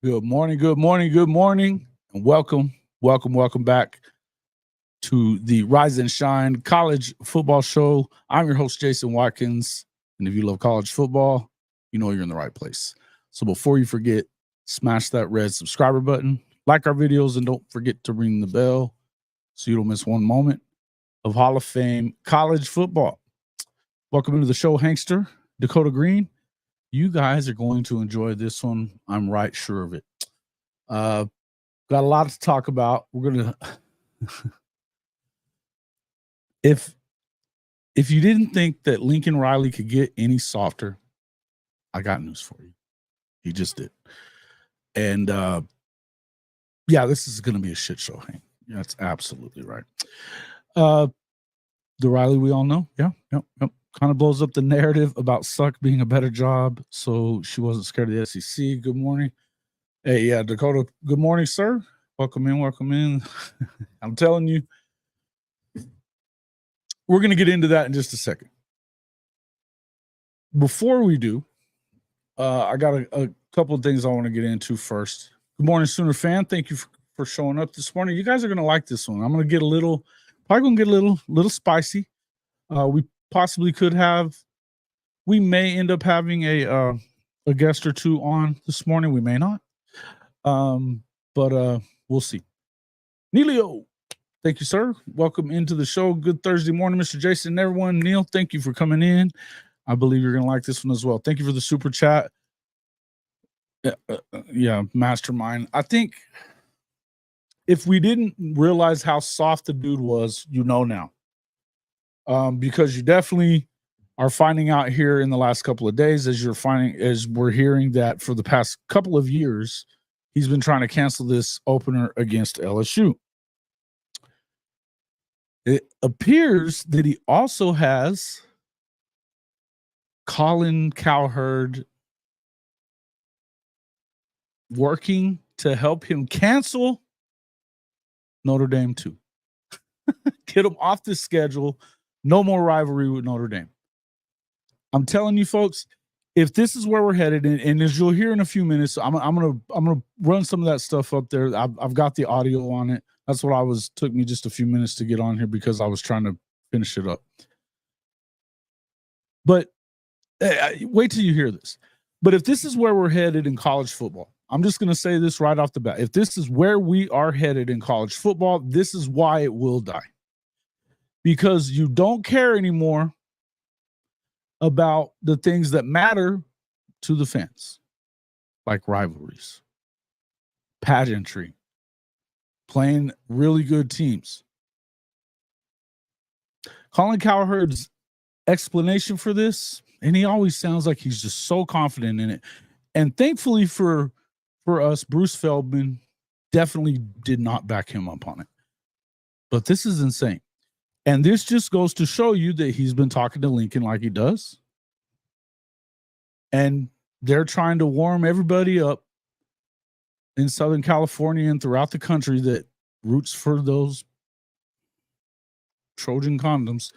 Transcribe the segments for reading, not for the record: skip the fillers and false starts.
Good morning, good morning, good morning, and welcome back to the Rise and Shine College Football Show. I'm your host, Jason Watkins, and if you love college football, you know you're in the right place. So before you forget, smash that red subscriber button, like our videos, and don't forget to ring the bell so you don't miss one moment of Hall of Fame college football. Welcome into the show, Hankster, Dakota Green. You guys are going to enjoy this one. I'm right sure of it. Got a lot to talk about. We're gonna if you didn't think that Lincoln Riley could get any softer, I got news for you. He just did. And yeah, this is gonna be a shit show, Hank. Yeah, that's absolutely right. The Riley we all know. Yep. Kind of blows up the narrative about Suck being a better job, so she wasn't scared of the SEC. Good morning. Hey, yeah, Dakota, good morning, sir. Welcome in. I'm telling you, we're going to get into that in just a second. Before we do, I got a couple of things I want to get into first. Good morning, Sooner fan. Thank you for showing up this morning. You guys are going to like this one. I'm going to get probably going to get a little spicy. We possibly we may end up having a guest or two on this morning. We may not. But we'll see. Neilio, thank you, sir. Welcome into the show. Good Thursday morning, Mr. Jason and everyone. Neil, thank you for coming in. I believe you're going to like this one as well. Thank you for the super chat. Yeah, mastermind. I think if we didn't realize how soft the dude was, you know now. Because you definitely are finding out here in the last couple of days as we're hearing that for the past couple of years, he's been trying to cancel this opener against LSU. It appears that he also has Colin Cowherd working to help him cancel Notre Dame too. Get him off the schedule. No more rivalry with Notre Dame. I'm telling you, folks, if this is where we're headed, and as you'll hear in a few minutes, I'm gonna run some of that stuff up there. I've got the audio on it. That's what took me just a few minutes to get on here because I was trying to finish it up. But wait till you hear this. But if this is where we're headed in college football, I'm just gonna say this right off the bat. If this is where we are headed in college football, this is why it will die. Because you don't care anymore about the things that matter to the fans, like rivalries, pageantry, playing really good teams. Colin Cowherd's explanation for this, and he always sounds like he's just so confident in it. And thankfully for us, Bruce Feldman definitely did not back him up on it. But this is insane. And this just goes to show you that he's been talking to Lincoln like he does. And they're trying to warm everybody up in Southern California and throughout the country that roots for those Trojan condoms.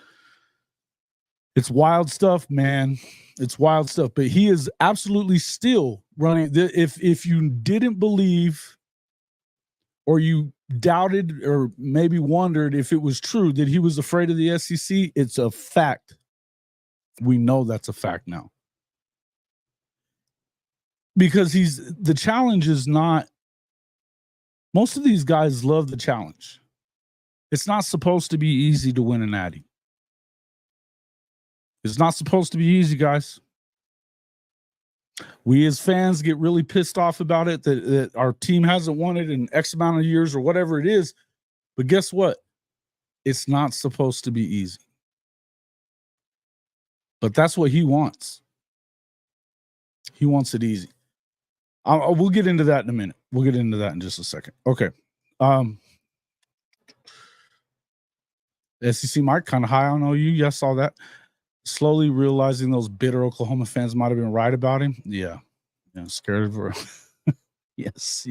It's wild stuff, man. It's wild stuff. But he is absolutely still running. If you didn't believe or you doubted or maybe wondered if it was true that he was afraid of the SEC, it's a fact. We know that's a fact now. Because the challenge is not, most of these guys love the challenge. It's not supposed to be easy to win a natty. It's not supposed to be easy, guys. We as fans get really pissed off about it that our team hasn't won it in X amount of years or whatever it is. But guess what? It's not supposed to be easy. But that's what he wants. He wants it easy. We'll get into that in a minute. We'll get into that in just a second. Okay. SEC Mike, kind of high on OU. Yeah, I saw that. Slowly realizing those bitter Oklahoma fans might have been right about him. Yeah. Scared of her. Yes.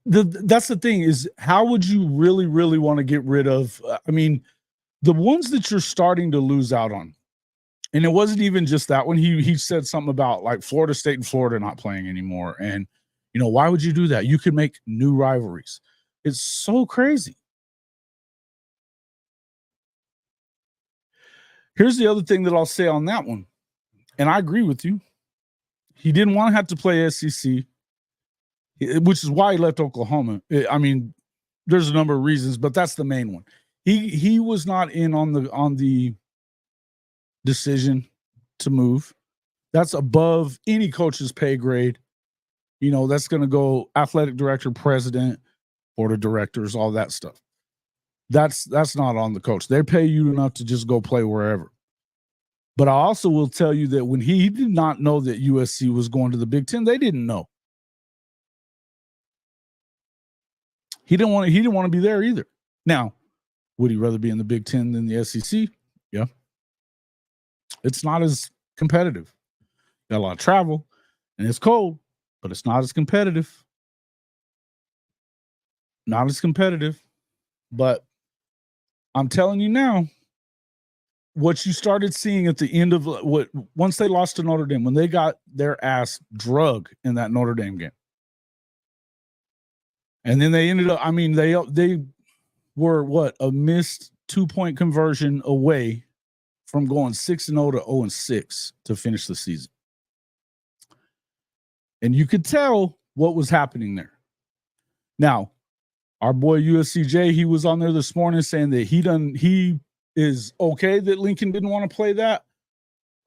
That's the thing is, how would you really want to get rid of? I mean, the ones that you're starting to lose out on And it wasn't even just that one. He said something about like Florida State and Florida not playing anymore. And, why would you do that? You could make new rivalries. It's so crazy. Here's the other thing that I'll say on that one. And I agree with you. He didn't want to have to play SEC, which is why he left Oklahoma. I mean, there's a number of reasons, but that's the main one. He was not in on the decision to move. That's above any coach's pay grade. That's going to go athletic director, president, board of directors, all that stuff. That's not on the coach. They pay you enough to just go play wherever. But I also will tell you that when he did not know that USC was going to the Big Ten, they didn't know. He didn't want to be there either. Now, would he rather be in the Big Ten than the SEC? Yeah. It's not as competitive. Got a lot of travel, and it's cold, but it's not as competitive. Not as competitive. But I'm telling you now, what you started seeing at the end of once they lost to Notre Dame, when they got their ass drug in that Notre Dame game. And then they ended up, they were a missed 2-point conversion away from going 6-0 to 0-6 to finish the season. And you could tell what was happening there. Now, our boy USCJ, he was on there this morning saying that he is okay that Lincoln didn't want to play that.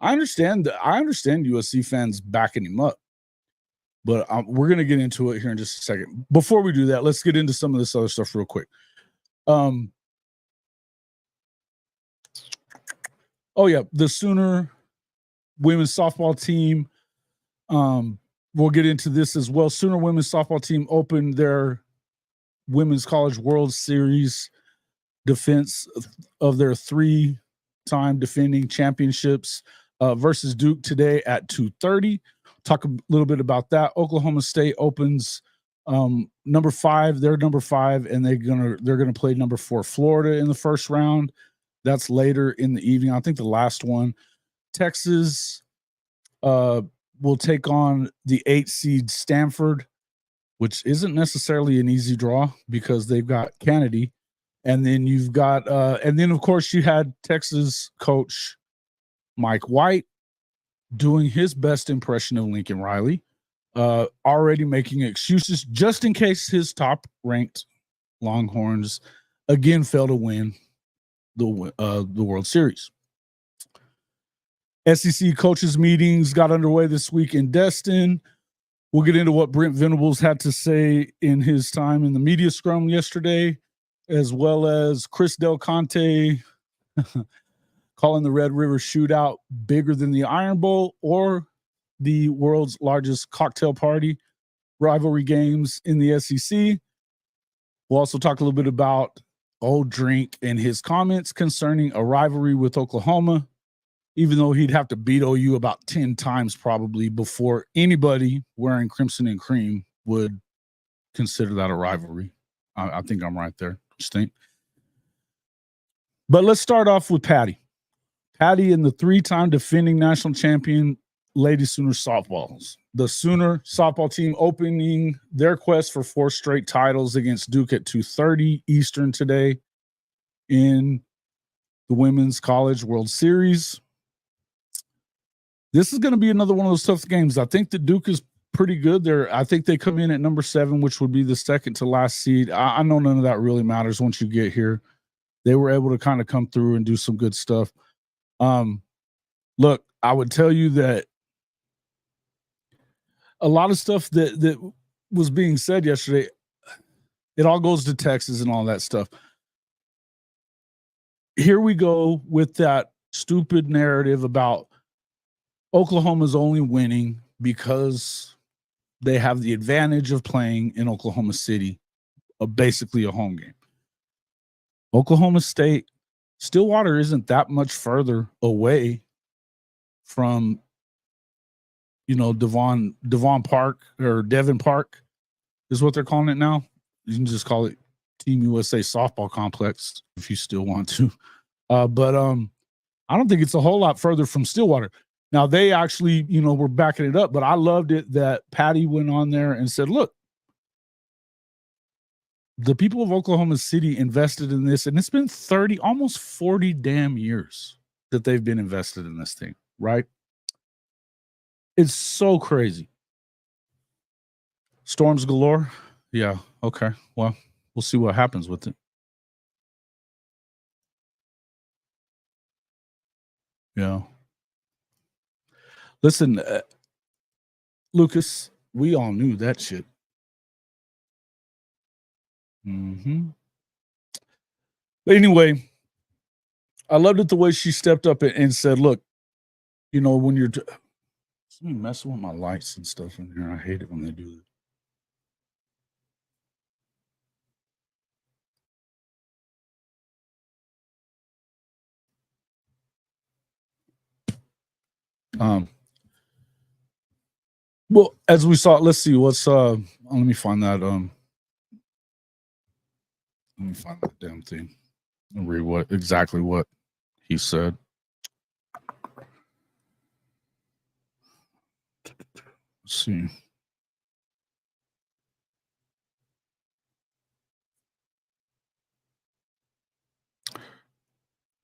I understand USC fans backing him up. But we're going to get into it here in just a second. Before we do that, let's get into some of this other stuff real quick. Oh, yeah, the Sooner women's softball team. We'll get into this as well. Sooner women's softball team opened their Women's College World Series defense of their 3-time defending championships versus Duke today at 2:30. Talk a little bit about that. Oklahoma State opens number 5. They're number 5, and they're gonna play number 4 Florida in the first round. That's later in the evening. I think the last one. Texas will take on the 8 seed Stanford, which isn't necessarily an easy draw because they've got Kennedy, and then you've got and then of course you had Texas coach Mike White doing his best impression of Lincoln Riley, already making excuses just in case his top-ranked Longhorns again fail to win the World Series. SEC coaches meetings got underway this week in Destin. We'll get into what Brent Venables had to say in his time in the media scrum yesterday, as well as Chris Del Conte calling the Red River Shootout bigger than the Iron Bowl or the world's largest cocktail party rivalry games in the SEC. We'll also talk a little bit about Old Drink and his comments concerning a rivalry with Oklahoma, even though he'd have to beat OU about 10 times probably before anybody wearing crimson and cream would consider that a rivalry. I think I'm right there. Just think. But let's start off with Patty. Patty and the 3-time defending national champion Lady Sooner softballs. The Sooner softball team opening their quest for 4 straight titles against Duke at 2:30 Eastern today in the Women's College World Series. This is going to be another one of those tough games. I think that Duke is pretty good there. I think they come in at number 7, which would be the second to last seed. I know none of that really matters once you get here. They were able to kind of come through and do some good stuff. Look, I would tell you that a lot of stuff that was being said yesterday, it all goes to Texas and all that stuff. Here we go with that stupid narrative about Oklahoma's only winning because they have the advantage of playing in Oklahoma City, basically a home game. Oklahoma State, Stillwater isn't that much further away from, Devon Park or Devon Park is what they're calling it now. You can just call it Team USA Softball Complex if you still want to. But I don't think it's a whole lot further from Stillwater. Now, they actually, were backing it up, but I loved it that Patty went on there and said, look, the people of Oklahoma City invested in this, and it's been 30, almost 40 damn years that they've been invested in this thing, right? It's so crazy. Storms galore. Yeah. Okay. Well, we'll see what happens with it. Yeah. Listen, Lucas, we all knew that shit. Mm-hmm. But anyway, I loved it the way she stepped up and said, look, when you're somebody messing with my lights and stuff in here. I hate it when they do that. Well, as we saw, let's see what's let me find that let me find that damn thing and read exactly what he said. Let's see.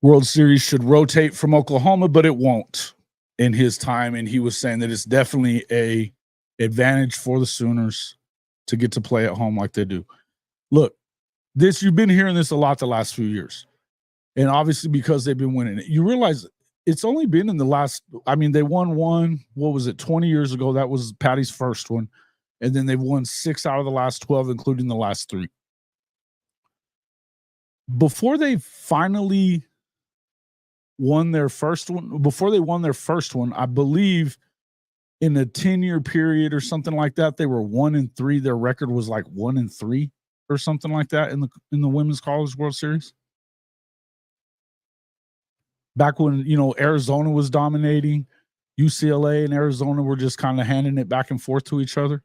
World Series should rotate from Oklahoma, but it won't in his time. And he was saying that it's definitely a advantage for the Sooners to get to play at home like they do. Look, you've been hearing this a lot the last few years. And obviously because they've been winning it. You realize it's only been in the last, they won one, 20 years ago? That was Patty's first one. And then they've won 6 out of the last 12, including the last 3. Before they finally won their first one, I believe in a 10-year period or something like that, they were 1-3. Their record was like 1-3 or something like that in the Women's College World Series. Back when, Arizona was dominating, UCLA and Arizona were just kind of handing it back and forth to each other.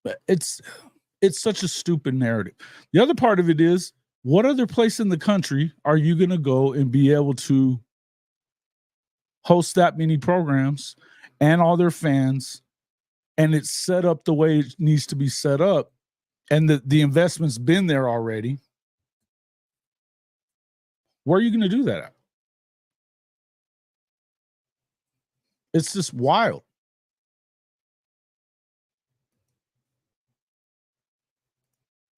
But it's such a stupid narrative. The other part of it is, what other place in the country are you going to go and be able to host that many programs and all their fans, and it's set up the way it needs to be set up, and the investment's been there already? Where are you going to do that at? It's just wild.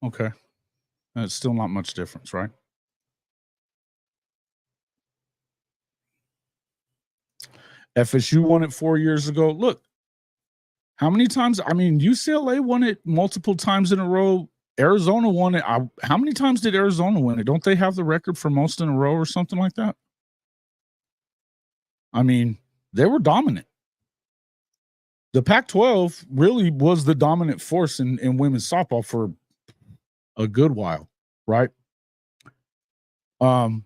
Okay. And it's still not much difference, right? FSU won it 4 years ago. Look, how many times? UCLA won it multiple times in a row. Arizona won it. How many times did Arizona win it? Don't they have the record for most in a row or something like that? They were dominant. The Pac-12 really was the dominant force in women's softball for a good while, right? And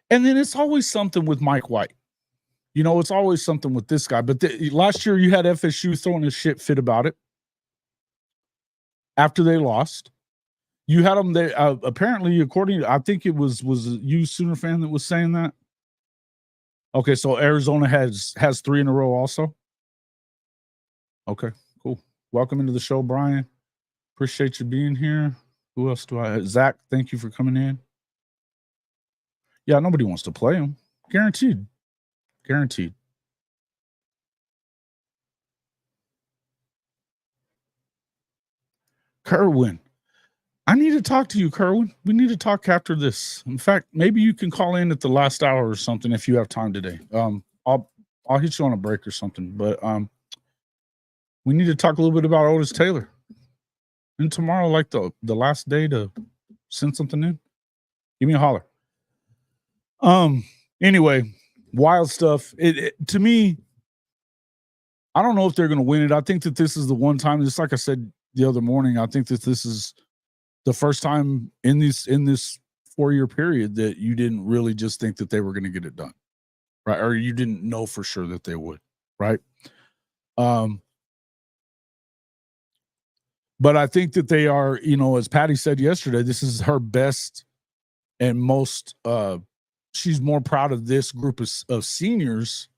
then it's always something with Mike White. It's always something with this guy. But last year you had FSU throwing a shit fit about it after they lost. You had them there. Apparently, according to, I think it was you Sooner fan that was saying that. Okay, so Arizona has 3 in a row also. Okay, cool. Welcome into the show, Brian. Appreciate you being here. Who else do I have? Zach, thank you for coming in. Yeah, nobody wants to play him. Guaranteed. Kerwin. I need to talk to you, Kerwin. We need to talk after this. In fact, maybe you can call in at the last hour or something if you have time today. I'll hit you on a break or something. But we need to talk a little bit about Otis Taylor. And tomorrow, like the last day to send something in, give me a holler. Anyway, wild stuff. To me, I don't know if they're going to win it. I think that this is the one time, just like I said the other morning, I think that this is the first time in this 4-year period that you didn't really just think that they were going to get it done, right? Or you didn't know for sure that they would, right? But I think that they are, as Patty said yesterday, this is her best and most. She's more proud of this group of seniors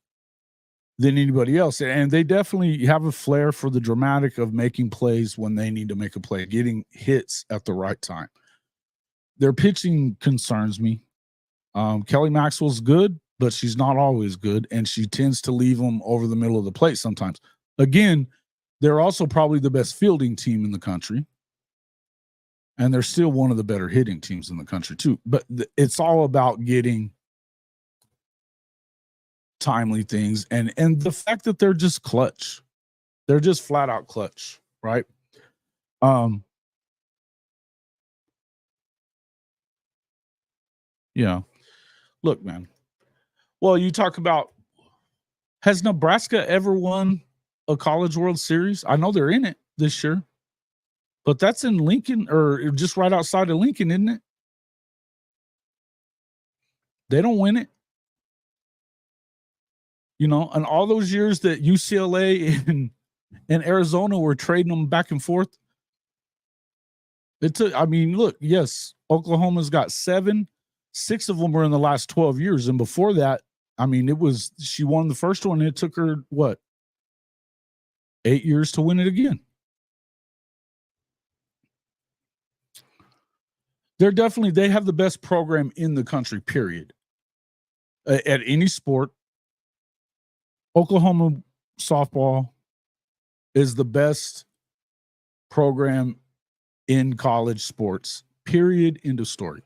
than anybody else, and they definitely have a flair for the dramatic of making plays when they need to make a play, getting hits at the right time. Their pitching concerns me. Kelly Maxwell's good, but she's not always good, and she tends to leave them over the middle of the plate sometimes. Again, they're also probably the best fielding team in the country, and they're still one of the better hitting teams in the country too. But it's all about getting timely things, and the fact that they're just clutch. They're just flat out clutch, right? Yeah. Look, man. Well, you talk about, has Nebraska ever won a College World Series? I know they're in it this year, but that's in Lincoln, or just right outside of Lincoln, isn't it? They don't win it. And all those years that UCLA and Arizona were trading them back and forth. Look, yes, Oklahoma's got 7. 6 of them were in the last 12 years. And before that, she won the first one, and it took her, 8 years to win it again. They have the best program in the country, period. At any sport, Oklahoma softball is the best program in college sports, period, end of story.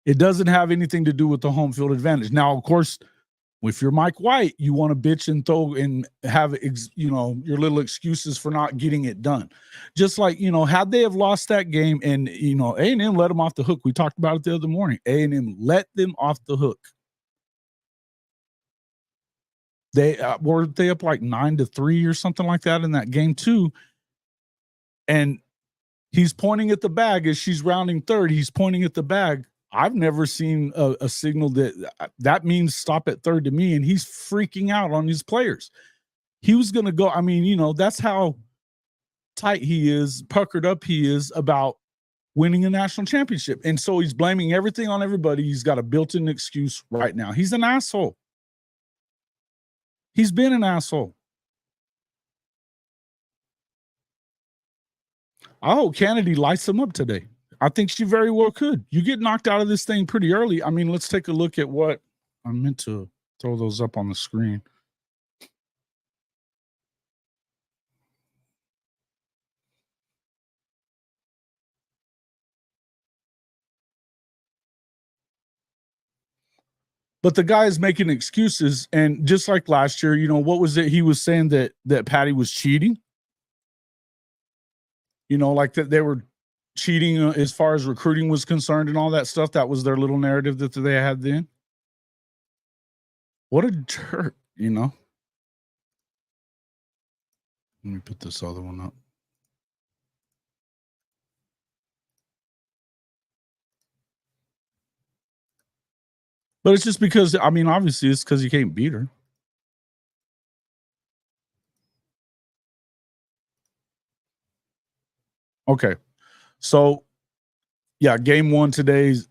It doesn't have anything to do with the home field advantage. Now, of course, if you're Mike White, you want to bitch and throw and have, your little excuses for not getting it done. Just like, had they have lost that game and, A&M let them off the hook. We talked about it the other morning. A&M let them off the hook. They were up like 9-3 or something like that in that game too. And he's pointing at the bag as she's rounding third. He's pointing at the bag. I've never seen a signal that means stop at third to me, and he's freaking out on his players. He was going to go. That's how tight he is, puckered up he is about winning a national championship. And so he's blaming everything on everybody. He's got a built-in excuse right now. He's an asshole. He's been an asshole. I hope Kennedy lights him up today. I think she very well could. You get knocked out of this thing pretty early. Let's take a look at what I meant to throw those up on the screen. But the guy is making excuses, and just like last year, what was it? He was saying that Patty was cheating. Like that they were cheating as far as recruiting was concerned and all that stuff. That was their little narrative that they had then. What a jerk, Let me put this other one up. But it's just because, obviously it's because you can't beat her. Okay. So, yeah, game 1 today's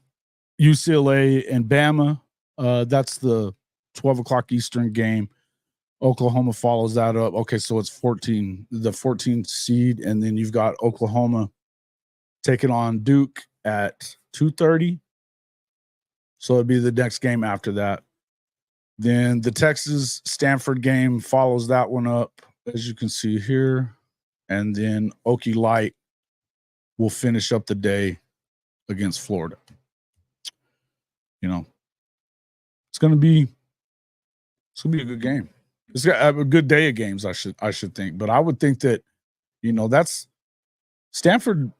UCLA and Bama. That's the 12 o'clock Eastern game. Oklahoma follows that up. Okay, so it's the 14th seed, and then you've got Oklahoma taking on Duke at 2:30. So it'd be the next game after that. Then the Texas-Stanford game follows that one up, as you can see here. And then Okie Light will finish up the day against Florida. It's going to be a good game. It's got a good day of games, I should think. But I would think that, that's Stanford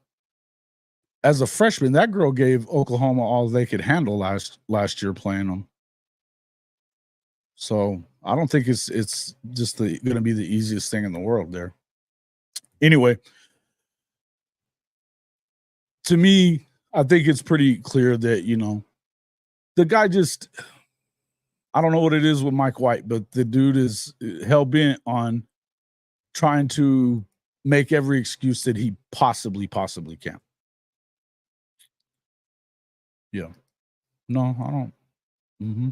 as a freshman. That girl gave Oklahoma all they could handle last year playing them. So I don't think it's just going to be the easiest thing in the world there. Anyway, to me, I think it's pretty clear that, the guy just, I don't know what it is with Mike White, but the dude is hell-bent on trying to make every excuse that he possibly can. Yeah. No, I don't. Mm-hmm.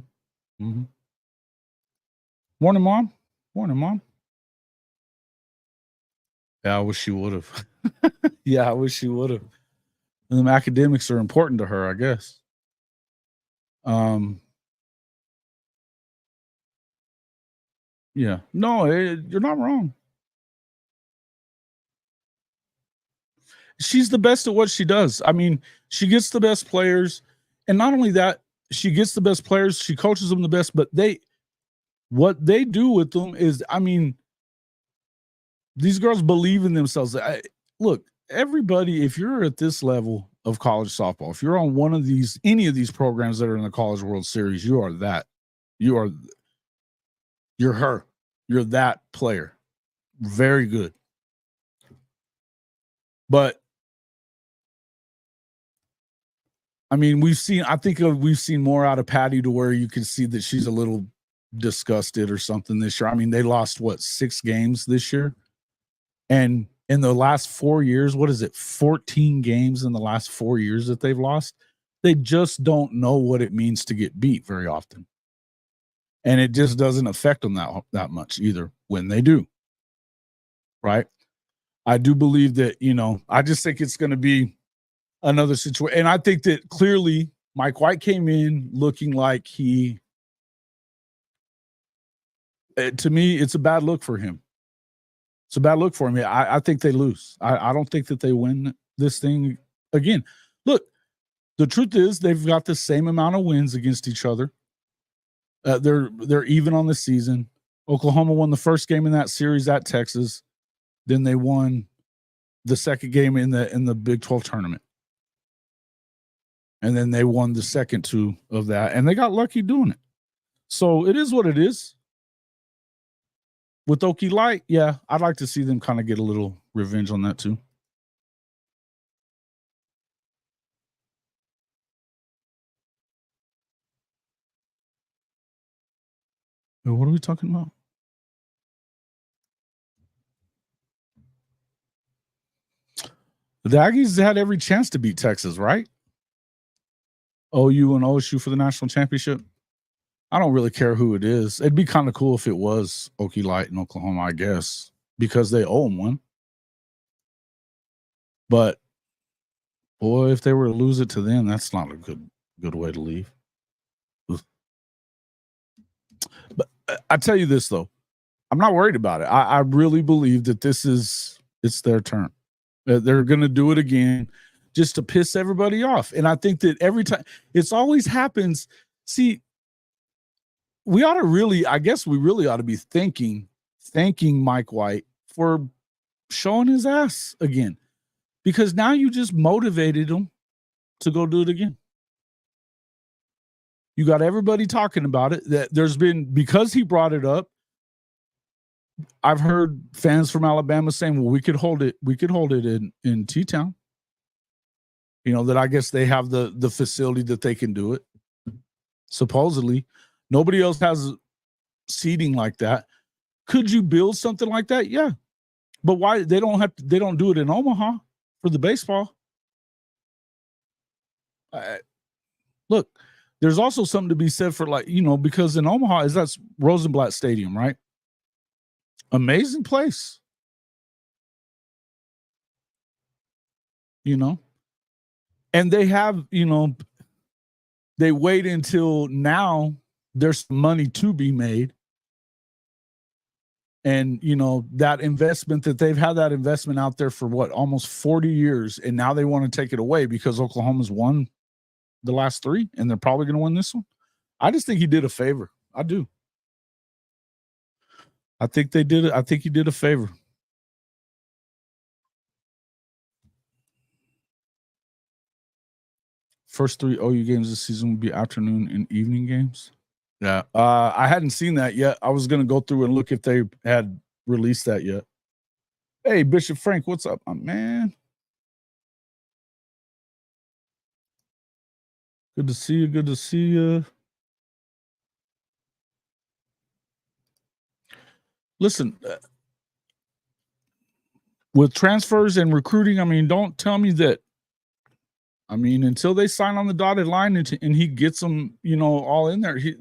Mm-hmm. Morning, Mom. Morning, Mom. Yeah, I wish she would have. Yeah, I wish she would have. Academics are important to her, I guess. Yeah. No, you're not wrong. She's the best at what she does. I mean, she gets the best players, and not only that, she gets the best players, she coaches them the best, but what they do with them is, I mean, these girls believe in themselves. Look, everybody, if you're at this level of college softball, if you're on any of these programs that are in the College World Series, you are that. You're her. You're that player. Very good. But I mean, we've seen more out of Patty to where you can see that she's a little disgusted or something this year. I mean, they lost 6 games this year. And in the last 4 years, 14 games in the last 4 years that they've lost? They just don't know what it means to get beat very often. And it just doesn't affect them that much either when they do. Right? I do believe that, I just think it's going to be another situation. And I think that clearly Mike White came in looking like to me, it's a bad look for him. It's a bad look for him. I think they lose. I don't think that they win this thing again. Look, the truth is they've got the same amount of wins against each other. They're even on the season. Oklahoma won the first game in that series at Texas. Then they won the second game in the Big 12 tournament. And then they won the second 2 of that, and they got lucky doing it. So it is what it is. With Okie Light, yeah, I'd like to see them kind of get a little revenge on that too. What are we talking about? The Aggies had every chance to beat Texas, right? OU and OSU for the national championship. I don't really care who it is. It'd be kind of cool if it was Okie Light in Oklahoma, I guess, because they owe them one. But boy, if they were to lose it to them, that's not a good way to leave. But I tell you this though, I'm not worried about it. I really believe that it's their turn. They're going to do it again just to piss everybody off. And I think that every time it's always happens. See, we really ought to be thanking Mike White for showing his ass again, because now you just motivated him to go do it again. You got everybody talking about it. That because he brought it up. I've heard fans from Alabama saying, well, we could hold it in T-Town. That I guess they have the facility that they can do it. Supposedly. Nobody else has seating like that. Could you build something like that? Yeah. But why they don't do it in Omaha for the baseball? Look, there's also something to be said for because in Omaha that's Rosenblatt Stadium, right? Amazing place. And they have, they wait until now there's money to be made. And, that investment that they've had that investment out there for almost 40 years. And now they want to take it away because Oklahoma's won the last 3 and they're probably going to win this one. I just think he did a favor. I do. I think they did it. I think he did a favor. First 3 OU games this season will be afternoon and evening games. Yeah. I hadn't seen that yet. I was going to go through and look if they had released that yet. Hey, Bishop Frank, what's up, my man? Good to see you. Good to see you. Listen, with transfers and recruiting, I mean, don't tell me that. I mean, until they sign on the dotted line and he gets them, all in there, you're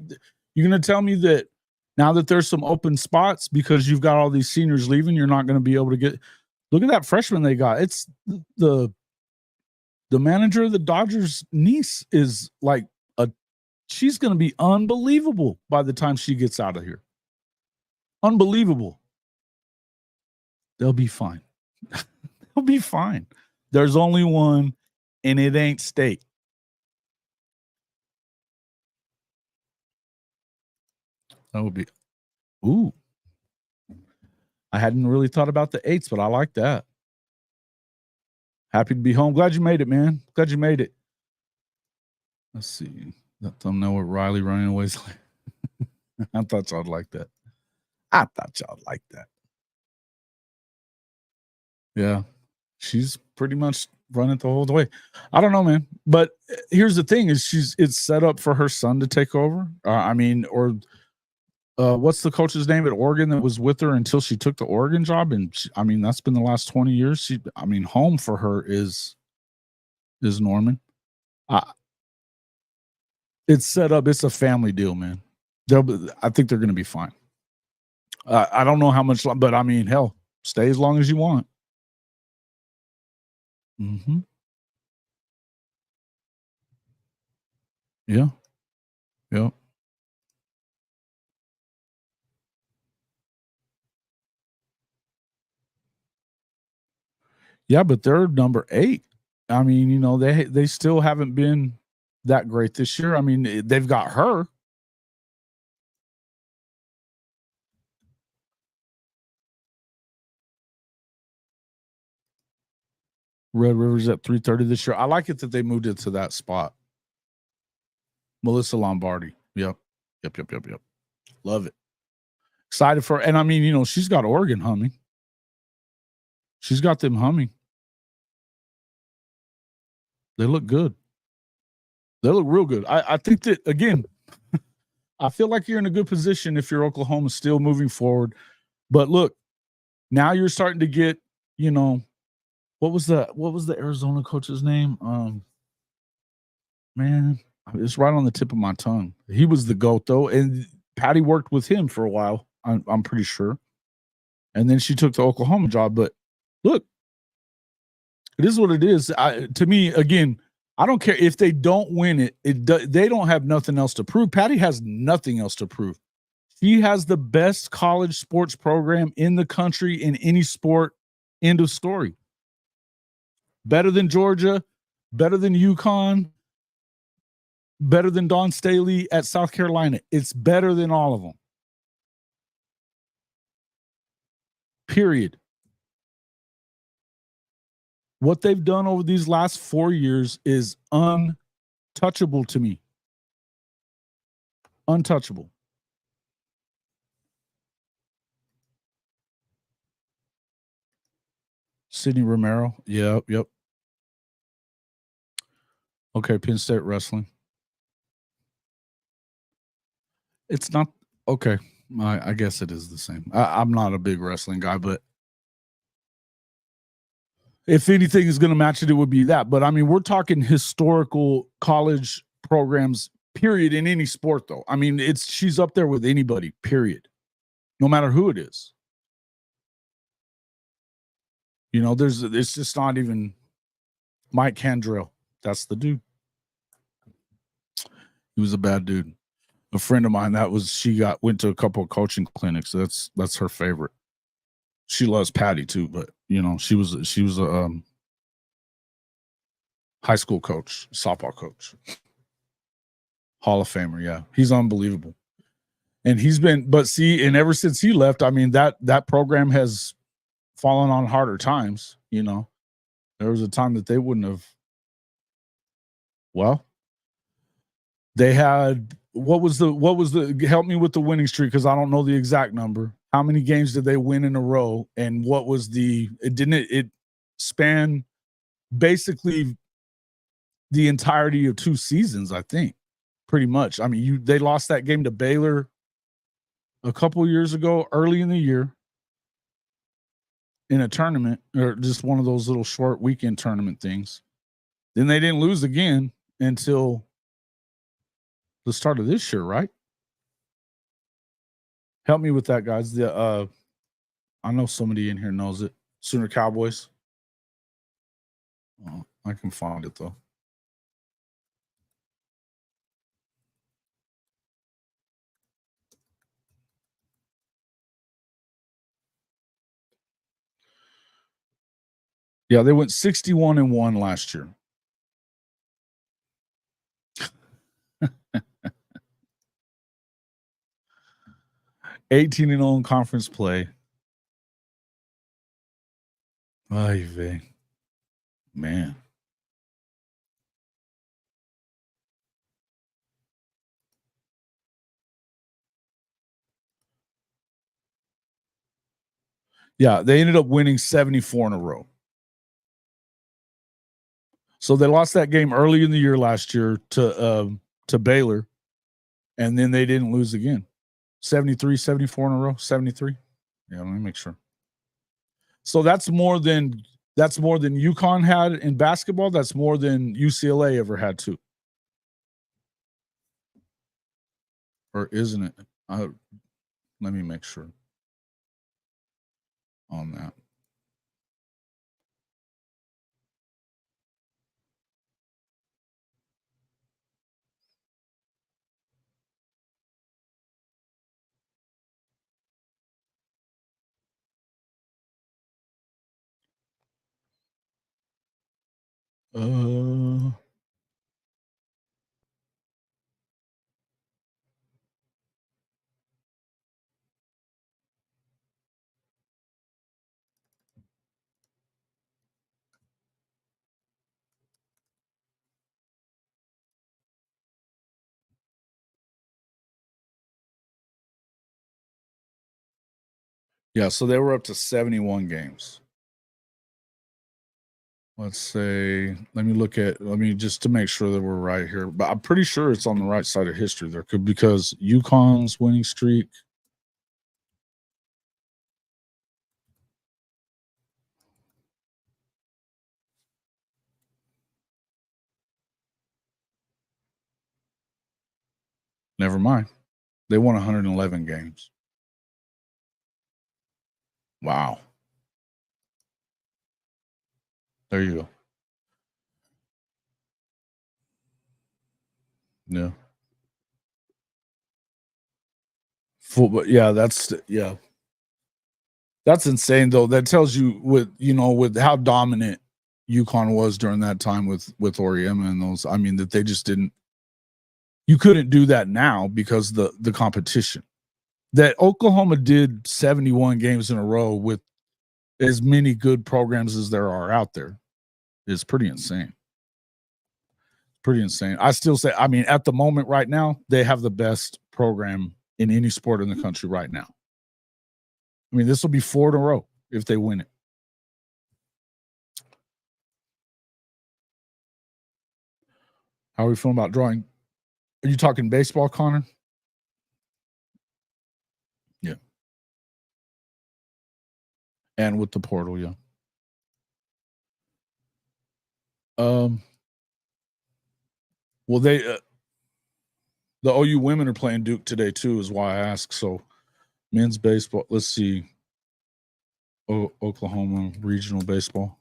going to tell me that now that there's some open spots because you've got all these seniors leaving, you're not going to be able to get. Look at that freshman they got. It's the manager of the Dodgers' niece is like she's going to be unbelievable by the time she gets out of here. Unbelievable. They'll be fine. They'll be fine. There's only one, and it ain't state. That would be. Ooh. I hadn't really thought about the 8s, but I like that. Happy to be home. Glad you made it, man. Glad you made it. Let's see. Let them know what Riley running away is like. I thought y'all'd like that. Yeah. She's pretty much running the whole way. I don't know, man. But here's the thing is it's set up for her son to take over. What's the coach's name at Oregon that was with her until she took the Oregon job? And that's been the last 20 years. Home for her is Norman. It's set up. It's a family deal, man. I think they're going to be fine. I don't know how much, but hell, stay as long as you want. Mm-hmm. Yeah. Yeah. Yeah, but they're number 8. They still haven't been that great this year. They've got her. Red River's at 3:30 this year. I like it that they moved it to that spot. Melissa Lombardi. Yep. Love it. Excited for, and she's got Oregon humming. She's got them humming. They look good. They look real good. I think that, again, I feel like you're in a good position if you're Oklahoma still moving forward. But look, now you're starting to get, what was the Arizona coach's name? Man, it's right on the tip of my tongue. He was the GOAT, though, and Patty worked with him for a while, I'm pretty sure. And then she took the Oklahoma job. But look, it is what it is. To me, again, I don't care if they don't win it. They don't have nothing else to prove. Patty has nothing else to prove. She has the best college sports program in the country in any sport. End of story. Better than Georgia, better than UConn, better than Dawn Staley at South Carolina. It's better than all of them. Period. What they've done over these last 4 years is untouchable to me. Untouchable. Sidney Romero. Yep. Okay, Penn State wrestling. It's not okay. I guess it is the same. I'm not a big wrestling guy, but if anything is going to match it, it would be that. But we're talking historical college programs, period, in any sport, though. She's up there with anybody, period, no matter who it is. It's just not even Mike Candrell. That's the dude. He was a bad dude. A friend of mine went to a couple of coaching clinics. That's her favorite. She loves Patty too, but she was a high school coach, softball coach, Hall of Famer. Yeah, he's unbelievable, and and ever since he left, that program has fallen on harder times. There was a time that they wouldn't have. Well, they had what was the help me with the winning streak because I don't know the exact number. How many games did they win in a row? And what was it span basically the entirety of 2 seasons, I think, pretty much. They lost that game to Baylor a couple years ago, early in the year. in a tournament, or just one of those little short weekend tournament things. Then they didn't lose again until the start of this year, right? Help me with that, guys. I know somebody in here knows it. Sooner Cowboys. Oh, I can find it though. Yeah, they went 61-1 last year. (18-0) in conference play. Ay vey. Man. Yeah, they ended up winning 74 in a row. So they lost that game early in the year last year to Baylor, and then they didn't lose again. 73, 74 in a row, 73. Yeah, let me make sure. So that's more than UConn had in basketball. That's more than UCLA ever had too. Or isn't it? Let me make sure on that. Yeah, so they were up to 71 games. Let's say, let me just to make sure that we're right here. But I'm pretty sure it's on the right side of history there, because UConn's winning streak. Never mind. They won 111 games. Wow. There you go. Yeah. Football. Yeah, that's insane though. That tells you with how dominant UConn was during that time with Oriema and those. I mean, that they just didn't. You couldn't do that now because the competition. That Oklahoma did 71 games in a row with as many good programs as there are out there is pretty insane. Pretty insane. I still say, I mean, at the moment right now, they have the best program in any sport in the country right now. I mean, this will be 4 in a row if they win it. How are we feeling about drawing? Are you talking baseball, Connor? Yeah. And with the portal, yeah. Well, the OU women are playing Duke today too, is why I ask. So, men's baseball. Let's see. Oklahoma regional baseball.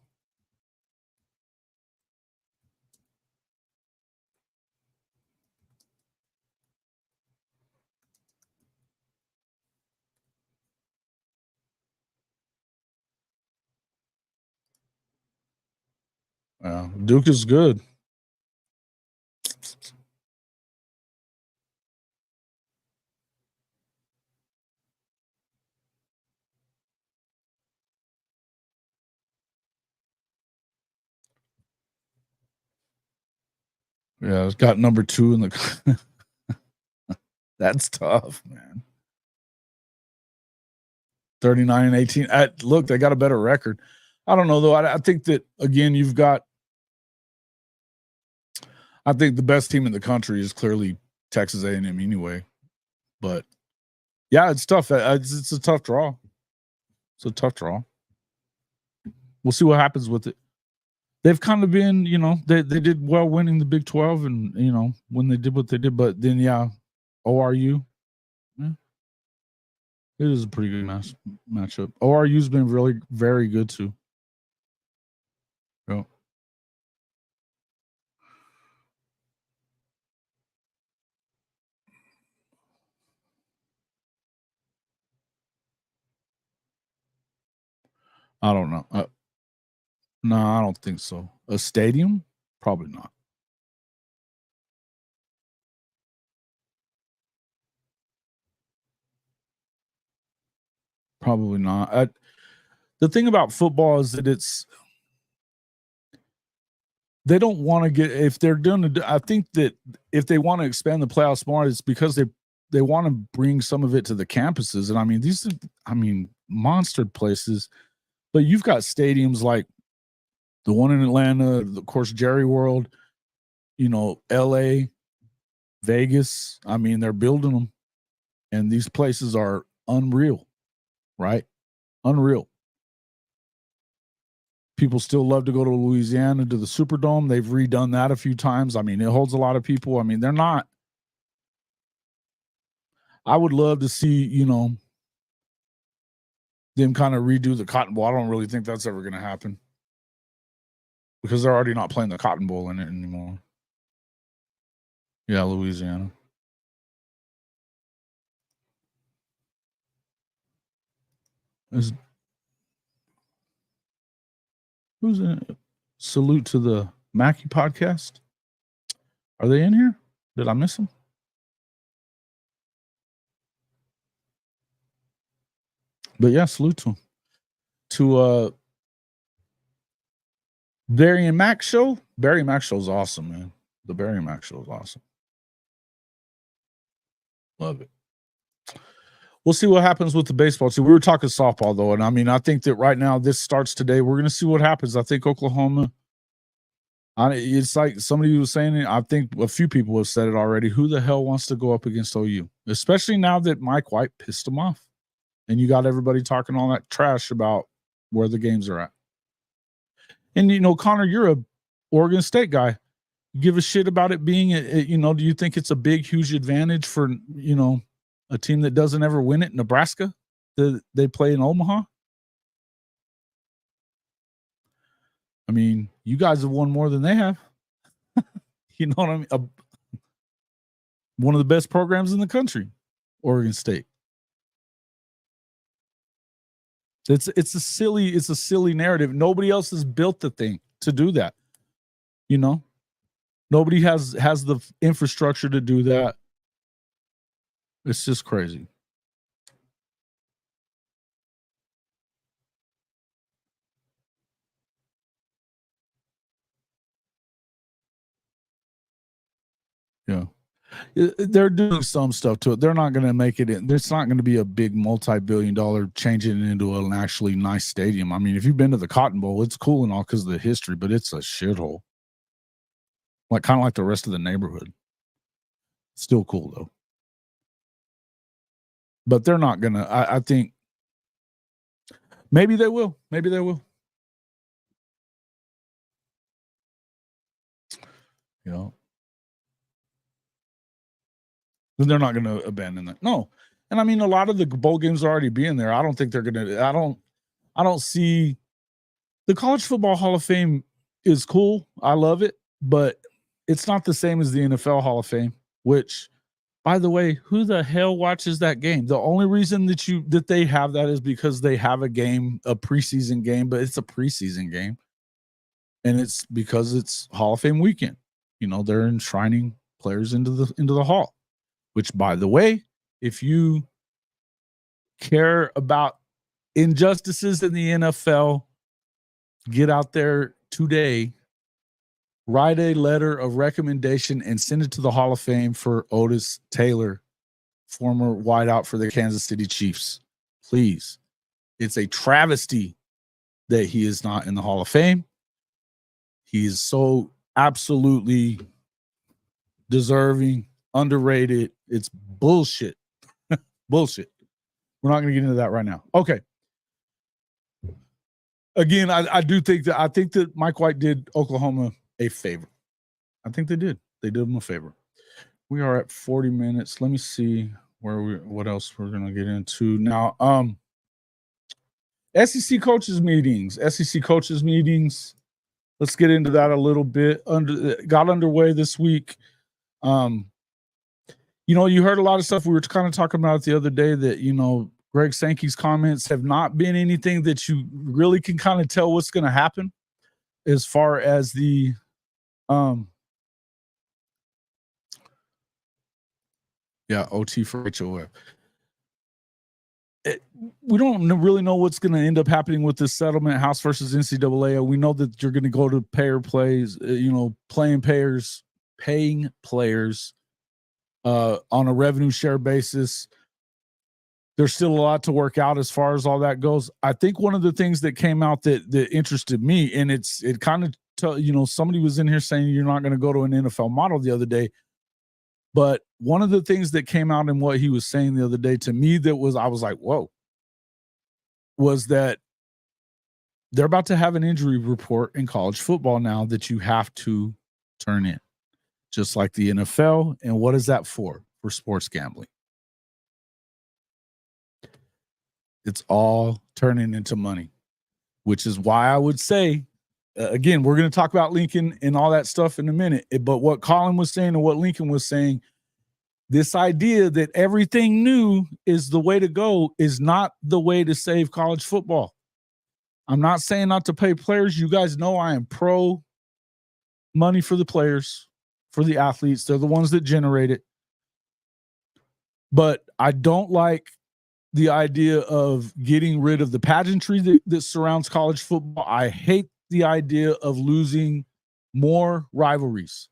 Duke is good. Yeah, it's got number 2 in the. That's tough, man. 39-18. Look, they got a better record. I don't know though. I think that again, I think the best team in the country is clearly Texas A&M anyway. But yeah, it's tough. It's a tough draw. It's a tough draw. We'll see what happens with it. They've kind of been, they did well winning the Big 12 and, when they did what they did. But then, ORU, yeah, it is a pretty good matchup. ORU's been really very good too. Yeah. I don't know. No, I don't think so. A stadium? Probably not. Probably not. The thing about football is that they don't want to get, if they're doing it, I think that if they want to expand the playoffs more, it's because they want to bring some of it to the campuses. And I mean, these are, monster places, but you've got stadiums like the one in Atlanta, of course, Jerry World, LA, Vegas. I mean, they're building them, and these places are unreal, right? Unreal. People still love to go to Louisiana to the Superdome. They've redone that a few times. I mean, it holds a lot of people. I mean, they're not. I would love to see, them kind of redo the Cotton Bowl. I don't really think that's ever going to happen because they're already not playing the Cotton Bowl in it anymore. Yeah, Louisiana. Who's in it? Salute to the Mackey podcast. Are they in here? Did I miss them? But yeah, salute to them. To Barry and Mac show. Barry and Mac show is awesome, man. The Barry and Mac show is awesome. Love it. We'll see what happens with the baseball team. We were talking softball, though. And I think that right now this starts today. We're going to see what happens. I think Oklahoma, it's like somebody was saying it. I think a few people have said it already. Who the hell wants to go up against OU? Especially now that Mike White pissed them off. And you got everybody talking all that trash about where the games are at. And, Connor, you're a Oregon State guy. You give a shit about it being, do you think it's a big, huge advantage for, a team that doesn't ever win it, Nebraska, that they play in Omaha? I mean, you guys have won more than they have. You know what I mean? One of the best programs in the country, Oregon State. It's a silly narrative. Nobody else has built the thing to do that. Nobody has the infrastructure to do that. It's just crazy. Yeah. They're doing some stuff to it. They're not going to make it in. There's not going to be a big multi-billion-dollar changing it into an actually nice stadium. I mean, if you've been to the Cotton Bowl, it's cool and all because of the history, but it's a shithole. Kind of like the rest of the neighborhood. Still cool though. But they're not going to, I think maybe they will. Maybe they will. They're not going to abandon that. No. And a lot of the bowl games are already being there. I don't think they're going to, I don't see the College Football Hall of Fame is cool. I love it, but it's not the same as the NFL Hall of Fame, which, by the way, who the hell watches that game? The only reason that they have that is because they have a preseason game, but it's a preseason game. And it's because it's Hall of Fame weekend. They're enshrining players into the hall. Which, by the way, if you care about injustices in the NFL, get out there today, write a letter of recommendation and send it to the Hall of Fame for Otis Taylor, former wideout for the Kansas City Chiefs. Please. It's a travesty that he is not in the Hall of Fame. He is so absolutely deserving, underrated. It's bullshit. Bullshit. We're not going to get into that right now. Okay. again, I do think that Mike White did Oklahoma a favor. I think they did. They did them a favor. We are at 40 minutes. Let me see what else we're gonna get into now. SEC coaches meetings. Let's get into that a little bit. Got underway this week. You heard a lot of stuff. We were kind of talking about it the other day that, Greg Sankey's comments have not been anything that you really can kind of tell what's going to happen as far as the OT for HOF. We don't really know what's going to end up happening with this settlement, House versus NCAA. We know that you're going to go to payer plays, paying players on a revenue share basis. There's still a lot to work out as far as all that goes. I think one of the things that came out that interested me, and it kind of somebody was in here saying you're not going to go to an NFL model the other day. But one of the things that came out in what he was saying the other day to me I was like, whoa, was that they're about to have an injury report in college football now that you have to turn in, just like the NFL. And what is that for? For sports gambling. It's all turning into money, which is why I would say, again, we're going to talk about Lincoln and all that stuff in a minute. But what Colin was saying and what Lincoln was saying, this idea that everything new is the way to go is not the way to save college football. I'm not saying not to pay players. You guys know I am pro money for the players, for the athletes. They're the ones that generate it. But I don't like the idea of getting rid of the pageantry that surrounds college football. I hate the idea of losing more rivalries.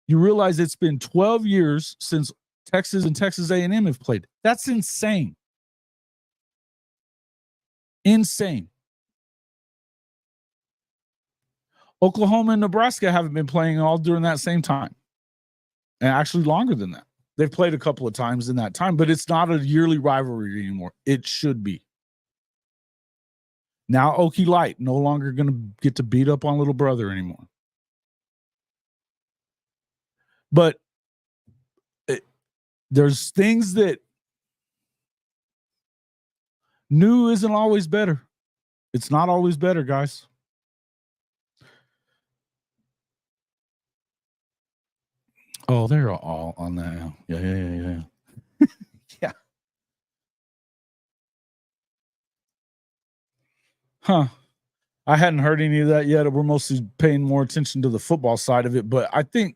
You realize it's been 12 years since Texas and Texas A&M have played. That's insane. Insane. Oklahoma and Nebraska haven't been playing all during that same time. And actually longer than that. They've played a couple of times in that time, but it's not a yearly rivalry anymore. It should be. Now Okie Light no longer going to get to beat up on little brother anymore. But there's things that new isn't always better. It's not always better, guys. Oh, they're all on that now. Yeah. Yeah. Huh. I hadn't heard any of that yet. We're mostly paying more attention to the football side of it, but I think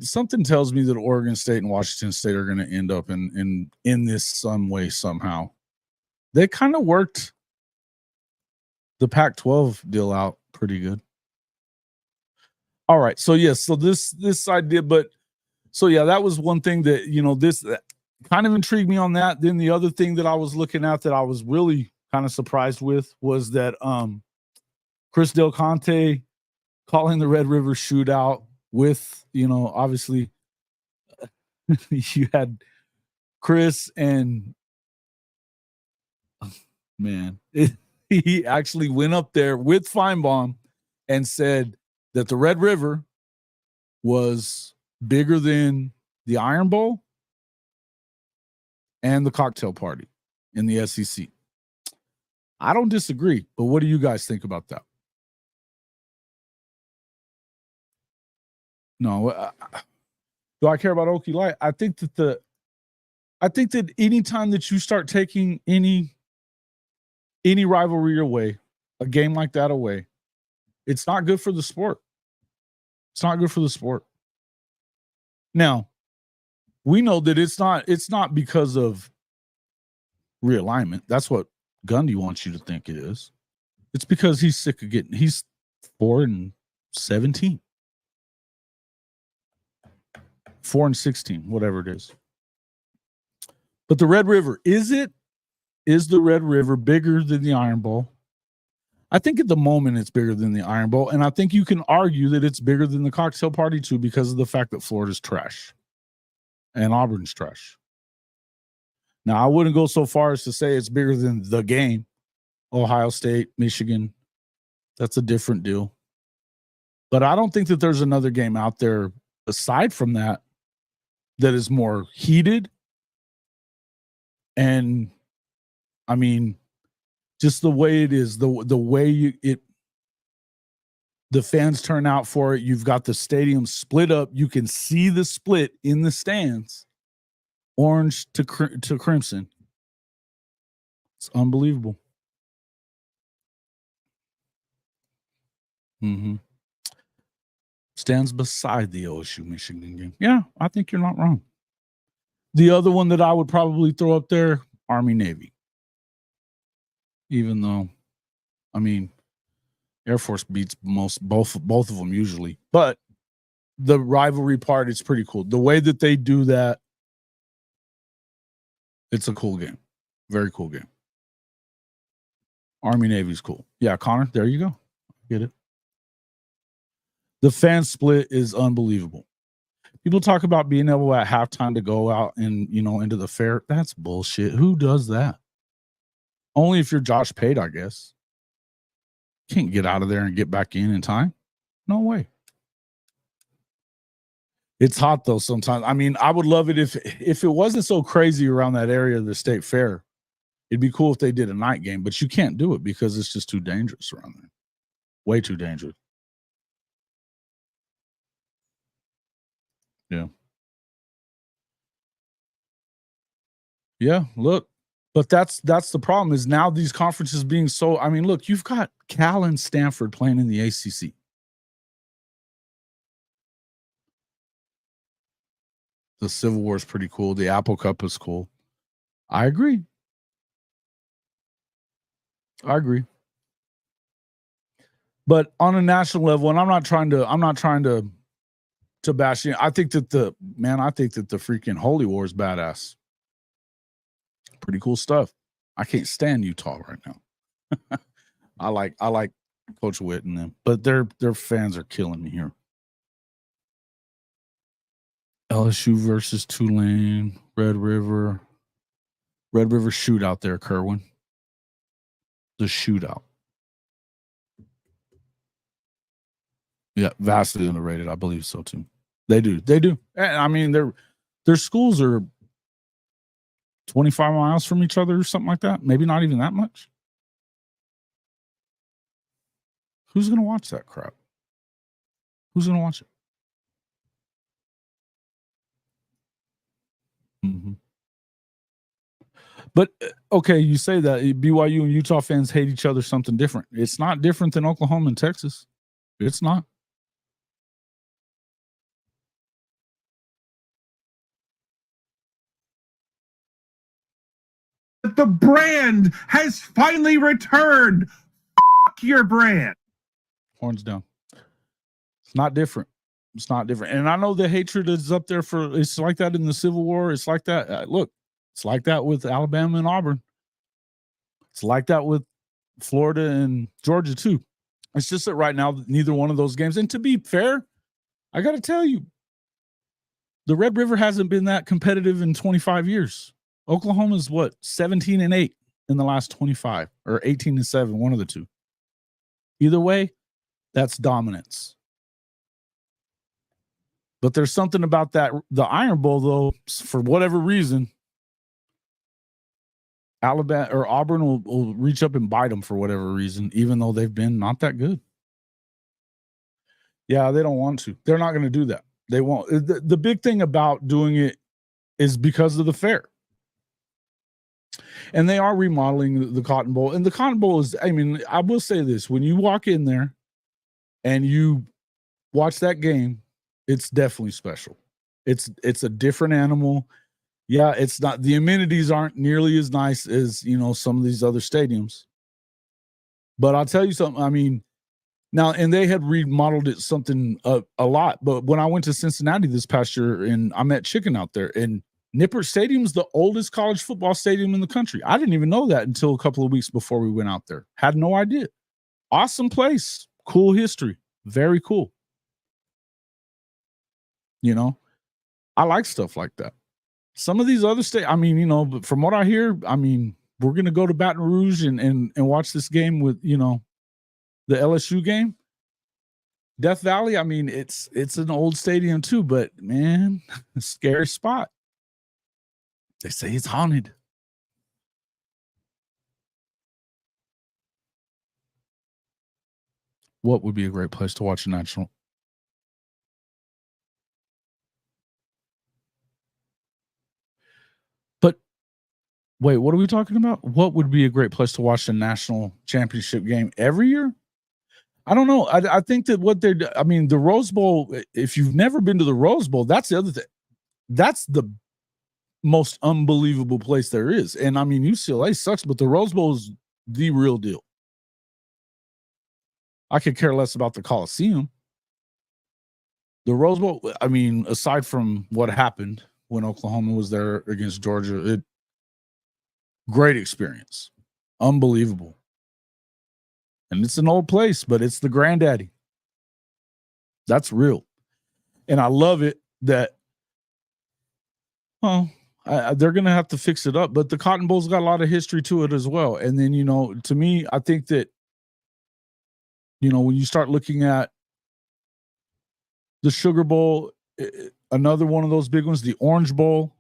something tells me that Oregon State and Washington State are going to end up in this some way, somehow. They kind of worked the Pac-12 deal out pretty good. All right. So yes, so this idea, but so yeah, that was one thing that, this that kind of intrigued me on that. Then the other thing that I was looking at that I was really kind of surprised with was that Chris Del Conte calling the Red River shootout with, obviously you had Chris and he actually went up there with Feinbaum and said that the Red River was bigger than the Iron Bowl and the cocktail party in the SEC. I don't disagree, but what do you guys think about that? No, do I care about Okie Light? I think that anytime that you start taking any rivalry away, a game like that away, it's not good for the sport. It's not good for the sport. Now, we know that it's not because of realignment. That's what Gundy wants you to think it is. It's because he's sick of he's 4-17. 4-16, whatever it is. But the Red River, is the Red River bigger than the Iron Bowl? I think at the moment it's bigger than the Iron Bowl, and I think you can argue that it's bigger than the cocktail party too because of the fact that Florida's trash and Auburn's trash. Now, I wouldn't go so far as to say it's bigger than the game, Ohio State, Michigan. That's a different deal. But I don't think that there's another game out there aside from that is more heated. And I mean, just the way it is, the way the fans turn out for it. You've got the stadium split up. You can see the split in the stands, orange to crimson. It's unbelievable. Mm-hmm. Stands beside the OSU Michigan game. Yeah, I think you're not wrong. The other one that I would probably throw up there, Army Navy. Even though, I mean, Air Force beats both of them usually, but the rivalry part is pretty cool. The way that they do that, it's a cool game. Very cool game. Army Navy's cool. Yeah, Connor, there you go. Get it. The fan split is unbelievable. People talk about being able at halftime to go out and, into the fair. That's bullshit. Who does that? Only if you're Josh Pate, I guess. Can't get out of there and get back in time. No way. It's hot though sometimes. I mean, I would love it if it wasn't so crazy around that area of the state fair. It'd be cool if they did a night game, but you can't do it because it's just too dangerous around there. Way too dangerous. Yeah. Yeah, look. But that's the problem is now these conferences being so, I mean, look, you've got Cal and Stanford playing in the ACC. The Civil War is pretty cool. The Apple Cup is cool. I agree. But on a national level, and I'm not trying to bash you. I think that the freaking Holy War is badass. Pretty cool stuff. I can't stand Utah right now. I like Coach Witt and them, but their fans are killing me here. LSU versus Tulane, Red River shootout there, Kerwin. The shootout. Yeah, vastly underrated. I believe so too. They do. I mean, their schools are 25 miles from each other or something like that. Maybe not even that much. Who's going to watch that crap? Who's going to watch it? Mm-hmm. But, okay, you say that BYU and Utah fans hate each other something different. It's not different than Oklahoma and Texas. It's not. The brand has finally returned. F*** your brand. Horns down. It's not different. And I know the hatred is up there it's like that in the Civil War. It's like that. Look, it's like that with Alabama and Auburn. It's like that with Florida and Georgia too. It's just that right now, neither one of those games. And to be fair, I got to tell you, the Red River hasn't been that competitive in 25 years. Oklahoma's 17-8 in the last 25 or 18-7, one of the two. Either way, that's dominance. But there's something about the Iron Bowl, though, for whatever reason, Alabama or Auburn will reach up and bite them for whatever reason, even though they've been not that good. Yeah, they don't want to. They're not going to do that. They won't. The big thing about doing it is because of the fair. And they are remodeling the Cotton Bowl. And the Cotton Bowl is, I mean, I will say this. When you walk in there and you watch that game, it's definitely special. It's a different animal. Yeah, it's not, the amenities aren't nearly as nice as, some of these other stadiums. But I'll tell you something. I mean, now, and they had remodeled it something a lot. But when I went to Cincinnati this past year and I met Chicken out there, and Nippert Stadium's the oldest college football stadium in the country. I didn't even know that until a couple of weeks before we went out there. Had no idea. Awesome place. Cool history. Very cool. I like stuff like that. Some of these other states, but from what I hear, we're gonna go to Baton Rouge and watch this game with, you know, the LSU game. Death Valley, I mean, it's an old stadium too, but man, scary spot. They say it's haunted. What would be a great place to watch a national? But wait, what are we talking about? What would be a great place to watch the national championship game every year? I don't know. I think that I mean, the Rose Bowl, if you've never been to the Rose Bowl, that's the other thing. That's the most unbelievable place there is. And I mean, UCLA sucks, but the Rose Bowl is the real deal. I could care less about the Coliseum. The Rose Bowl, I mean, aside from what happened when Oklahoma was there against Georgia, great experience. Unbelievable. And it's an old place, but it's the granddaddy. That's real. And I love it that, well, they're going to have to fix it up. But the Cotton Bowl's got a lot of history to it as well. And then, you know, to me, I think that, you know, when you start looking at the Sugar Bowl, another one of those big ones, the Orange Bowl.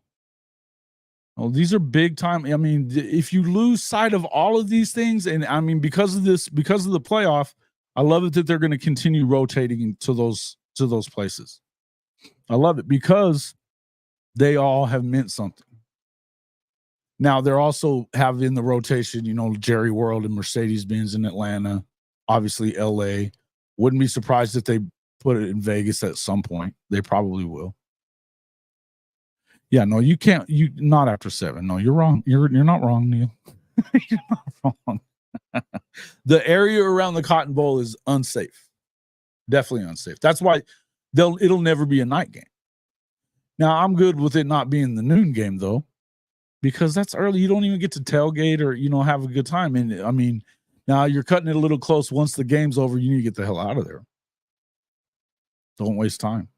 Oh, these are big time. I mean, if you lose sight of all of these things, and I mean, because of the playoff, I love it that they're going to continue rotating to those places. I love it because they all have meant something. Now they're also have in the rotation, you know, Jerry World and Mercedes-Benz in Atlanta, obviously LA. Wouldn't be surprised if they put it in Vegas at some point. They probably will. Yeah, no, you can't. You not after 7. No, you're wrong. You're not wrong, Neil. You're not wrong. The area around the Cotton Bowl is unsafe. Definitely unsafe. That's why it'll never be a night game. Now, I'm good with it not being the noon game though, because that's early. You don't even get to tailgate or, you know, have a good time. And I mean, now you're cutting it a little close. Once the game's over, you need to get the hell out of there. Don't waste time.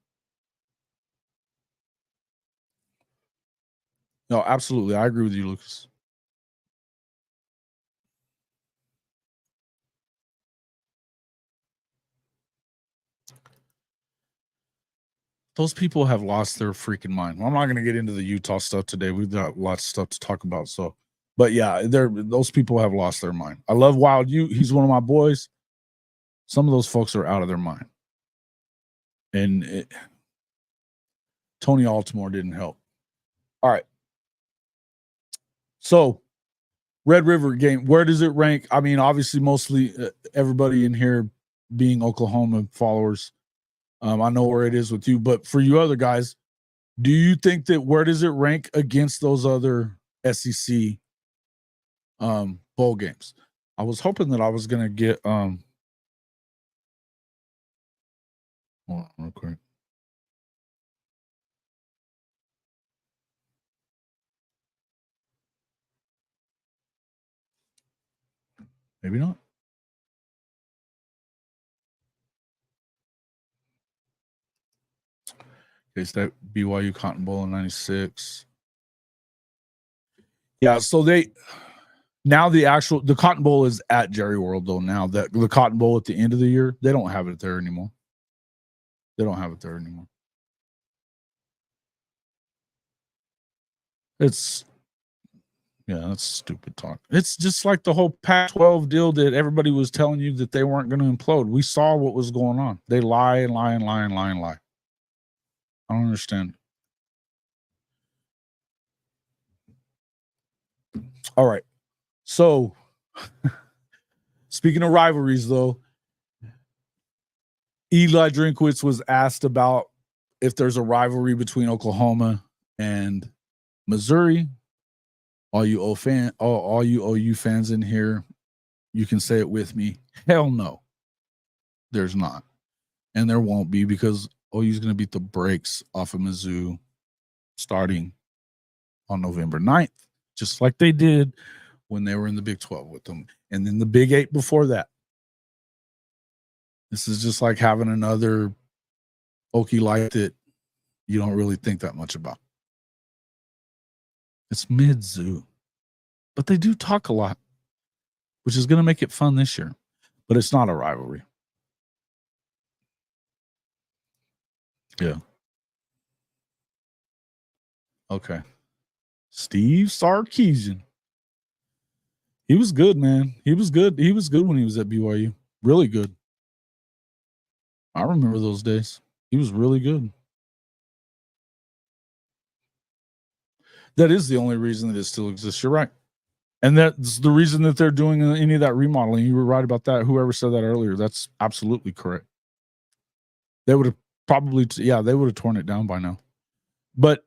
No, absolutely. I agree with you, Lucas. Those people have lost their freaking mind. Well, I'm not going to get into the Utah stuff today. We've got lots of stuff to talk about. So, but yeah, those people have lost their mind. I love Wild U. He's one of my boys. Some of those folks are out of their mind. And Tony Altimore didn't help. All right. So, Red River game, where does it rank? I mean, obviously, mostly everybody in here being Oklahoma followers. I know where it is with you, but for you other guys, do you think that where does it rank against those other SEC bowl games? I was hoping that I was going to get hold on real quick. Maybe not. Okay, so that BYU Cotton Bowl in 96. Yeah, so the Cotton Bowl is at Jerry World though. Now that the Cotton Bowl at the end of the year, they don't have it there anymore. That's stupid talk. It's just like the whole Pac-12 deal that everybody was telling you that they weren't going to implode. We saw what was going on. They lie and lie and lie and lie and lie. I don't understand. All right. So, speaking of rivalries, though, Eli Drinkwitz was asked about if there's a rivalry between Oklahoma and Missouri. All you OU fans in here, you can say it with me. Hell no, there's not, and there won't be because OU's going to beat the brakes off of Mizzou starting on November 9th, just like they did when they were in the Big 12 with them, and then the Big 8 before that. This is just like having another Okie light that you don't really think that much about. It's Mizzou. but they do talk a lot, which is going to make it fun this year. But it's not a rivalry. Yeah. Okay. Steve Sarkisian. He was good, man. He was good. He was good when he was at BYU. Really good. I remember those days. He was really good. That is the only reason that it still exists. You're right. And that's the reason that they're doing any of that remodeling. You were right about that. Whoever said that earlier, that's absolutely correct. They would have probably, they would have torn it down by now. But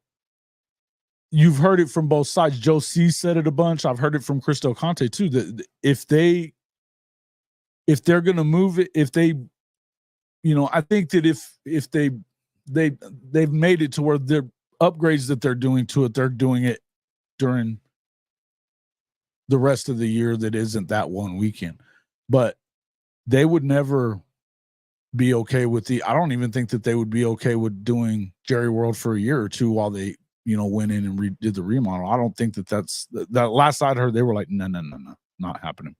you've heard it from both sides. Joe C said it a bunch. I've heard it from Chris Del Conte too. That if they're going to move it, if they, I think that if they've made it to where the upgrades that they're doing to it, they're doing it during the rest of the year that isn't that one weekend. But they would never be okay with I don't even think that they would be okay with doing Jerry World for a year or two while they, went in and did the remodel. I don't think that's that last I'd heard, they were like, no, not happening.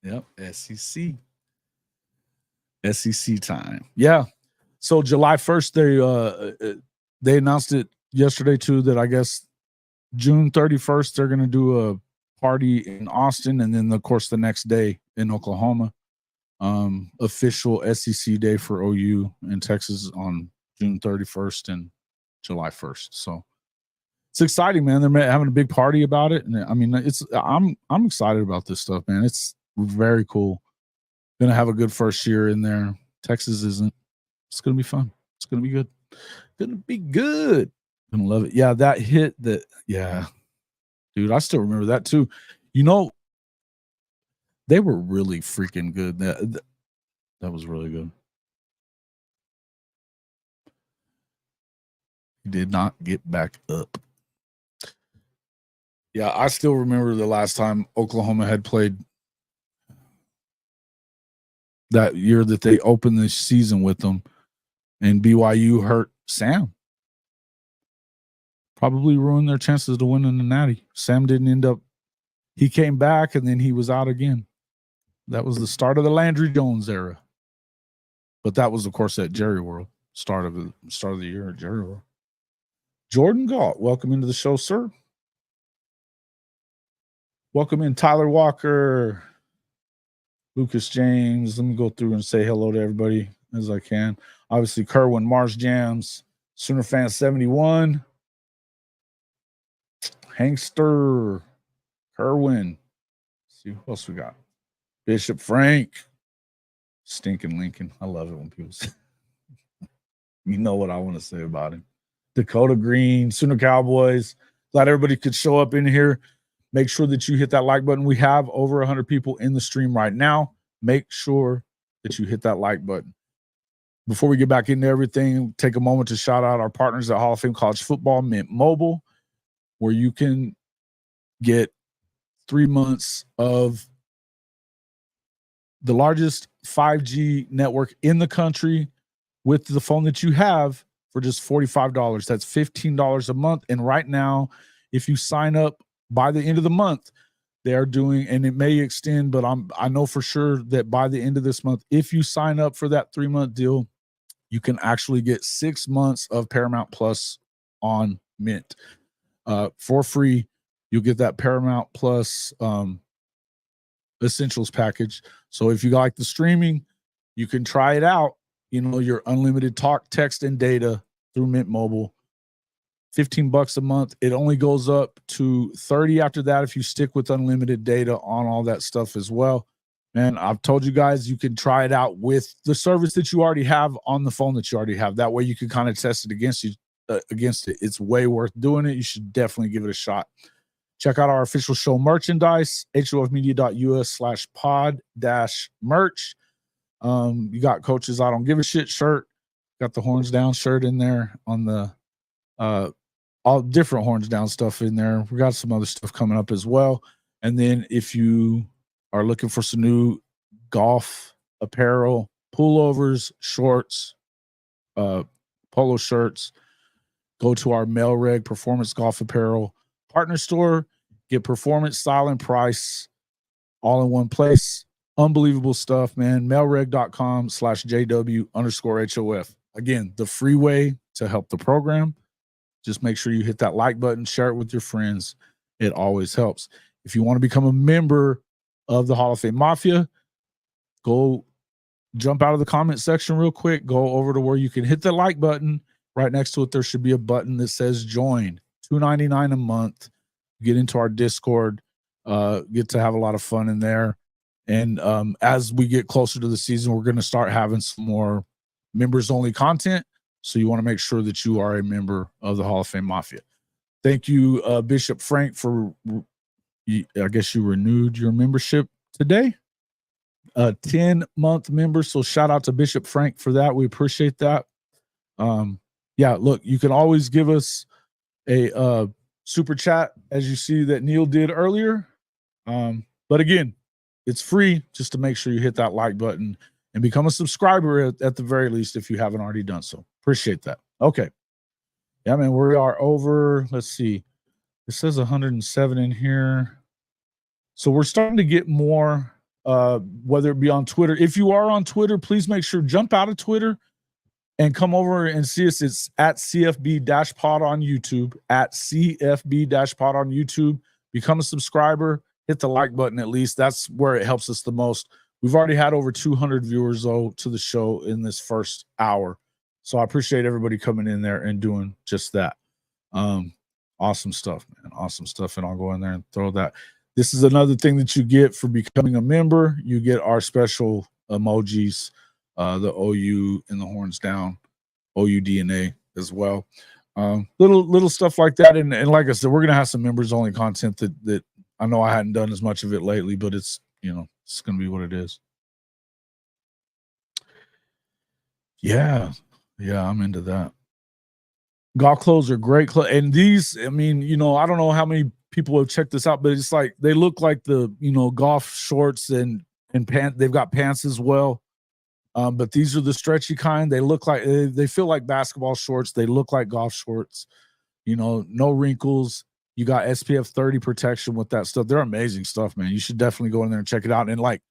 Yep, SEC time. Yeah. So July 1st, they announced it yesterday too, that I guess June 31st they're going to do a party in Austin, and then of course the next day in Oklahoma. Official SEC day for OU in Texas on June 31st and July 1st. So it's exciting, man. They're having a big party about it, and I mean, I'm excited about this stuff, man. It's very cool. Gonna have a good first year in there. Texas isn't. It's gonna be fun. It's gonna be good. Gonna be good. Gonna love it. Yeah, that hit. Dude, I still remember that too. They were really freaking good. That was really good. He did not get back up. Yeah, I still remember the last time Oklahoma had played that year that they opened this season with them, and BYU hurt Sam. Probably ruined their chances to win in the Natty. Sam didn't end up. He came back, and then he was out again. That was the start of the Landry Jones era. But that was, of course, at Jerry World. Start of the year at Jerry World. Jordan Galt, welcome into the show, sir. Welcome in Tyler Walker, Lucas James. Let me go through and say hello to everybody as I can. Obviously, Kerwin, Mars Jams, Sooner Fan 71, Hankster, Kerwin. Let's see who else we got. Bishop Frank, Stinking Lincoln. I love it when people say, you know what I want to say about him. Dakota Green, Sooner Cowboys. Glad everybody could show up in here. Make sure that you hit that like button. We have over 100 people in the stream right now. Make sure that you hit that like button. Before we get back into everything, take a moment to shout out our partners at Hall of Fame College Football, Mint Mobile, where you can get 3 months of the largest 5G network in the country with the phone that you have for just $45. That's $15 a month. And right now, if you sign up by the end of the month, they are doing, and it may extend, but I know for sure that by the end of this month, if you sign up for that 3-month deal, you can actually get 6 months of Paramount Plus on Mint for free. You'll get that Paramount Plus Essentials package. So if you like the streaming, you can try it out. Your unlimited talk, text, and data through Mint Mobile. $15 a month. It only goes up to $30 after that if you stick with unlimited data on all that stuff as well. Man, I've told you guys you can try it out with the service that you already have on the phone that you already have. That way you can kind of test it against it. It's way worth doing it. You should definitely give it a shot. Check out our official show merchandise, hofmedia.us/pod-merch. You got Coaches I Don't Give a Shit shirt. Got the Horns Down shirt in there on the all different horns down stuff in there. We got some other stuff coming up as well. And then if you are looking for some new golf apparel, pullovers, shorts, polo shirts, go to our Melreg Performance Golf Apparel partner store. Get performance, style, and price all in one place. Unbelievable stuff, man. Melreg.com/JW_HOF. Again, the free way to help the program. Just make sure you hit that like button, share it with your friends. It always helps. If you want to become a member of the Hall of Fame Mafia, go jump out of the comment section real quick. Go over to where you can hit the like button. Right next to it, there should be a button that says join. $2.99 a month. Get into our Discord. Get to have a lot of fun in there. And as we get closer to the season, we're going to start having some more members-only content. So you want to make sure that you are a member of the Hall of Fame Mafia. Thank you, Bishop Frank, for, I guess you renewed your membership today. 10-month member. So shout out to Bishop Frank for that. We appreciate that. Yeah, look, you can always give us a super chat, as you see that Neil did earlier. But again, it's free. Just to make sure you hit that like button and become a subscriber at the very least if you haven't already done so. Appreciate that. Okay. Yeah, man, we are over. Let's see. It says 107 in here. So we're starting to get more, whether it be on Twitter. If you are on Twitter, please make sure jump out of Twitter and come over and see us. It's at CFB-pod on YouTube, at CFB-pod on YouTube. Become a subscriber. Hit the like button at least. That's where it helps us the most. We've already had over 200 viewers, though, to the show in this first hour. So I appreciate everybody coming in there and doing just that. Awesome stuff, man. Awesome stuff. And I'll go in there and throw that. This is another thing that you get for becoming a member. You get our special emojis, the OU and the horns down, OU DNA as well. Little stuff like that. And like I said, we're going to have some members only content that I know I hadn't done as much of it lately, but it's, it's going to be what it is. Yeah, I'm into that. Golf clothes are great clothes. And these, I mean, I don't know how many people have checked this out, but it's like they look like the, golf shorts and pants. They've got pants as well. But these are the stretchy kind. They look like they feel like basketball shorts. They look like golf shorts. No wrinkles. You got SPF 30 protection with that stuff. They're amazing stuff, man. You should definitely go in there and check it out. And like,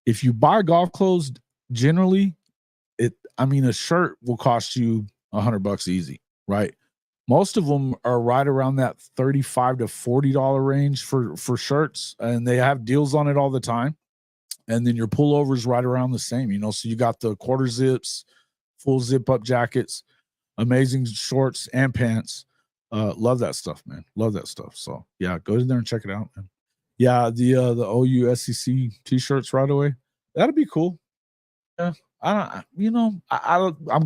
if you buy golf clothes, generally, a shirt will cost you $100 easy, right? Most of them are right around that $35 to $40 range for shirts, and they have deals on it all the time. And then your pullovers right around the same, so you got the quarter zips, full zip up jackets, amazing shorts and pants. Love that stuff, man. Love that stuff. So yeah, go in there and check it out, man. Yeah, the OU SEC t-shirts right away. That'd be cool. Yeah. I'm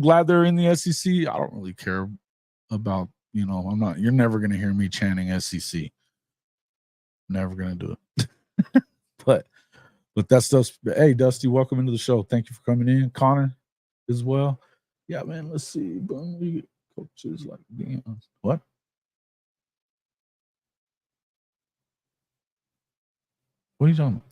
glad they're in the SEC. I don't really care about, you're never going to hear me chanting SEC. Never going to do it. But that stuff's, hey, Dusty, welcome into the show. Thank you for coming in. Connor as well. Yeah, man, let's see. We get coaches like Deion. What? What are you talking about?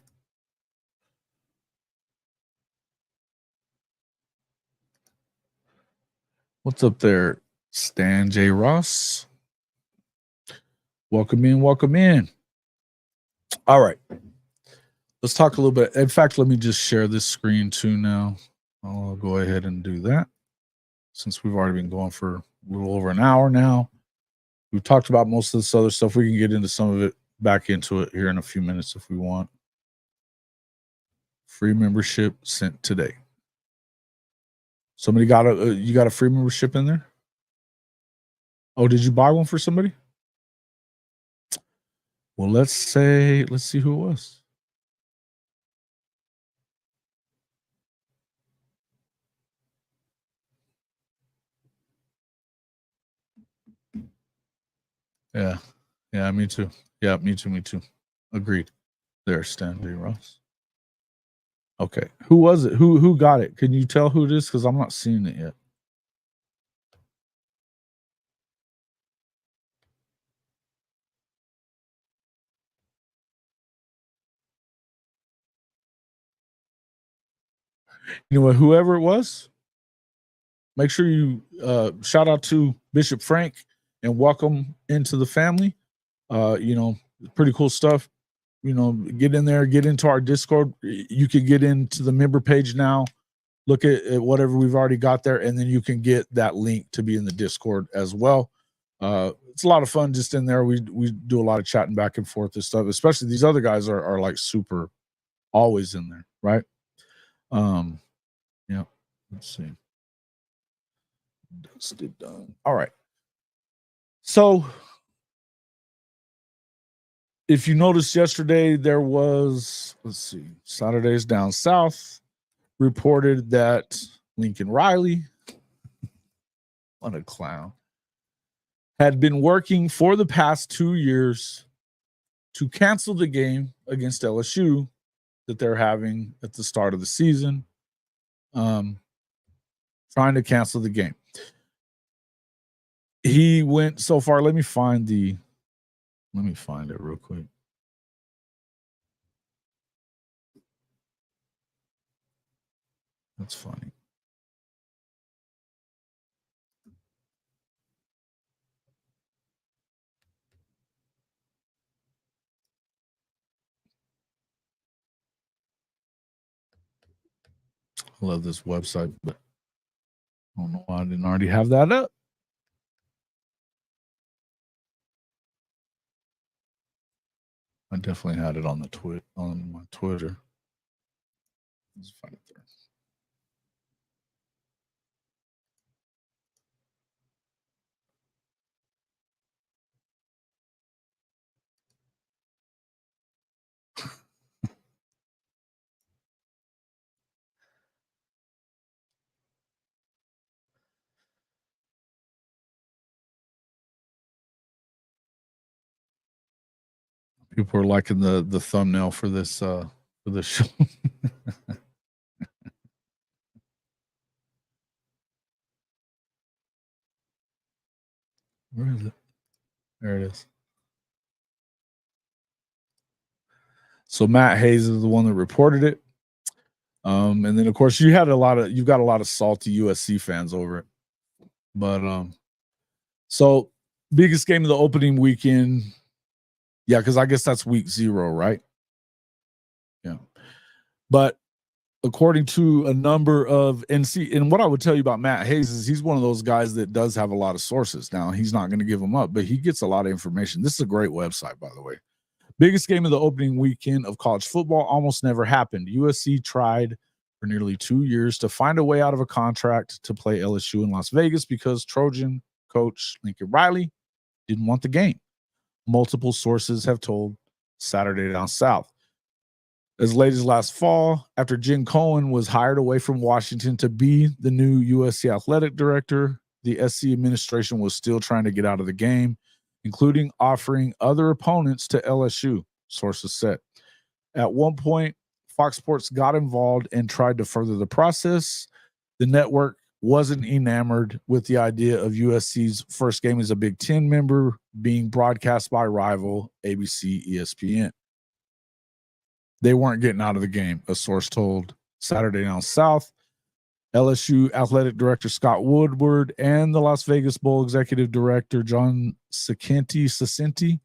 What's up there, Stan J. Ross? Welcome in. Welcome in. All right. Let's talk a little bit. In fact, let me just share this screen too now. I'll go ahead and do that since we've already been going for a little over an hour now. We've talked about most of this other stuff. We can get into some of it, back into it here in a few minutes if we want. Free membership sent today. Somebody got you got a free membership in there? Oh, did you buy one for somebody? Well, let's see who it was. Yeah, me too. Yeah, me too. Agreed. There, Stan J. Ross. Okay, who was it? Who got it? Can you tell who it is? Because I'm not seeing it yet. Anyway, whoever it was, make sure you shout out to Bishop Frank and welcome into the family. Pretty cool stuff. Get in there, get into our Discord. You can get into the member page now. Look at whatever we've already got there, and then you can get that link to be in the Discord as well. It's a lot of fun just in there. We do a lot of chatting back and forth and stuff, especially these other guys are like super always in there, right? Yeah. Let's see. Done. All right. So if you noticed yesterday, there was, Saturdays Down South reported that Lincoln Riley, what a clown, had been working for the past 2 years to cancel the game against LSU that they're having at the start of the season, trying to cancel the game. He went so far. Let me find it real quick. That's funny. I love this website, but I don't know why I didn't already have that up. I definitely had it on on my Twitter. Let's find it there. People are liking the thumbnail for this show. Where is it? There it is. So Matt Hayes is the one that reported it. And then of course you've got a lot of salty USC fans over it. But so biggest game of the opening weekend. Yeah, because I guess that's week 0, right? Yeah. But according to a number of and what I would tell you about Matt Hayes is he's one of those guys that does have a lot of sources. Now, he's not going to give them up, but he gets a lot of information. This is a great website, by the way. Biggest game of the opening weekend of college football almost never happened. USC tried for nearly 2 years to find a way out of a contract to play LSU in Las Vegas because Trojan coach Lincoln Riley didn't want the game. Multiple sources have told Saturday Down South. As late as last fall, after Jen Cohen was hired away from Washington to be the new USC athletic director, the SC administration was still trying to get out of the game, including offering other opponents to LSU, sources said. At one point, Fox Sports got involved and tried to further the process. The network wasn't enamored with the idea of USC's first game as a Big Ten member being broadcast by rival ABC ESPN. They weren't getting out of the game, a source told Saturday Down South. LSU athletic director Scott Woodward and the Las Vegas Bowl executive director John Sacinti,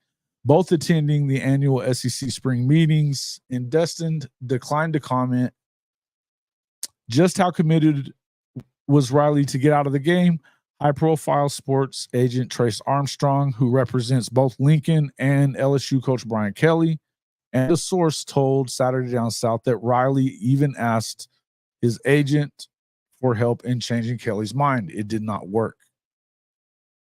both attending the annual SEC spring meetings in Destin, declined to comment just how committed was Riley to get out of the game. High-profile sports agent Trace Armstrong, who represents both Lincoln and LSU coach Brian Kelly, and the source told Saturday Down South that Riley even asked his agent for help in changing Kelly's mind. It did not work.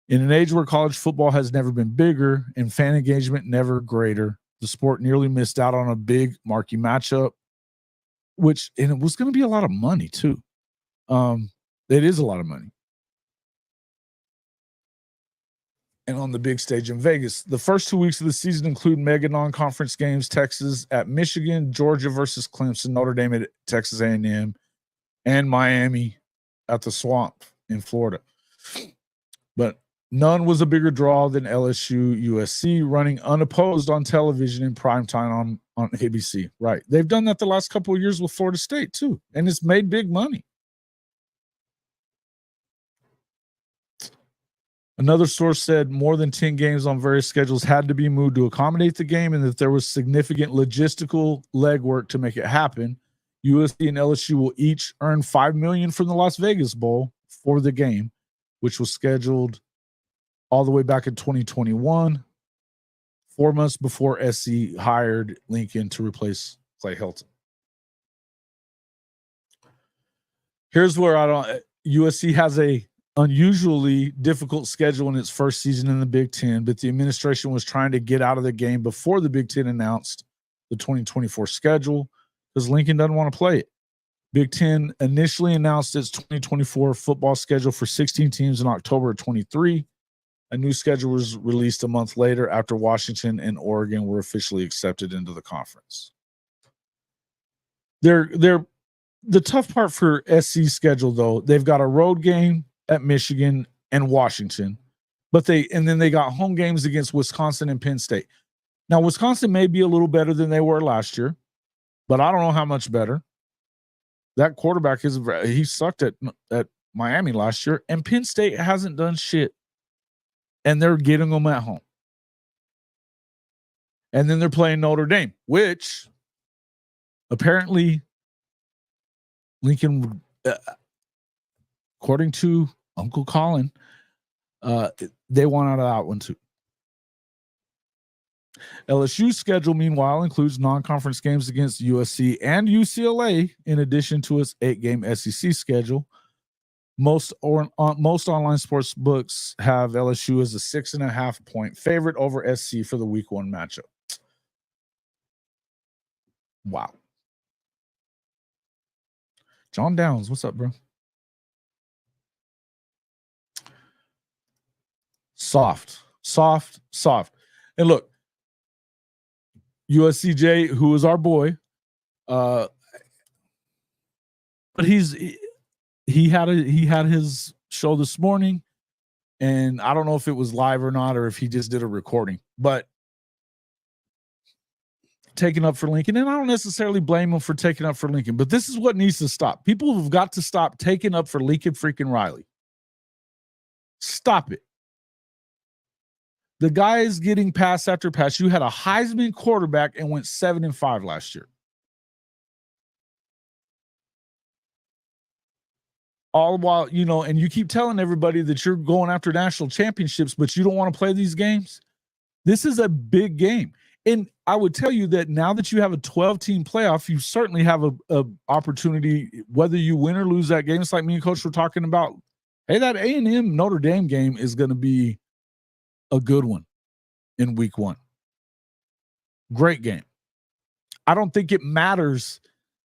In an age where college football has never been bigger and fan engagement never greater, the sport nearly missed out on a big marquee matchup, and it was going to be a lot of money too. It is a lot of money. And on the big stage in Vegas, the first 2 weeks of the season include mega non-conference games: Texas at Michigan, Georgia versus Clemson, Notre Dame at Texas A&M, and Miami at the Swamp in Florida. But None was a bigger draw than LSU USC running unopposed on television in primetime on ABC. Right. They've done that the last couple of years with Florida State too, and it's made big money. Another source said more than 10 games on various schedules had to be moved to accommodate the game and that there was significant logistical legwork to make it happen. USC and LSU will each earn $5 million from the Las Vegas Bowl for the game, which was scheduled all the way back in 2021, 4 months before SC hired Lincoln to replace Clay Helton. Here's where USC has a unusually difficult schedule in its first season in the Big Ten, but the administration was trying to get out of the game before the Big Ten announced the 2024 schedule because Lincoln doesn't want to play it. Big Ten initially announced its 2024 football schedule for 16 teams in October of 23. A new schedule was released a month later after Washington and Oregon were officially accepted into the conference. The tough part for SC's schedule, though, they've got a road game at Michigan and Washington, and then they got home games against Wisconsin and Penn State. Now, Wisconsin may be a little better than they were last year, but I don't know how much better. That quarterback he sucked at Miami last year, and Penn State hasn't done shit. And they're getting them at home. And then they're playing Notre Dame, which apparently Lincoln, according to Uncle Colin, they want out of that one too. LSU's schedule, meanwhile, includes non-conference games against USC and UCLA, in addition to its 8-game SEC schedule. Most online sports books have LSU as a 6.5-point favorite over SC for the week 1 matchup. Wow. John Downs, what's up, bro? Soft. And look, USCJ, who is our boy, but he had his show this morning, and I don't know if it was live or not, or if he just did a recording, but taking up for Lincoln. And I don't necessarily blame him for taking up for Lincoln, but this is what needs to stop. People have got to stop taking up for Lincoln freaking Riley. Stop it. The guy is getting pass after pass. You had a Heisman quarterback and went 7-5 last year. All while, and you keep telling everybody that you're going after national championships, but you don't want to play these games. This is a big game. And I would tell you that now that you have a 12-team playoff, you certainly have a opportunity, whether you win or lose that game. It's like me and Coach were talking about, hey, that A&M Notre Dame game is going to be a good one in week 1. Great game. I don't think it matters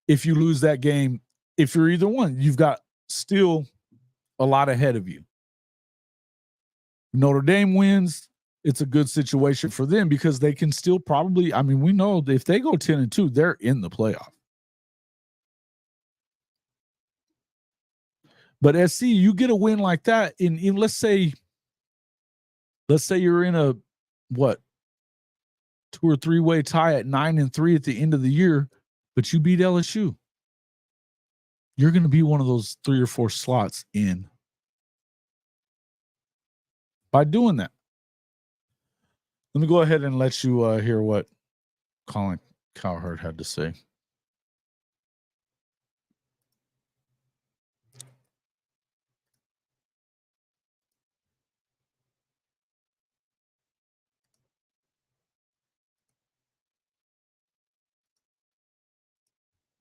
if you lose that game. If you're either one, you've got still a lot ahead of you. Notre Dame wins, it's a good situation for them because they can still probably, we know that if they go 10-2, they're in the playoff. But SC, you get a win like that in let's say you're in a 2 or 3-way tie at 9-3 at the end of the year, but you beat LSU. You're going to be one of those 3 or 4 slots in by doing that. Let me go ahead and let you hear what Colin Cowherd had to say.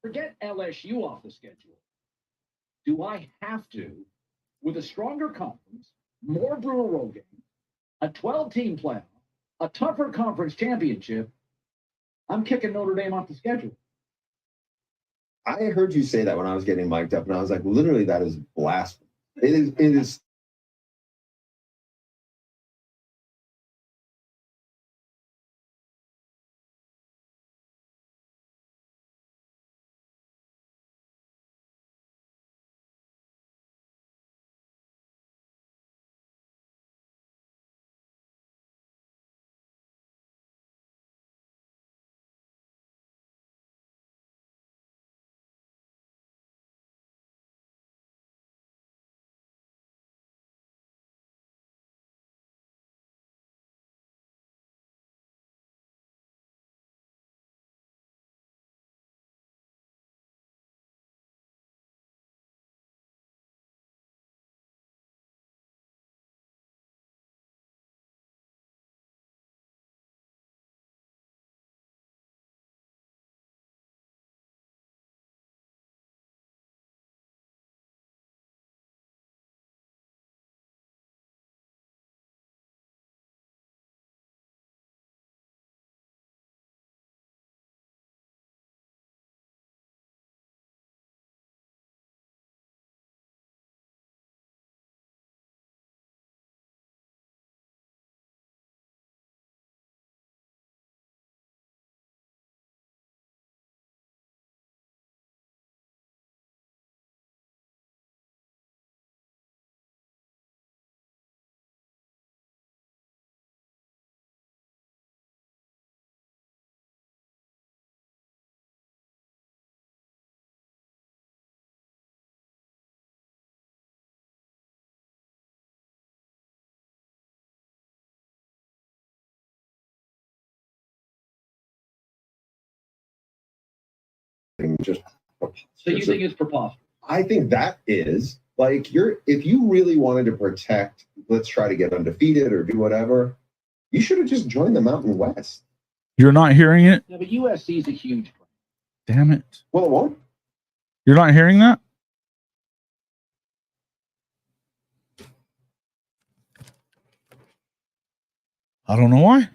Forget LSU off the schedule. Do I have to, with a stronger conference, more brutal road games, a 12-team playoff, a tougher conference championship, I'm kicking Notre Dame off the schedule? I heard you say that when I was getting mic'd up, and I was like, literally, that is blasphemy. It is just So you think it's preposterous? I think that is like if you really wanted to protect, let's try to get undefeated or do whatever, you should have just joined the Mountain West. You're not hearing it? Yeah, but USC is a huge brand. Damn it. Well, it won't. You're not hearing that? I don't know why.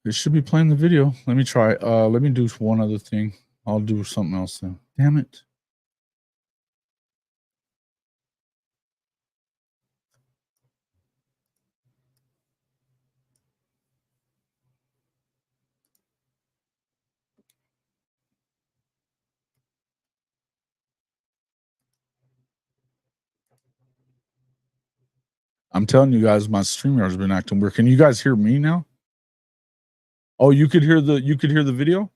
It should be playing the video. Let me try. Let me do one other thing. I'll do something else then. Damn it. I'm telling you guys, my StreamYard has been acting weird. Can you guys hear me now? Oh, you could hear the video?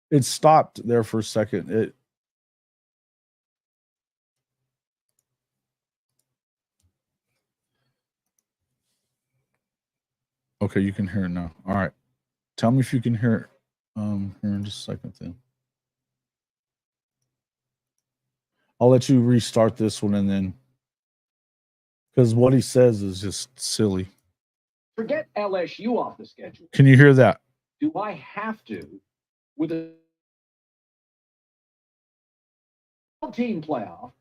It stopped there for a second. Okay, you can hear it now. All right. Tell me if you can hear it here in just a second then. I'll let you restart this one and then, because what he says is just silly. Forget LSU off the schedule. Can you hear that? Do I have to, with a 12-team playoff,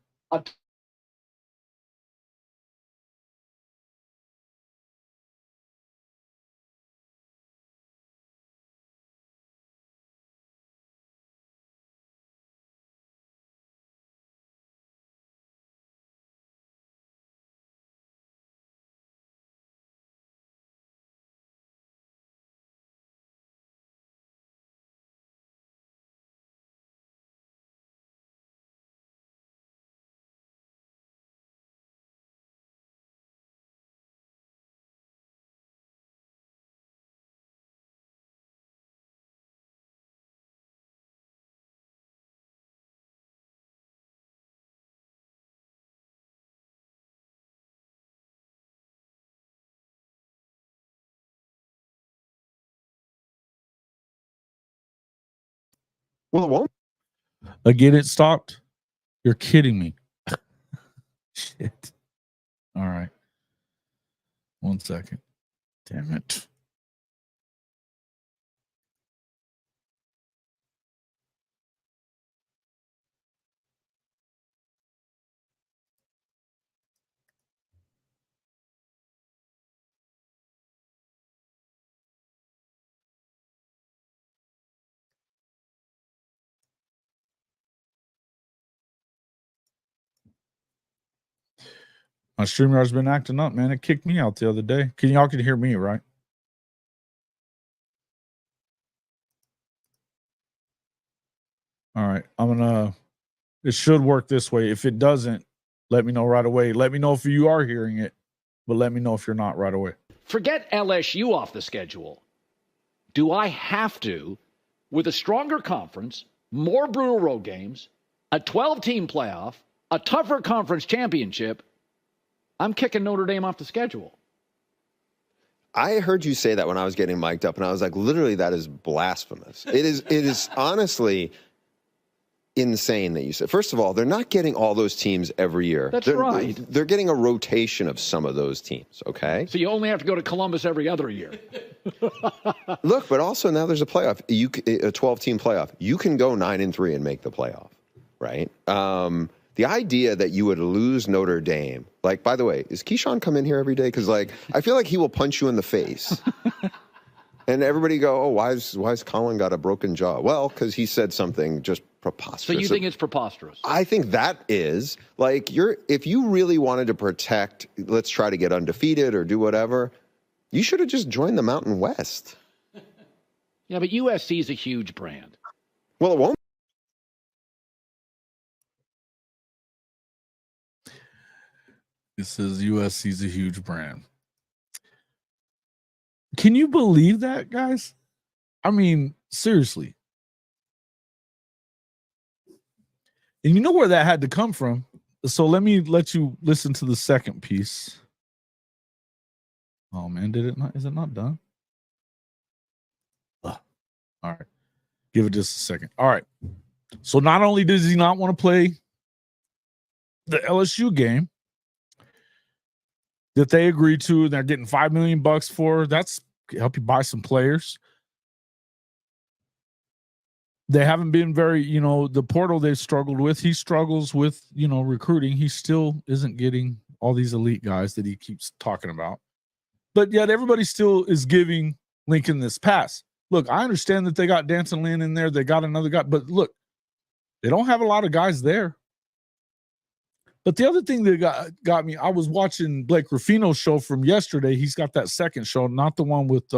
Well, it won't. Again, it stopped? You're kidding me. Shit. All right. 1 second. Damn it. My StreamYard's been acting up, man. It kicked me out the other day. Y'all can hear me, right? All right. It should work this way. If it doesn't, let me know right away. Let me know if you are hearing it, but let me know if you're not right away. forget LSU off the schedule. Do I have to, with a stronger conference, more brutal road games, a 12-team playoff, a tougher conference championship, I'm kicking Notre Dame off the schedule? I heard you say that when I was getting mic'd up, and I was like, literally, that is blasphemous. It is honestly insane that you said. First of all, they're not getting all those teams every year. That's right. They're getting a rotation of some of those teams, okay? So you only have to go to Columbus every other year. Look, but also now there's a playoff, a 12-team playoff. You can go 9-3 and make the playoff, right? The idea that you would lose Notre Dame, like, by the way, is Keyshawn come in here every day? Because, like, I feel like he will punch you in the face. And everybody go, oh, why's Colin got a broken jaw? Well, because he said something just preposterous. So you think it's preposterous? I think that is, like, if you really wanted to protect, let's try to get undefeated or do whatever, you should have just joined the Mountain West. Yeah, but USC is a huge brand. Well, it won't. It says USC's a huge brand. Can you believe that, guys? I mean, seriously. And you know where that had to come from. So let you listen to the second piece. Oh man, is it not done? All right. Give it just a second. All right. So not only does he not want to play the LSU game that they agreed to, and they're getting $5 million for, that's help you buy some players. They haven't been very, the portal they've struggled with. He struggles with, recruiting. He still isn't getting all these elite guys that he keeps talking about. But yet everybody still is giving Lincoln this pass. Look, I understand that they got Danton Lynn in there. They got another guy. But look, they don't have a lot of guys there. But the other thing that got me, I was watching Blake Ruffino's show from yesterday. He's got that second show, not the one with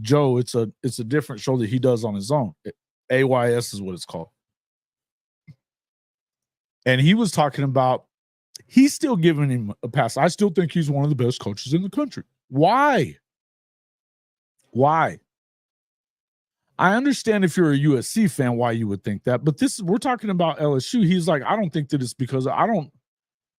Joe. It's a different show that he does on his own. AYS is what it's called. And he was talking about he's still giving him a pass. I still think he's one of the best coaches in the country. Why? I understand if you're a USC fan why you would think that, but we're talking about LSU. He's like, I don't think that it's because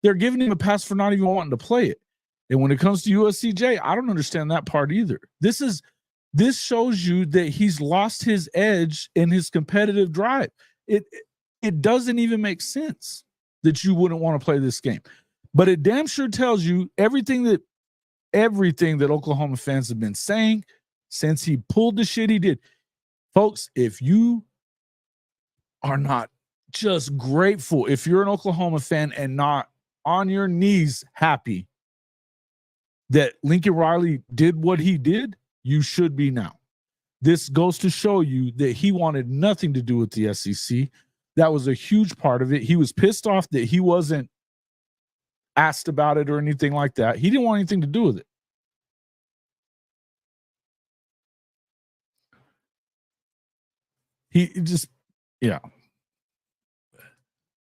they're giving him a pass for not even wanting to play it. And when it comes to USCJ, I don't understand that part either. This shows you that he's lost his edge in his competitive drive. It doesn't even make sense that you wouldn't want to play this game. But it damn sure tells you everything that Oklahoma fans have been saying since he pulled the shit he did. Folks, if you are not just grateful, if you're an Oklahoma fan and not on your knees happy that Lincoln Riley did what he did, you should be now. This goes to show you that he wanted nothing to do with the SEC. That was a huge part of it. He was pissed off that he wasn't asked about it or anything like that. He didn't want anything to do with it. He just, yeah.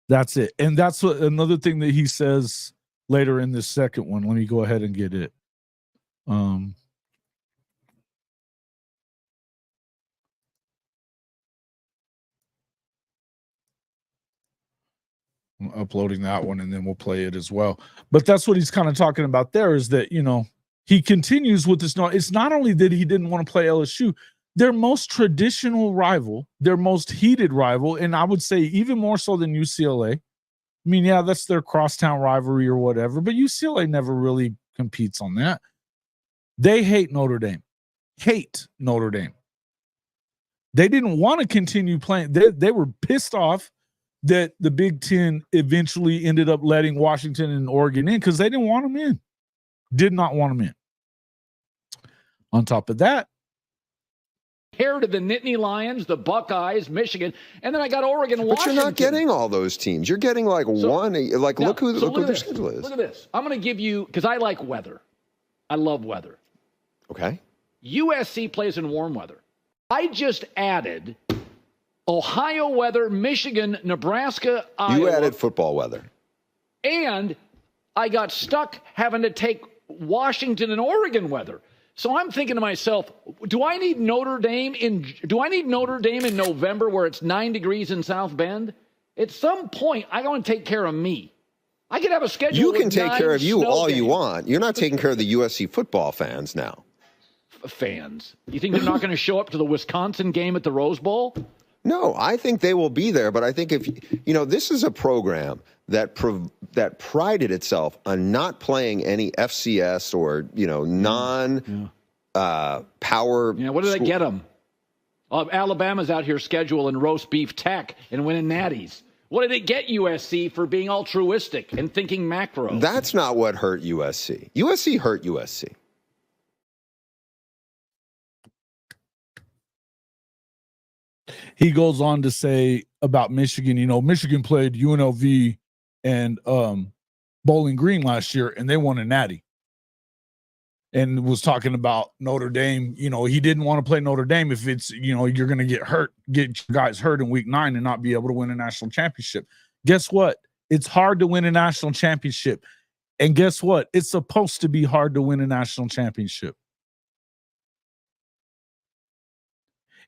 That's it. And that's another thing that he says later in this second one. Let me go ahead and get it. I'm uploading that one and then we'll play it as well. But that's what he's kind of talking about there is that, he continues with this. It's not only that he didn't want to play LSU, their most traditional rival, their most heated rival, and I would say even more so than UCLA. I mean, yeah, that's their crosstown rivalry or whatever, but UCLA never really competes on that. They hate Notre Dame. They didn't want to continue playing. They were pissed off that the Big Ten eventually ended up letting Washington and Oregon in because they didn't want them in. Did not want them in. On top of that, Compared to the Nittany Lions, the Buckeyes, Michigan, and then I got Oregon, but Washington. You're not getting all those teams. You're getting like one. Like, look who their schedule is. Look at this. I'm going to give you, because I like weather. I love weather. Okay. USC plays in warm weather. I just added Ohio weather, Michigan, Nebraska, Iowa. You added football weather. And I got stuck having to take Washington and Oregon weather. So I'm thinking to myself, do I need Notre Dame in November where it's 9 degrees in South Bend? At some point, I want to take care of me. I could have a schedule. You can take care of you all games. You want. You're not taking care of the USC football fans now. Fans. You think they're not going to show up to the Wisconsin game at the Rose Bowl? No, I think they will be there. But I think if this is a program that prided itself on not playing any FCS or power. Yeah, what did they get them? Alabama's out here scheduling roast beef tech and winning natties. What did it get USC for being altruistic and thinking macro? That's not what hurt USC. USC hurt USC. He goes on to say about Michigan, Michigan played UNLV and Bowling Green last year, and they won a natty. And was talking about Notre Dame. He didn't want to play Notre Dame if it's, you're going to get guys hurt in week 9 and not be able to win a national championship. Guess what? It's hard to win a national championship. And guess what? It's supposed to be hard to win a national championship.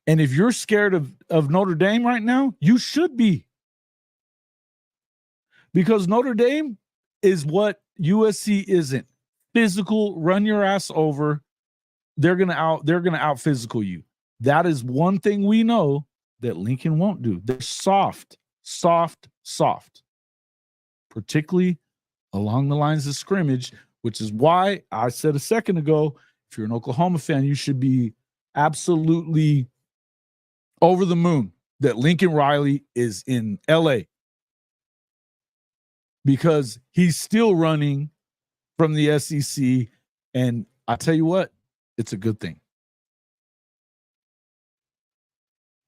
And if you're scared of Notre Dame right now, you should be. Because Notre Dame is what USC isn't. Physical, run your ass over. They're gonna out physical you. That is one thing we know that Lincoln won't do. They're soft, particularly along the lines of scrimmage, which is why I said a second ago, if you're an Oklahoma fan, you should be absolutely over the moon that Lincoln Riley is in LA, because he's still running from the SEC. And I tell you what, it's a good thing.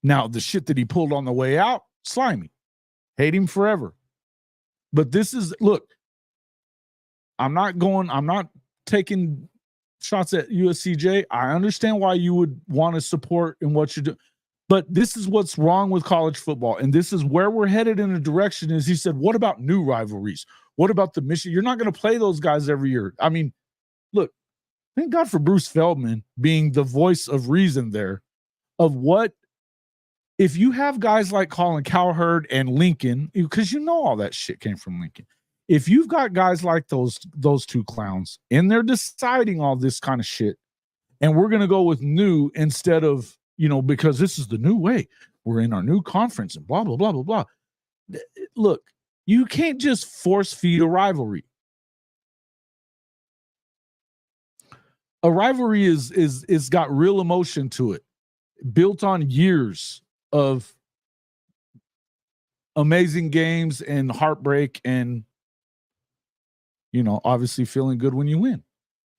Now, the shit that he pulled on the way out, slimy. Hate him forever. But this is, look, I'm not taking shots at USCJ. I understand why you would want to support in what you do. But this is what's wrong with college football. And this is where we're headed in a direction. Is he said, what about new rivalries? What about the Michigan? You're not going to play those guys every year. I mean, look, thank God for Bruce Feldman being the voice of reason there, of what, if you have guys like Colin Cowherd and Lincoln, because you know all that shit came from Lincoln. If you've got guys like those two clowns and they're deciding all this kind of shit, and we're going to go with new instead of, because this is the new way. We're in our new conference and blah, blah, blah, blah, blah. Look, you can't just force feed a rivalry. A rivalry is got real emotion to it, built on years of amazing games and heartbreak and, obviously feeling good when you win,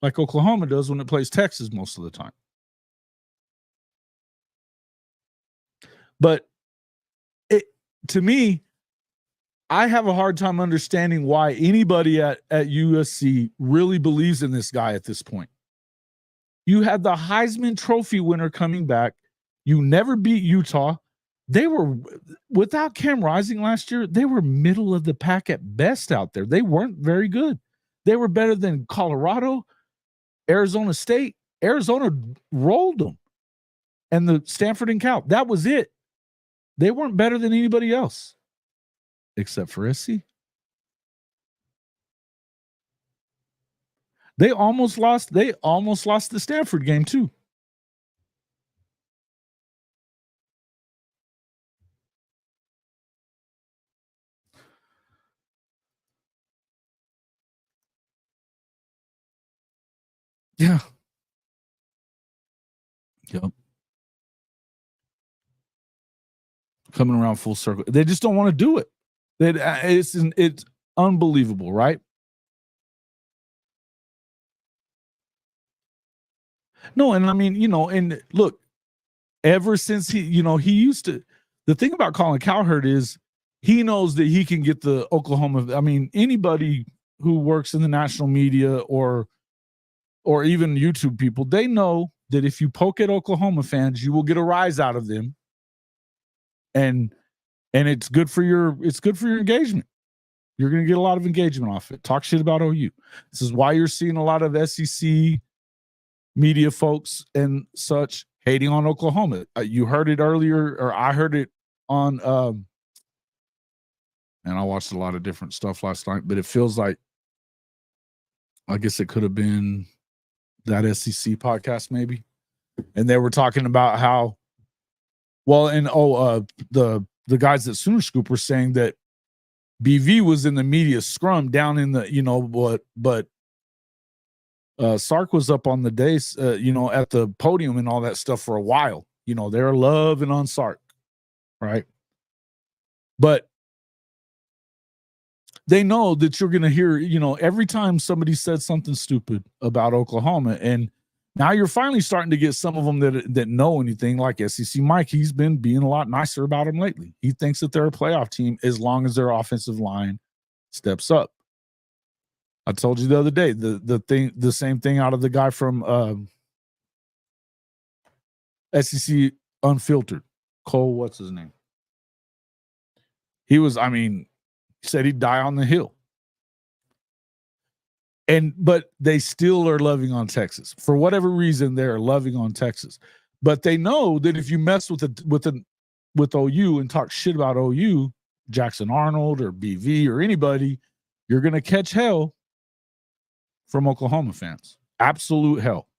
like Oklahoma does when it plays Texas most of the time. But to me, I have a hard time understanding why anybody at USC really believes in this guy at this point. You had the Heisman Trophy winner coming back. You never beat Utah. They were, without Cam Rising last year, they were middle of the pack at best out there. They weren't very good. They were better than Colorado, Arizona State. Arizona rolled them. And the Stanford and Cal. That was it. They weren't better than anybody else, except for SC. They almost lost the Stanford game too. Yeah. Yep. Coming around full circle. They just don't want to do it. It's unbelievable, right? No, and I mean, and look, ever since he used to, the thing about Colin Cowherd is he knows that he can get the Oklahoma. I mean, anybody who works in the national media or even YouTube people, they know that if you poke at Oklahoma fans, you will get a rise out of them. And it's good for your engagement. You're going to get a lot of engagement off it. Talk shit about OU. This is why you're seeing a lot of SEC media folks and such hating on Oklahoma. You heard it earlier, or I heard it on, and I watched a lot of different stuff last night, but it feels like, I guess it could have been that SEC podcast maybe. And they were talking about how, well, and the guys at Sooner Scoop were saying that BV was in the media scrum down in the, but Sark was up on the dais, at the podium and all that stuff for a while. They're loving on Sark, right? But they know that you're going to hear, every time somebody said something stupid about Oklahoma, and now you're finally starting to get some of them that know anything, like SEC Mike. He's been being a lot nicer about them lately. He thinks that they're a playoff team as long as their offensive line steps up. I told you the other day, the same thing out of the guy from SEC Unfiltered, Cole, what's his name? He said he'd die on the hill. But they still are loving on Texas. For whatever reason, they're loving on Texas. But they know that if you mess with OU and talk shit about OU, Jackson Arnold or BV or anybody, you're going to catch hell from Oklahoma fans. Absolute hell.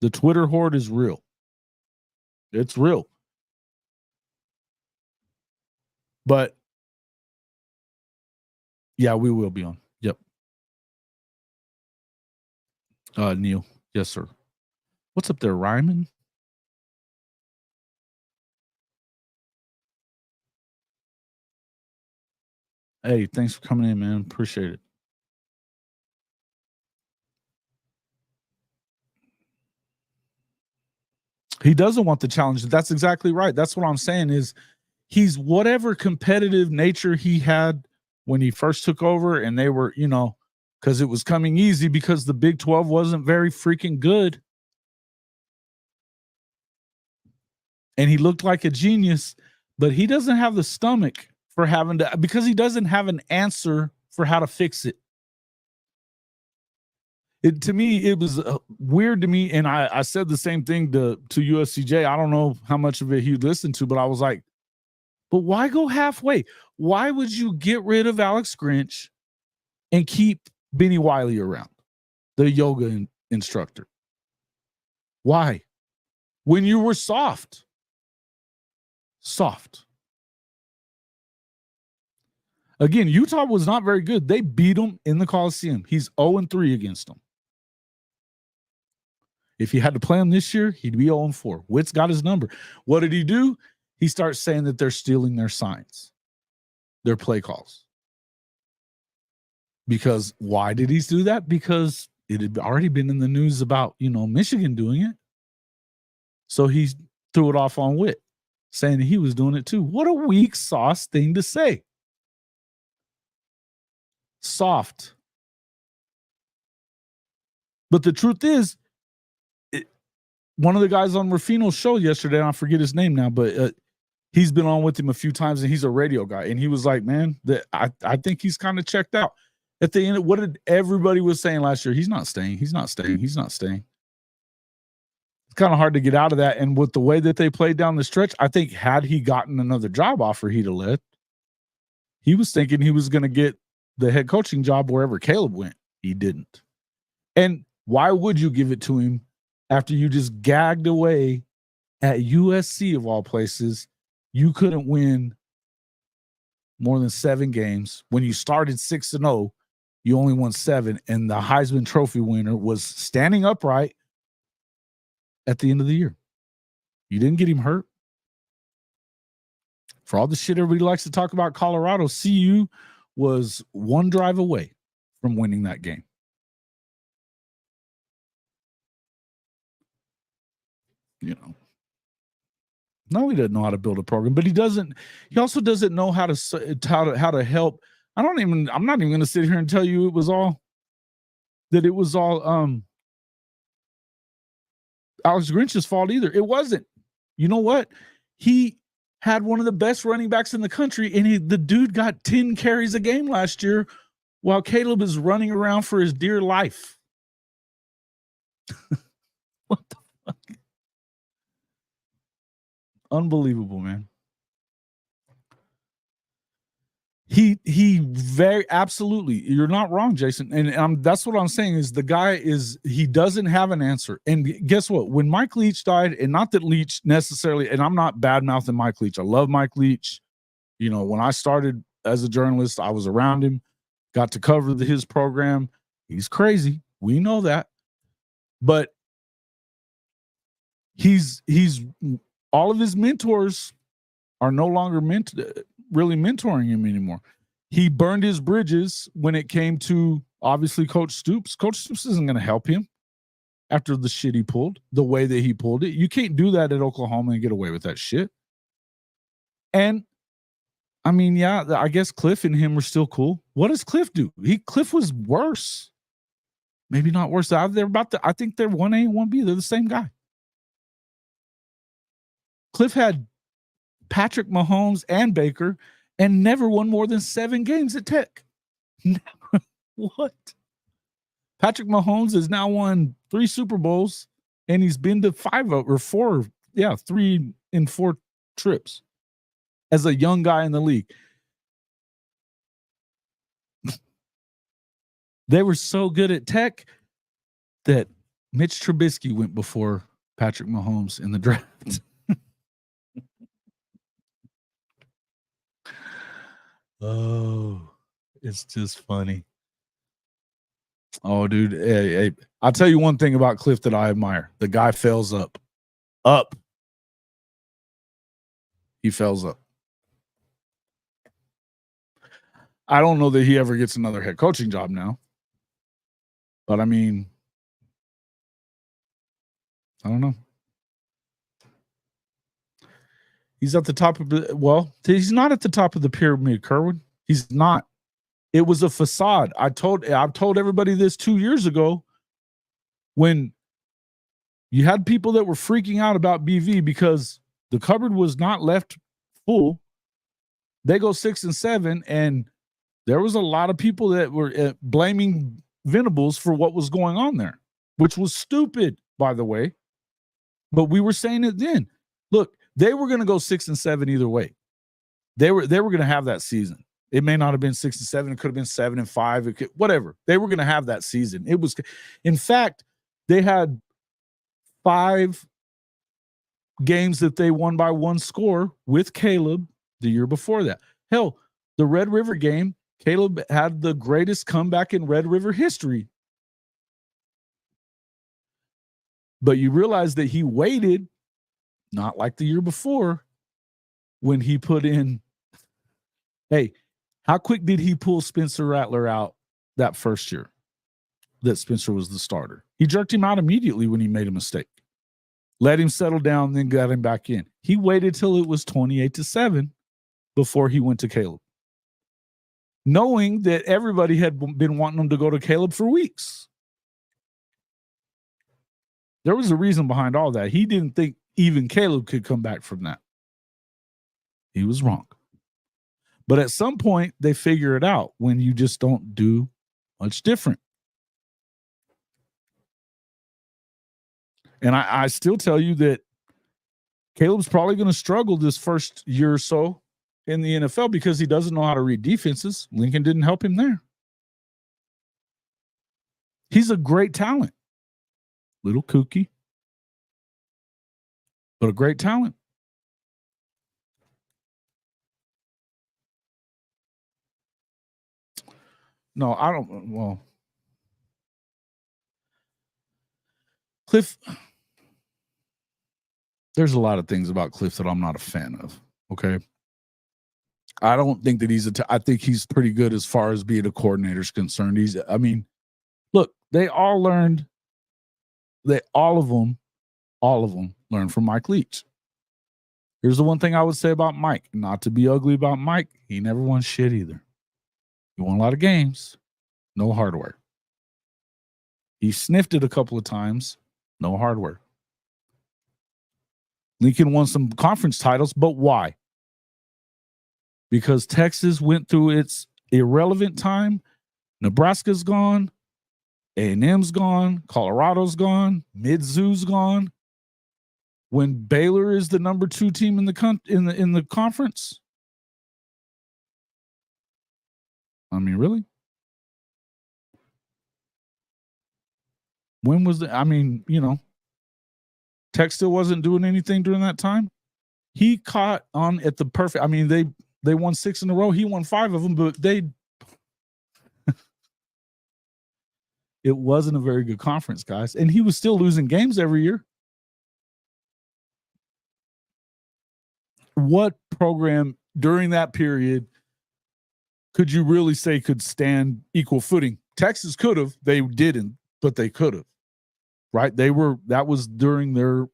The Twitter horde is real. It's real. But yeah, we will be on. Yep. Neil. Yes, sir. What's up there, Ryman? Hey, thanks for coming in, man. Appreciate it. He doesn't want the challenge. That's exactly right. That's what I'm saying is he's whatever competitive nature he had when he first took over, and they were, because it was coming easy because the Big 12 wasn't very freaking good. And he looked like a genius, but he doesn't have the stomach for having to, because he doesn't have an answer for how to fix it. To me, it was weird to me, and I said the same thing to USCJ. I don't know how much of it he listened to, but I was like, but why go halfway? Why would you get rid of Alex Grinch and keep Benny Wiley around, the yoga instructor? Why? When you were soft. Again, Utah was not very good. They beat him in the Coliseum. He's 0-3 against them. If he had to play him this year, he'd be 0-4. Witt's got his number. What did he do? He starts saying that they're stealing their signs, their play calls. Because why did he do that? Because it had already been in the news about, Michigan doing it. So he threw it off on Witt, saying that he was doing it too. What a weak sauce thing to say. Soft. But the truth is, one of the guys on Rufino's show yesterday, and I forget his name now, but he's been on with him a few times, and he's a radio guy. And he was like, man, I think he's kind of checked out. At the end, what did everybody was saying last year? He's not staying. He's not staying. He's not staying. It's kind of hard to get out of that. And with the way that they played down the stretch, I think had he gotten another job offer, he'd have left. He was thinking he was going to get the head coaching job wherever Caleb went. He didn't. And why would you give it to him after you just gagged away at USC of all places? You couldn't win more than 7 games. When you started 6-0, you only won 7, and the Heisman Trophy winner was standing upright at the end of the year. You didn't get him hurt. For all the shit everybody likes to talk about Colorado, CU was 1 drive away from winning that game. No, he doesn't know how to build a program, but he also doesn't know how to help. I'm not even going to sit here and tell you it was all Alex Grinch's fault either. It wasn't. You know what? He had one of the best running backs in the country, and the dude got 10 carries a game last year while Caleb is running around for his dear life. What the fuck? Unbelievable, man. He very absolutely. You're not wrong, Jason. And that's what I'm saying is the guy he doesn't have an answer. And guess what? When Mike Leach died, and not that Leach necessarily, and I'm not bad-mouthing Mike Leach. I love Mike Leach. When I started as a journalist, I was around him, got to cover his program. He's crazy. We know that. But he's all of his mentors are no longer really mentoring him anymore. He burned his bridges when it came to, obviously, Coach Stoops. Coach Stoops isn't going to help him after the shit he pulled, the way that he pulled it. You can't do that at Oklahoma and get away with that shit. And, I mean, yeah, I guess Cliff and him are still cool. What does Cliff do? Cliff was worse. Maybe not worse. I think they're 1A and 1B. They're the same guy. Cliff had Patrick Mahomes and Baker and never won more than 7 games at Tech. Never. What? Patrick Mahomes has now won 3 Super Bowls, and he's been to 3 and 4 trips as a young guy in the league. They were so good at Tech that Mitch Trubisky went before Patrick Mahomes in the draft. Oh, it's just funny. Oh, dude. Hey, I'll tell you one thing about Cliff that I admire. The guy fails up. He fails up. I don't know that he ever gets another head coaching job now. But I mean, I don't know. He's at the top of the, well, he's not at the top of the pyramid, Kerwin. He's not. It was a facade. I've told everybody this 2 years ago when you had people that were freaking out about BV because the cupboard was not left full. They go 6-7, and there was a lot of people that were blaming Venables for what was going on there, which was stupid, by the way. But we were saying it then. Look, they were going to go 6-7 either way. They were going to have that season. It may not have been 6-7. It could have been 7-5. Whatever. They were going to have that season. It was, in fact, they had 5 games that they won by 1 score with Caleb the year before that. Hell, the Red River game, Caleb had the greatest comeback in Red River history. But you realize that he waited, not like the year before, when he put in, hey, how quick did he pull Spencer Rattler out that first year that Spencer was the starter? He jerked him out immediately when he made a mistake. Let him settle down, then got him back in. He waited till it was 28-7 before he went to Caleb, knowing that everybody had been wanting him to go to Caleb for weeks. There was a reason behind all that. He didn't think even Caleb could come back from that. He was wrong. But at some point, they figure it out when you just don't do much different. And I still tell you that Caleb's probably going to struggle this first year or so in the NFL because he doesn't know how to read defenses. Lincoln didn't help him there. He's a great talent. Little kooky, but a great talent. No, I don't. Well, Cliff, there's a lot of things about Cliff that I'm not a fan of. Okay. I don't think that I think he's pretty good as far as being a coordinator is concerned. Look, they all learned. All of them learned from Mike Leach. Here's the one thing I would say about Mike, not to be ugly about Mike. He never won shit either. He won a lot of games, no hardware. He sniffed it a couple of times, no hardware. Lincoln won some conference titles, but why? Because Texas went through its irrelevant time. Nebraska's gone. A&M's gone. Colorado's gone. Mizzou's gone. When Baylor is the number 2 team in the conference. I mean, really? When was Tech still wasn't doing anything during that time. He caught on at the perfect. I mean, they won 6 in a row. He won 5 of them, but it wasn't a very good conference, guys. And he was still losing games every year. What program during that period could you really say could stand equal footing? Texas could have. They didn't, but they could have. Right? That was during their.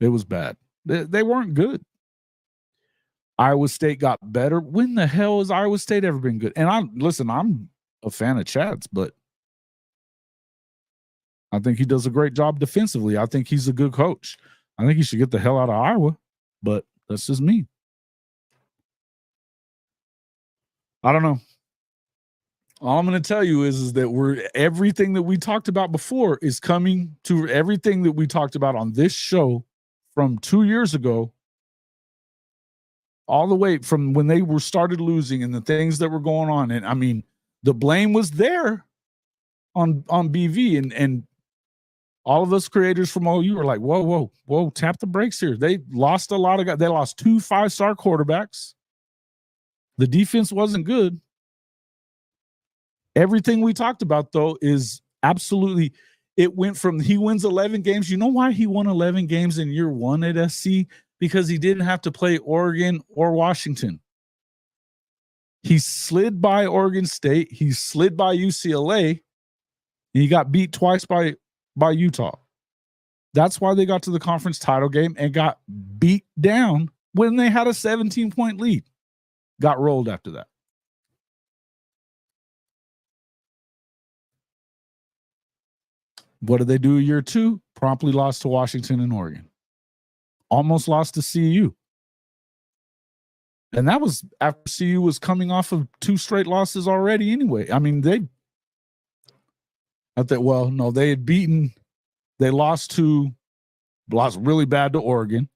It was bad. They weren't good. Iowa State got better. When the hell has Iowa State ever been good? And I'm a fan of Chad's, but I think he does a great job defensively. I think he's a good coach. I think he should get the hell out of Iowa, but that's just me. I don't know. All I'm going to tell you is that everything that we talked about before is coming to everything that we talked about on this show from 2 years ago, all the way from when they started losing and the things that were going on. And I mean, the blame was there on BV and all of us creators from OU were like, whoa, tap the brakes here. They lost a lot of guys. They lost 2 5-star quarterbacks. The defense wasn't good. Everything we talked about, though, is absolutely, it went from he wins 11 games. You know why he won 11 games in year one at SC? Because he didn't have to play Oregon or Washington. He slid by Oregon State. He slid by UCLA. And he got beat twice by Utah. That's why they got to the conference title game and got beat down when they had a 17-point lead. Got rolled after that. What did they do year two? Promptly lost to Washington and Oregon. Almost lost to CU. And that was after CU was coming off of 2 straight losses already anyway. I mean, they lost really bad to Oregon.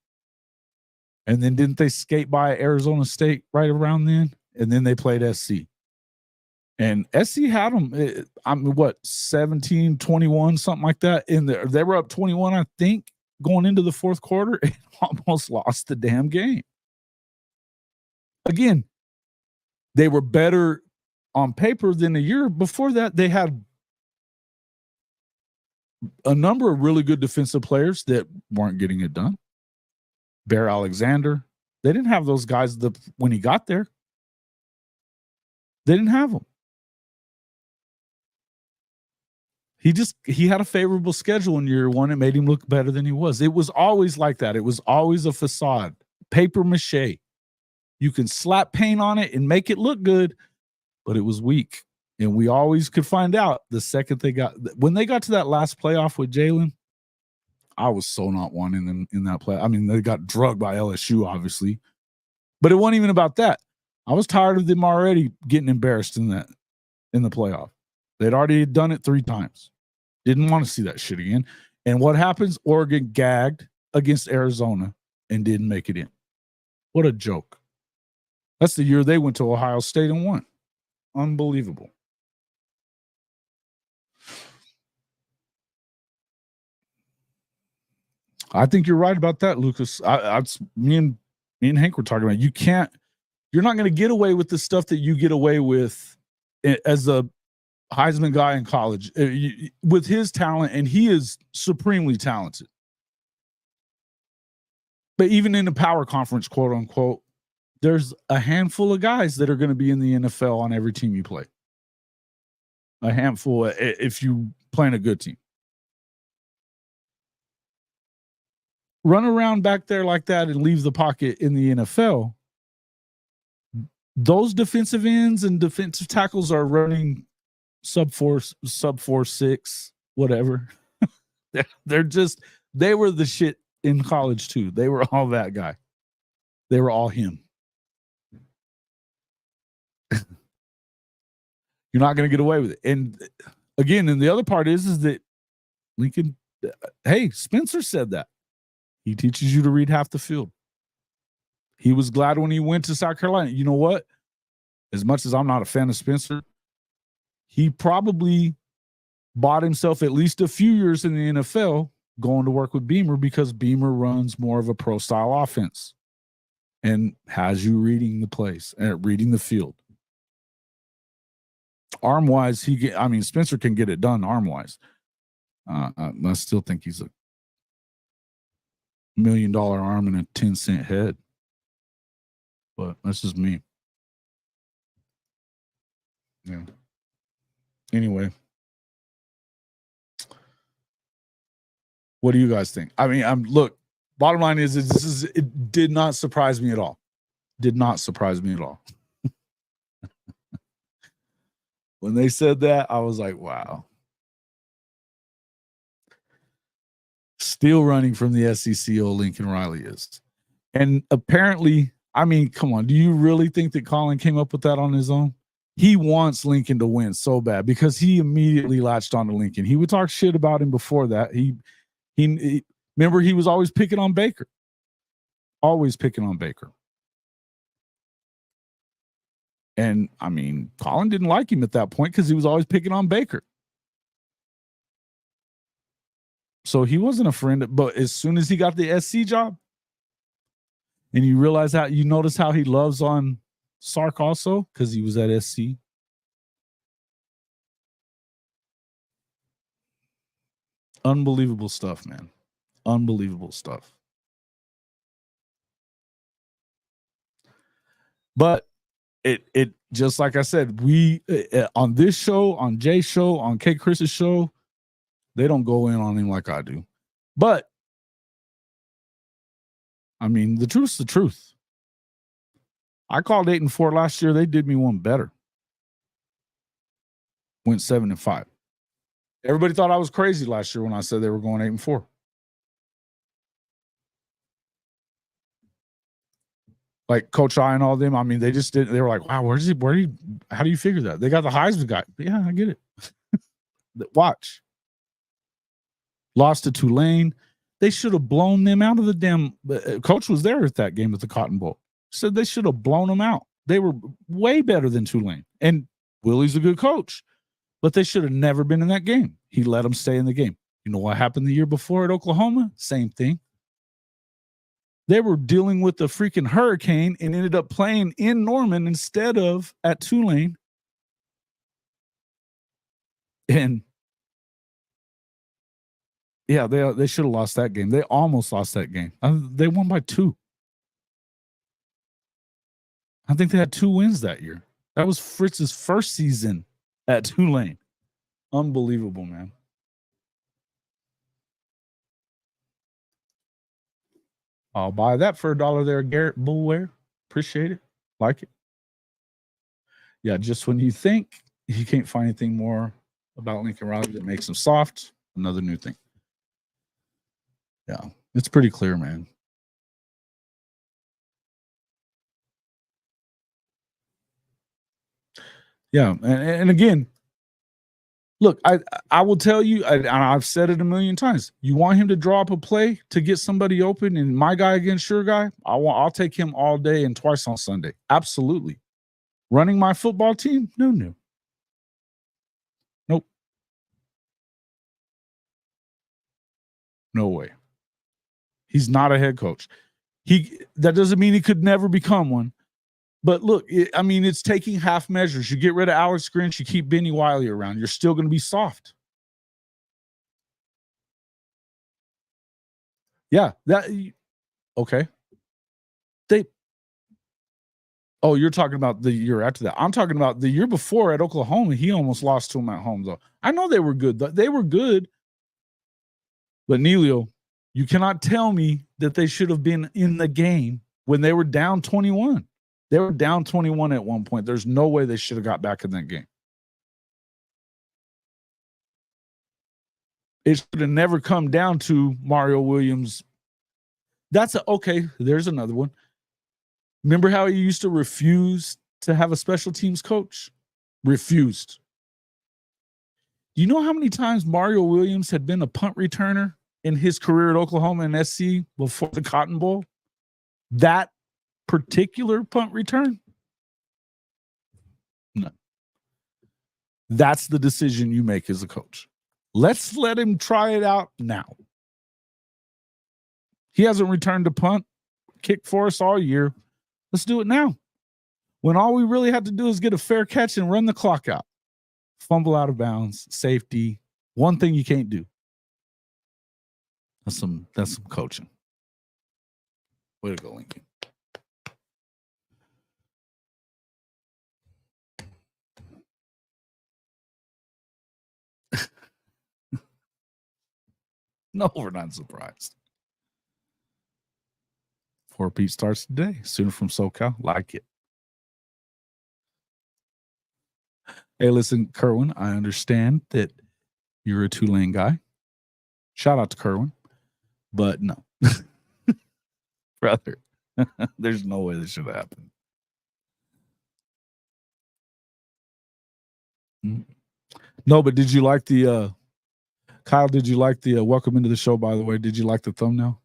And then didn't they skate by Arizona State right around then? And then they played SC. And SC had them, 17-21, something like that. They were up 21, I think, going into the fourth quarter and almost lost the damn game. Again, they were better on paper than the year before that. They had a number of really good defensive players that weren't getting it done. Bear Alexander. They didn't have those guys when he got there. They didn't have them. He had a favorable schedule in year one. It made him look better than he was. It was always like that. It was always a facade. Paper mache. You can slap paint on it and make it look good, but it was weak. And we always could find out the second when they got to that last playoff with Jalen, I was so not wanting them in that play. I mean, they got drugged by LSU, obviously, but it wasn't even about that. I was tired of them already getting embarrassed in the playoff. They'd already done it 3 times. Didn't want to see that shit again. And what happens? Oregon gagged against Arizona and didn't make it in. What a joke. That's the year they went to Ohio State and won. Unbelievable. I think you're right about that, Lucas. Me and Hank were talking about. You're not going to get away with the stuff that you get away with as a Heisman guy in college with his talent, and he is supremely talented. But even in the power conference, quote unquote, there's a handful of guys that are going to be in the NFL on every team you play. A handful if you playing a good team. Run around back there like that and leave the pocket in the NFL. Those defensive ends and defensive tackles are running sub 4.6, whatever. They were the shit in college too. They were all that guy. They were all him. You're not going to get away with it. And again, and the other part is that Lincoln, hey, Spencer said that. He teaches you to read half the field. He was glad when he went to South Carolina. You know what? As much as I'm not a fan of Spencer, he probably bought himself at least a few years in the NFL going to work with Beamer because Beamer runs more of a pro-style offense and has you reading the plays and reading the field. Arm-wise, Spencer can get it done arm-wise. I still think he's a $1 million arm and a 10-cent head. But that's just me. Yeah. Anyway. What do you guys think? I mean, look, bottom line is it did not surprise me at all. Did not surprise me at all. When they said that, I was like, wow. Still running from the SEC, old Lincoln Riley is. And apparently, I mean, come on, do you really think that Colin came up with that on his own? He wants Lincoln to win so bad because he immediately latched on to Lincoln. He would talk shit about him before that. He remember, he was always picking on Baker. Always picking on Baker. And, I mean, Colin didn't like him at that point because he was always picking on Baker. So he wasn't a friend. But as soon as he got the SC job, and you notice how he loves on Sark also, because he was at SC. Unbelievable stuff, man. Unbelievable stuff. But it just like I said, we on this show, on Jay's show, on K Chris's show, they don't go in on him like I do. But I mean, the truth's the truth. I called 8-4 last year. They did me one better. Went 7-5. Everybody thought I was crazy last year when I said they were going 8-4. Like Coach I and all them, I mean, they just didn't. They were like, "Wow, how do you figure that?" They got the Heisman guy. Yeah, I get it. Watch. Lost to Tulane. They should have blown them out of the damn. Coach was there at that game at the Cotton Bowl. Said they should have blown them out. They were way better than Tulane. And Willie's a good coach, but they should have never been in that game. He let them stay in the game. You know what happened the year before at Oklahoma? Same thing. They were dealing with the freaking hurricane and ended up playing in Norman instead of at Tulane. And yeah, they should have lost that game. They almost lost that game. They won by 2. I think they had 2 wins that year. That was Fritz's first season at Tulane. Unbelievable, man. I'll buy that for $1 there, Garrett Bullware. Appreciate it. Like it. Yeah, just when you think you can't find anything more about Lincoln Riley that makes him soft, another new thing. Yeah, it's pretty clear, man. Yeah, and again, look, I will tell you, I've said it a million times. You want him to draw up a play to get somebody open, and my guy against your guy, I'll take him all day and twice on Sunday. Absolutely. Running my football team? No. Nope. No way. He's not a head coach. That doesn't mean he could never become one. But look, it's taking half measures. You get rid of Alex Grinch, you keep Benny Wiley around. You're still going to be soft. Yeah, okay. You're talking about the year after that. I'm talking about the year before at Oklahoma. He almost lost to him at home, though. I know they were good. They were good. But Neilio, you cannot tell me that they should have been in the game when they were down 21. They were down 21 at one point. There's no way they should have got back in that game. It should have never come down to Mario Williams. Okay, there's another one. Remember how he used to refuse to have a special teams coach? Refused. Do you know how many times Mario Williams had been a punt returner in his career at Oklahoma and SC before the Cotton Bowl? That particular punt return? No. That's the decision you make as a coach. Let's let him try it out now. He hasn't returned a punt, kick for us all year. Let's do it now. When all we really have to do is get a fair catch and run the clock out. Fumble out of bounds, safety. One thing you can't do. That's some coaching. Way to go, Lincoln. No, we're not surprised. 4 Pete starts today. Sooner from SoCal. Like it. Hey, listen, Kerwin, I understand that you're a Tulane guy. Shout out to Kerwin. But no. Brother, there's no way this should happen. No, but did you like the Kyle, did you like the welcome into the show, by the way? Did you like the thumbnail?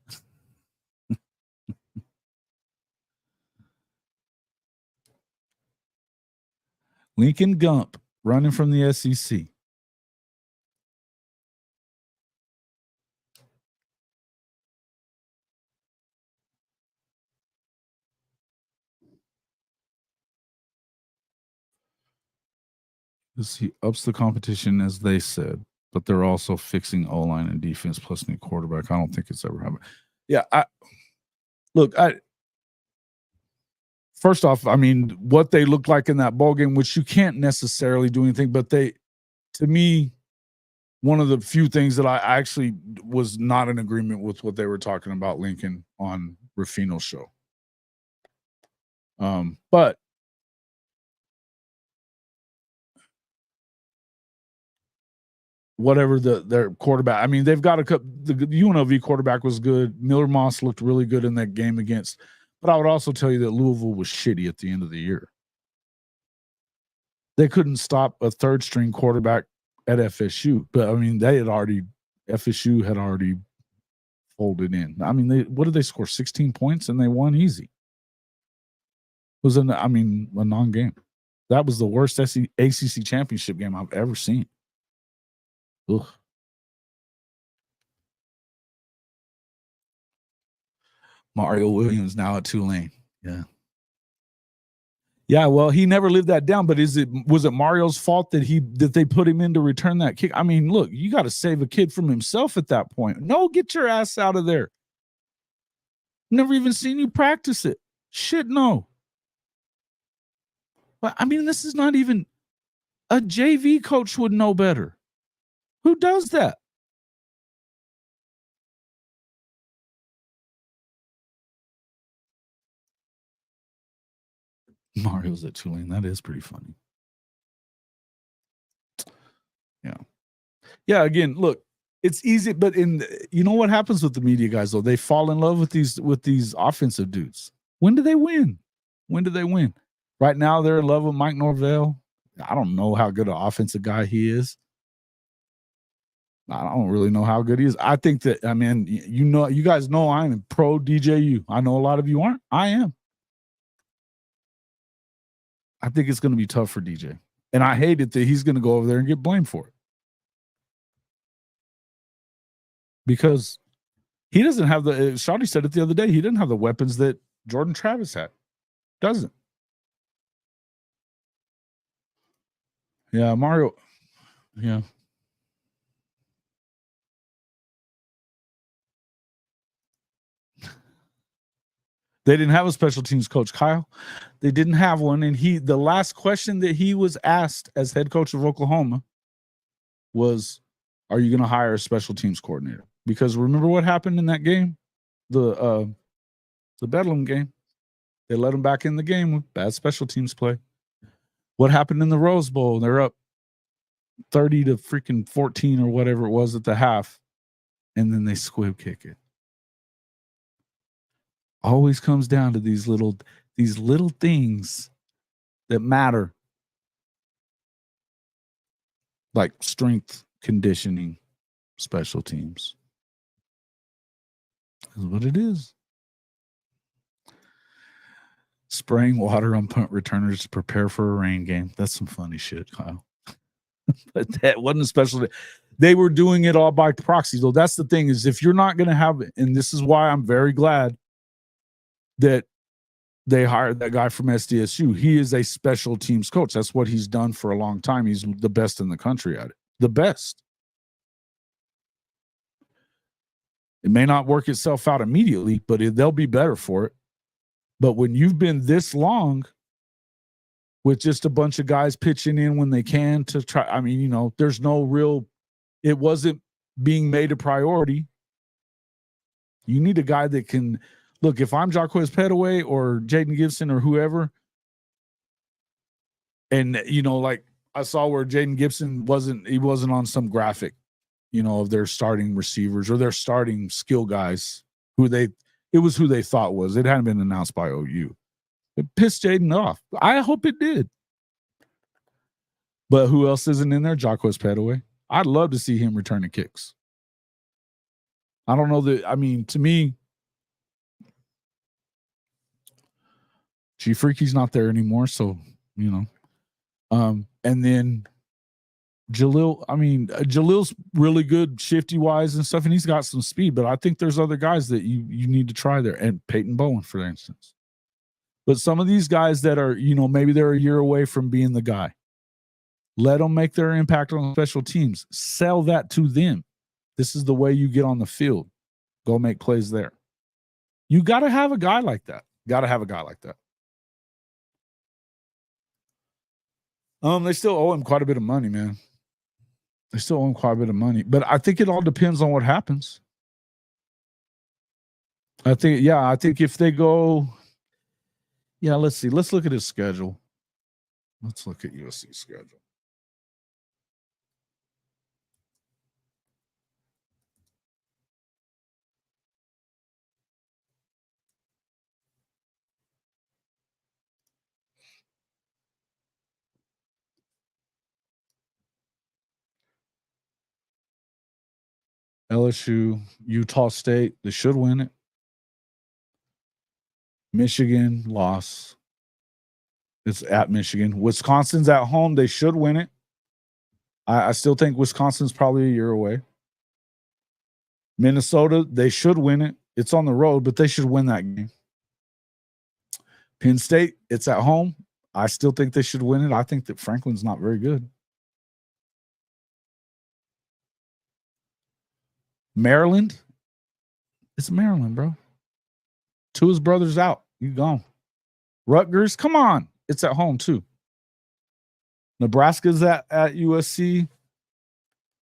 Lincoln Gump running from the SEC. He ups the competition, as they said, but they're also fixing O-line and defense plus new quarterback. I don't think it's ever happened. Yeah, first off, I mean, what they looked like in that ball game, which you can't necessarily do anything, but to me, one of the few things that I actually was not in agreement with what they were talking about Lincoln on Ruffino's show. But whatever their quarterback, I mean, they've got the UNLV quarterback was good. Miller Moss looked really good in that game against, but I would also tell you that Louisville was shitty at the end of the year. They couldn't stop a third string quarterback at FSU, but I mean, FSU had already folded in. I mean, what did they score? 16 points and they won easy. It was a non-game. That was the worst ACC championship game I've ever seen. Ugh. Mario Williams now at Tulane. Yeah. Yeah, well, he never lived that down, but was it Mario's fault that they put him in to return that kick? I mean, look, you got to save a kid from himself at that point. No, get your ass out of there. Never even seen you practice it. Shit, no. But I mean, this is not even a JV coach would know better. Who does that? Mario's at Tulane. That is pretty funny. Yeah. Yeah, again, look, it's easy, but you know what happens with the media guys, though? They fall in love with these offensive dudes. When do they win? Right now, they're in love with Mike Norvell. I don't know how good an offensive guy he is. I don't really know how good he is. I think that, I mean, you guys know I'm pro DJU. I know a lot of you aren't. I am. I think it's going to be tough for DJ. And I hate it that he's going to go over there and get blamed for it. Because he doesn't have Shawty said it the other day, he didn't have the weapons that Jordan Travis had. Doesn't. Yeah, Mario. Yeah. They didn't have a special teams coach, Kyle. They didn't have one. And the last question that he was asked as head coach of Oklahoma was, are you going to hire a special teams coordinator? Because remember what happened in that game? The Bedlam game. They let him back in the game with bad special teams play. What happened in the Rose Bowl? They're up 30 to freaking 14 or whatever it was at the half. And then they squib kick it. Always comes down to these little things that matter, like strength, conditioning, special teams. Is what it is. Spraying water on punt returners to prepare for a rain game. That's some funny shit, Kyle. But that wasn't a special. They were doing it all by proxy. So that's the thing, is if you're not going to have it, and this is why I'm very glad that they hired that guy from SDSU. He is a special teams coach. That's what he's done for a long time. He's the best in the country at it. The best. It may not work itself out immediately, but they'll be better for it. But when you've been this long with just a bunch of guys pitching in when they can to try, I mean, there's no real, it wasn't being made a priority. You need a guy that can, look, if I'm Jarquez Petaway or Jaden Gibson or whoever, and, like I saw where Jaden Gibson wasn't on some graphic, of their starting receivers or their starting skill guys it was who they thought was. It hadn't been announced by OU. It pissed Jaden off. I hope it did. But who else isn't in there? Jarquez Petaway. I'd love to see him returning kicks. I don't know to me, G Freaky's not there anymore, so and then Jalil's really good shifty wise and stuff, and he's got some speed, but I think there's other guys that you need to try there, and Peyton Bowen, for instance. But some of these guys that are, maybe they're a year away from being the guy. Let them make their impact on special teams. Sell that to them. This is the way you get on the field. Go make plays there. You got to have a guy like that. Got to have a guy like that. They still owe him quite a bit of money, man. They still owe him quite a bit of money. But I think it all depends on what happens. I think if they go, let's see. Let's look at his schedule. Let's look at USC's schedule. LSU, Utah State, they should win it. Michigan, loss. It's at Michigan. Wisconsin's at home. They should win it. I still think Wisconsin's probably a year away. Minnesota, they should win it. It's on the road, but they should win that game. Penn State, it's at home. I still think they should win it. I think that Franklin's not very good. Maryland, it's Maryland, bro. Two of his brothers out. You gone. Rutgers, come on. It's at home, too. Nebraska's at USC.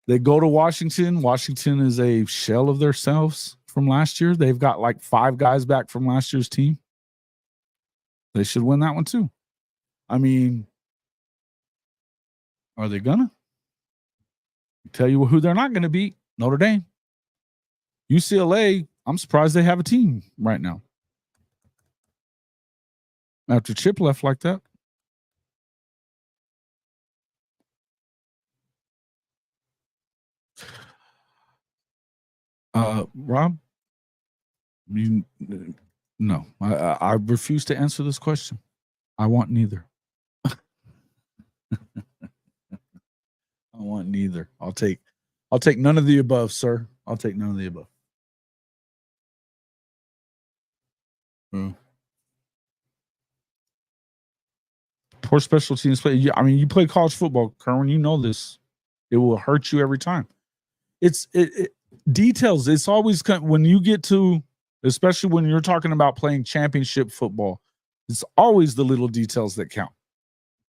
They go to Washington. Washington is a shell of themselves from last year. They've got like 5 guys back from last year's team. They should win that one, too. I mean, are they gonna? Tell you who they're not going to beat. Notre Dame. UCLA, I'm surprised they have a team right now. After Chip left like that. Rob, no, I refuse to answer this question. I want neither. I want neither. I'll take none of the above, sir. I'll take none of the above. Poor special teams play. I mean, you play college football, Kerwin. You know this. It will hurt you every time. It's details. It's always when you get to, especially when you're talking about playing championship football, it's always the little details that count.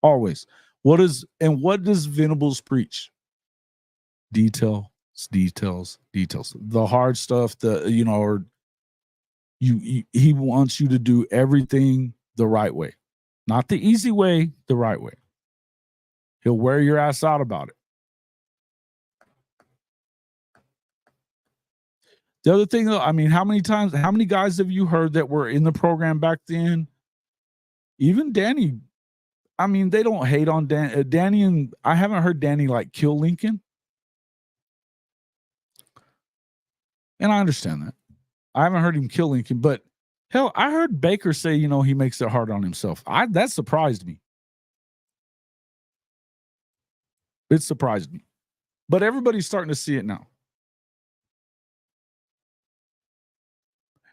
Always. What does Venables preach? Details. The hard stuff. He wants you to do everything the right way. Not the easy way, the right way. He'll wear your ass out about it. The other thing, though, I mean, how many guys have you heard that were in the program back then? Even Danny, I mean, they don't hate on Danny, and I haven't heard Danny like kill Lincoln. And I understand that. I haven't heard him kill Lincoln, but hell, I heard Baker say, he makes it hard on himself. That surprised me. It surprised me. But everybody's starting to see it now.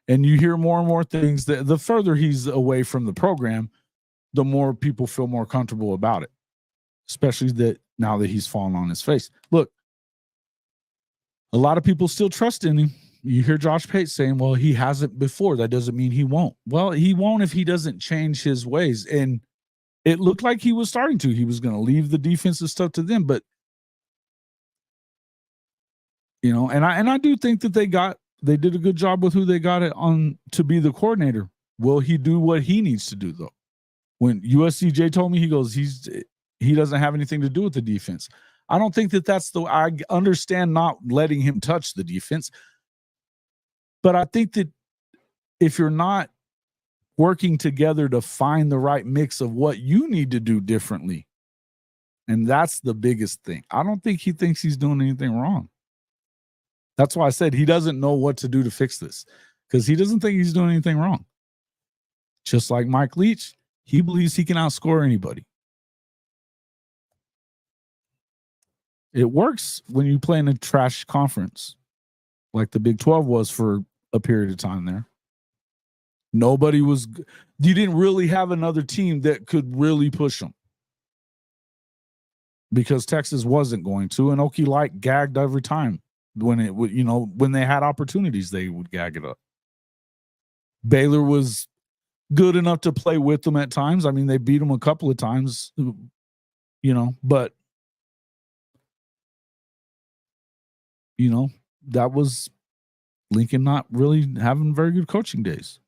And you hear more and more things that the further he's away from the program, the more people feel more comfortable about it. Especially that now that he's fallen on his face. Look, a lot of people still trust in him. You hear Josh Pate saying, well, he hasn't before. That doesn't mean he won't. Well, he won't if he doesn't change his ways. And it looked like he was starting to. He was going to leave the defensive stuff to them. But, and I do think that they did a good job with who they got it on to be the coordinator. Will he do what he needs to do, though? When USCJ told me, he goes, he doesn't have anything to do with the defense. I don't think that's I understand not letting him touch the defense. But I think that if you're not working together to find the right mix of what you need to do differently, and that's the biggest thing. I don't think he thinks he's doing anything wrong. That's why I said he doesn't know what to do to fix this, because he doesn't think he's doing anything wrong. Just like Mike Leach, he believes he can outscore anybody. It works when you play in a trash conference like the Big 12 was for a period of time there. You didn't really have another team that could really push them. because Texas wasn't going to, and Okie Light gagged every time when it would, when they had opportunities, they would gag it up. Baylor was good enough to play with them at times. I mean, they beat them a couple of times, but that was Lincoln not really having very good coaching days.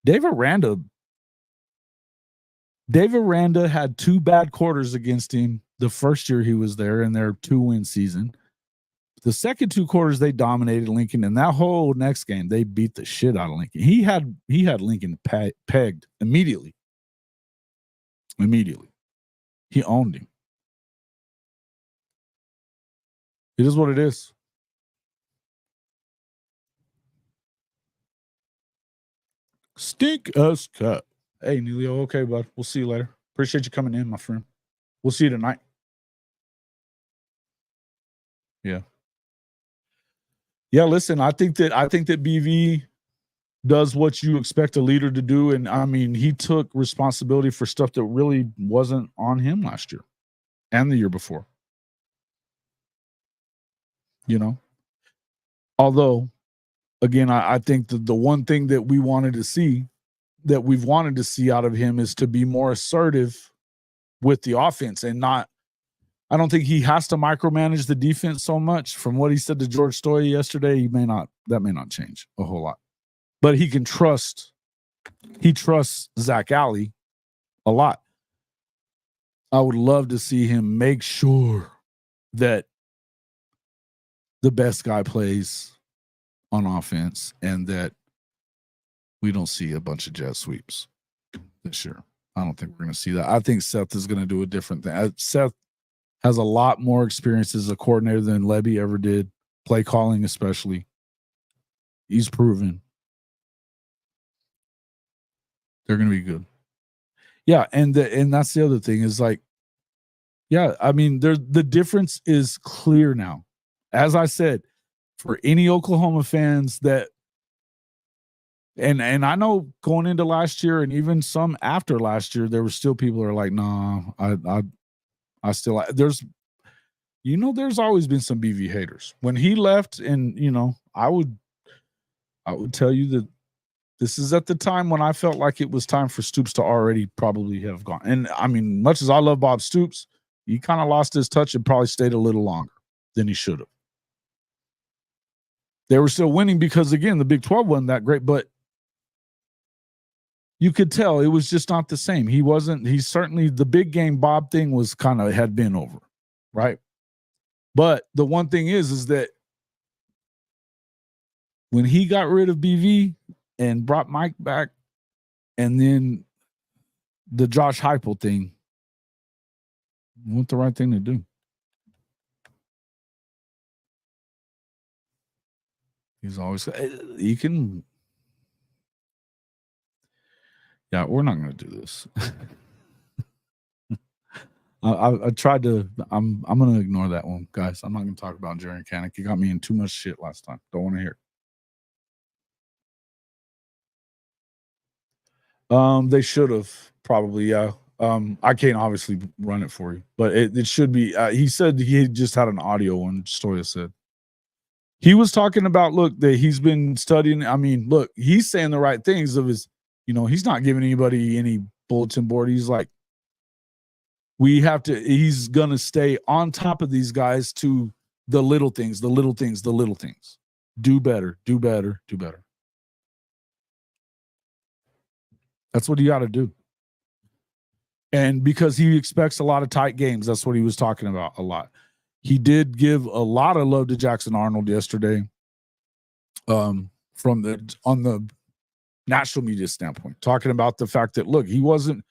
Dave Aranda had 2 bad quarters against him the first year he was there in their 2-win season. The second 2 quarters, they dominated Lincoln, and that whole next game, they beat the shit out of Lincoln. He had Lincoln pegged immediately. He owned him. It is what it is. Stink us cut. Hey, Neilio. Okay, bud. We'll see you later. Appreciate you coming in, my friend. We'll see you tonight. Yeah. Yeah, listen, I think that BV does what you expect a leader to do. And I mean, he took responsibility for stuff that really wasn't on him last year and the year before. Although, again, I think that the one thing that we've wanted to see out of him is to be more assertive with the offense and not. I don't think he has to micromanage the defense so much. From what he said to George Stoya yesterday, that may not change a whole lot. But he trusts Zach Alley a lot. I would love to see him make sure that the best guy plays on offense and that we don't see a bunch of jet sweeps this year. I don't think we're going to see that. I think Seth is going to do a different thing. Seth has a lot more experience as a coordinator than Lebby ever did, play calling especially. He's proven. They're going to be good. Yeah, and that's the other thing is like, yeah, I mean, the difference is clear now. As I said, for any Oklahoma fans that, and I know going into last year and even some after last year, there were still people who are like, nah, I still, there's always been some BV haters. When he left, and I would tell you that this is at the time when I felt like it was time for Stoops to already probably have gone. And I mean, much as I love Bob Stoops, he kind of lost his touch and probably stayed a little longer than he should have. They were still winning because, again, the Big 12 wasn't that great, but you could tell it was just not the same. He's certainly the big game Bob thing was kind of had been over, right? But the one thing is that when he got rid of BV and brought Mike back, and then the Josh Heupel thing, wasn't the right thing to do. He's always, you can. Yeah, we're not going to do this. I tried to. I'm going to ignore that one, guys. I'm not going to talk about Jerry Kanak. He got me in too much shit last time. Don't want to hear it. They should have probably. Yeah. I can't obviously run it for you, but it should be. He said he just had an audio one. Stoya said he was talking about. Look, that he's been studying. I mean, look, he's saying the right things of his. He's not giving anybody any bulletin board. He's like, he's going to stay on top of these guys to the little things. Do better. That's what you got to do. And because he expects a lot of tight games, that's what he was talking about a lot. He did give a lot of love to Jackson Arnold yesterday on the national media standpoint, talking about the fact that, look, he wasn't,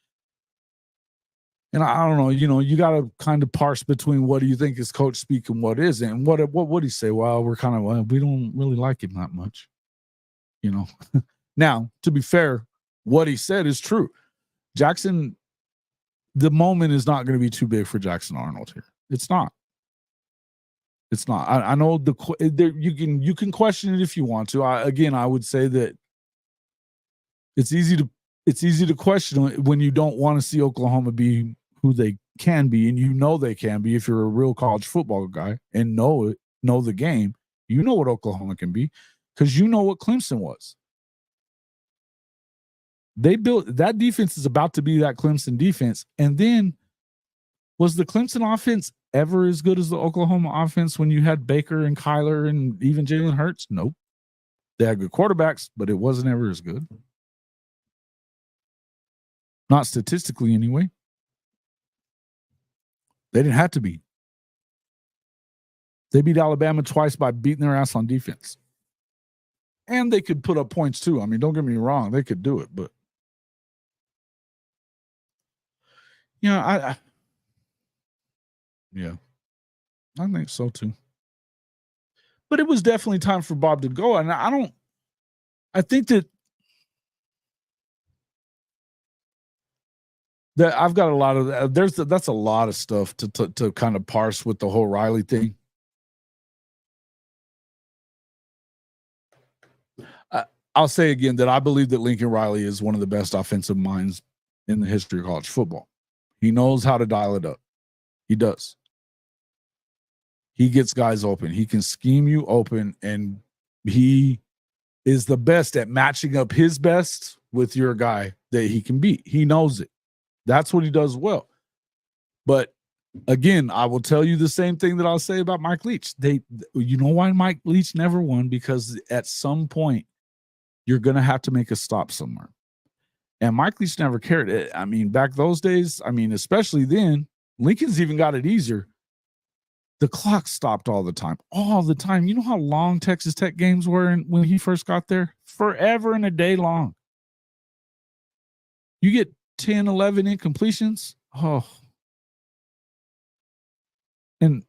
and I don't know, you got to kind of parse between what do you think is coach speak and what isn't. And what would he say? Well, we don't really like him that much, Now, to be fair, what he said is true. Jackson, the moment is not going to be too big for Jackson Arnold here. It's not. I know you can question it if you want to. I would say that it's easy to question when you don't want to see Oklahoma be who they can be, and you know they can be if you're a real college football guy and know the game. You know what Oklahoma can be because you know what Clemson was. They built that defense is about to be that Clemson defense. And then was the Clemson offense ever as good as the Oklahoma offense when you had Baker and Kyler and even Jalen Hurts? Nope. They had good quarterbacks, but it wasn't ever as good. Not statistically anyway. They didn't have to be. They beat Alabama twice by beating their ass on defense. And they could put up points too. I mean, don't get me wrong. They could do it, but I think so too. But it was definitely time for Bob to go. And I think that I've got a lot of that's a lot of stuff to kind of parse with the whole Riley thing. I'll say again that I believe that Lincoln Riley is one of the best offensive minds in the history of college football. He knows how to dial it up. He does. He gets guys open. He can scheme you open, and he is the best at matching up his best with your guy that he can beat. He knows it. That's what he does well. But again, I will tell you the same thing that I'll say about Mike Leach. You know why Mike Leach never won? Because at some point, you're going to have to make a stop somewhere. And Mike Leach never cared. I mean, back those days, I mean, especially then, Lincoln's even got it easier. The clock stopped all the time. All the time. You know how long Texas Tech games were when he first got there? Forever and a day long. You get 10, 11 incompletions. Oh. And,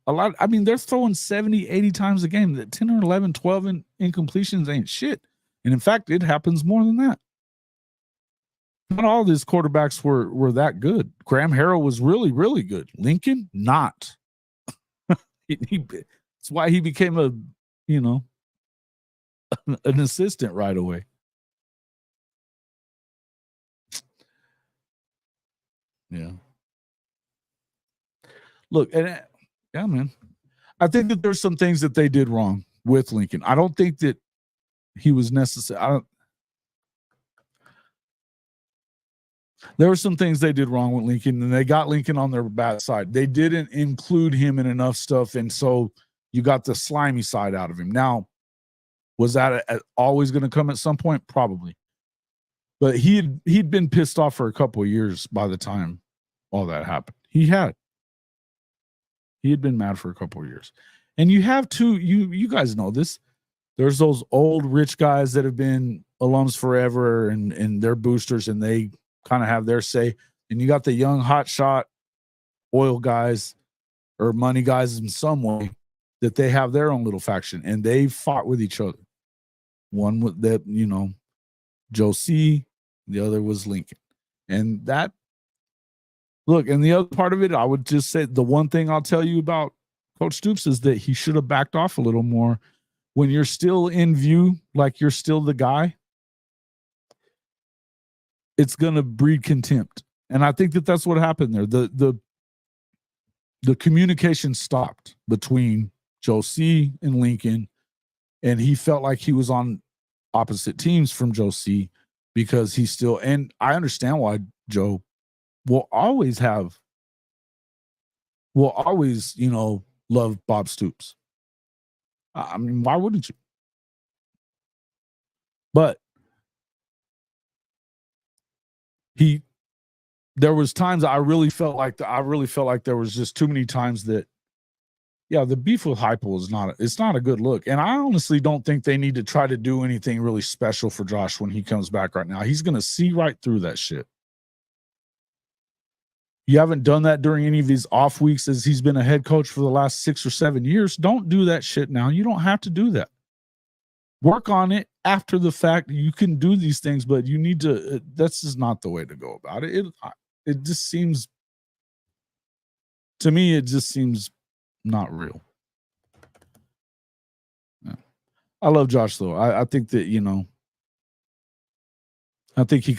a lot. I mean, they're throwing 70, 80 times a game. That 10 or 11, 12 incompletions ain't shit. And in fact, it happens more than that. Not all of his quarterbacks were that good. Graham Harrell was really, really good. Lincoln, not. That's why he became an assistant right away. Yeah. Look, and yeah, man. I think that there's some things that they did wrong with Lincoln. I don't think that he was necessary. There were some things they did wrong with Lincoln, and they got Lincoln on their bad side. They didn't include him in enough stuff, and so you got the slimy side out of him. Now, was that always going to come at some point? Probably. But he'd been pissed off for a couple of years by the time all that happened. He had been mad for a couple of years. And you have you guys know this. There's those old rich guys that have been alums forever and they're boosters and they kind of have their say. And you got the young hotshot oil guys or money guys in some way that they have their own little faction and they fought with each other. One with that, Joe C, the other was Lincoln. And that, look, and the other part of it, I would just say the one thing I'll tell you about Coach Stoops is that he should have backed off a little more. When you're still in view, like you're still the guy, it's going to breed contempt. And I think that that's what happened there. The communication stopped between Joe C and Lincoln, and he felt like he was on opposite teams from Joe C because he still, and I understand why Joe will always, love Bob Stoops. I mean, why wouldn't you? But there was times I really felt like there was just too many times that, the beef with Heupel it's not a good look. And I honestly don't think they need to try to do anything really special for Josh when he comes back right now. He's going to see right through that shit. You haven't done that during any of these off weeks as he's been a head coach for the last 6 or 7 years. Don't do that shit now. You don't have to do that. Work on it after the fact. You can do these things, but you need to, that's just not the way to go about it. It just seems, to me, it just seems not real. Yeah. I love Josh, though. I think that, I think he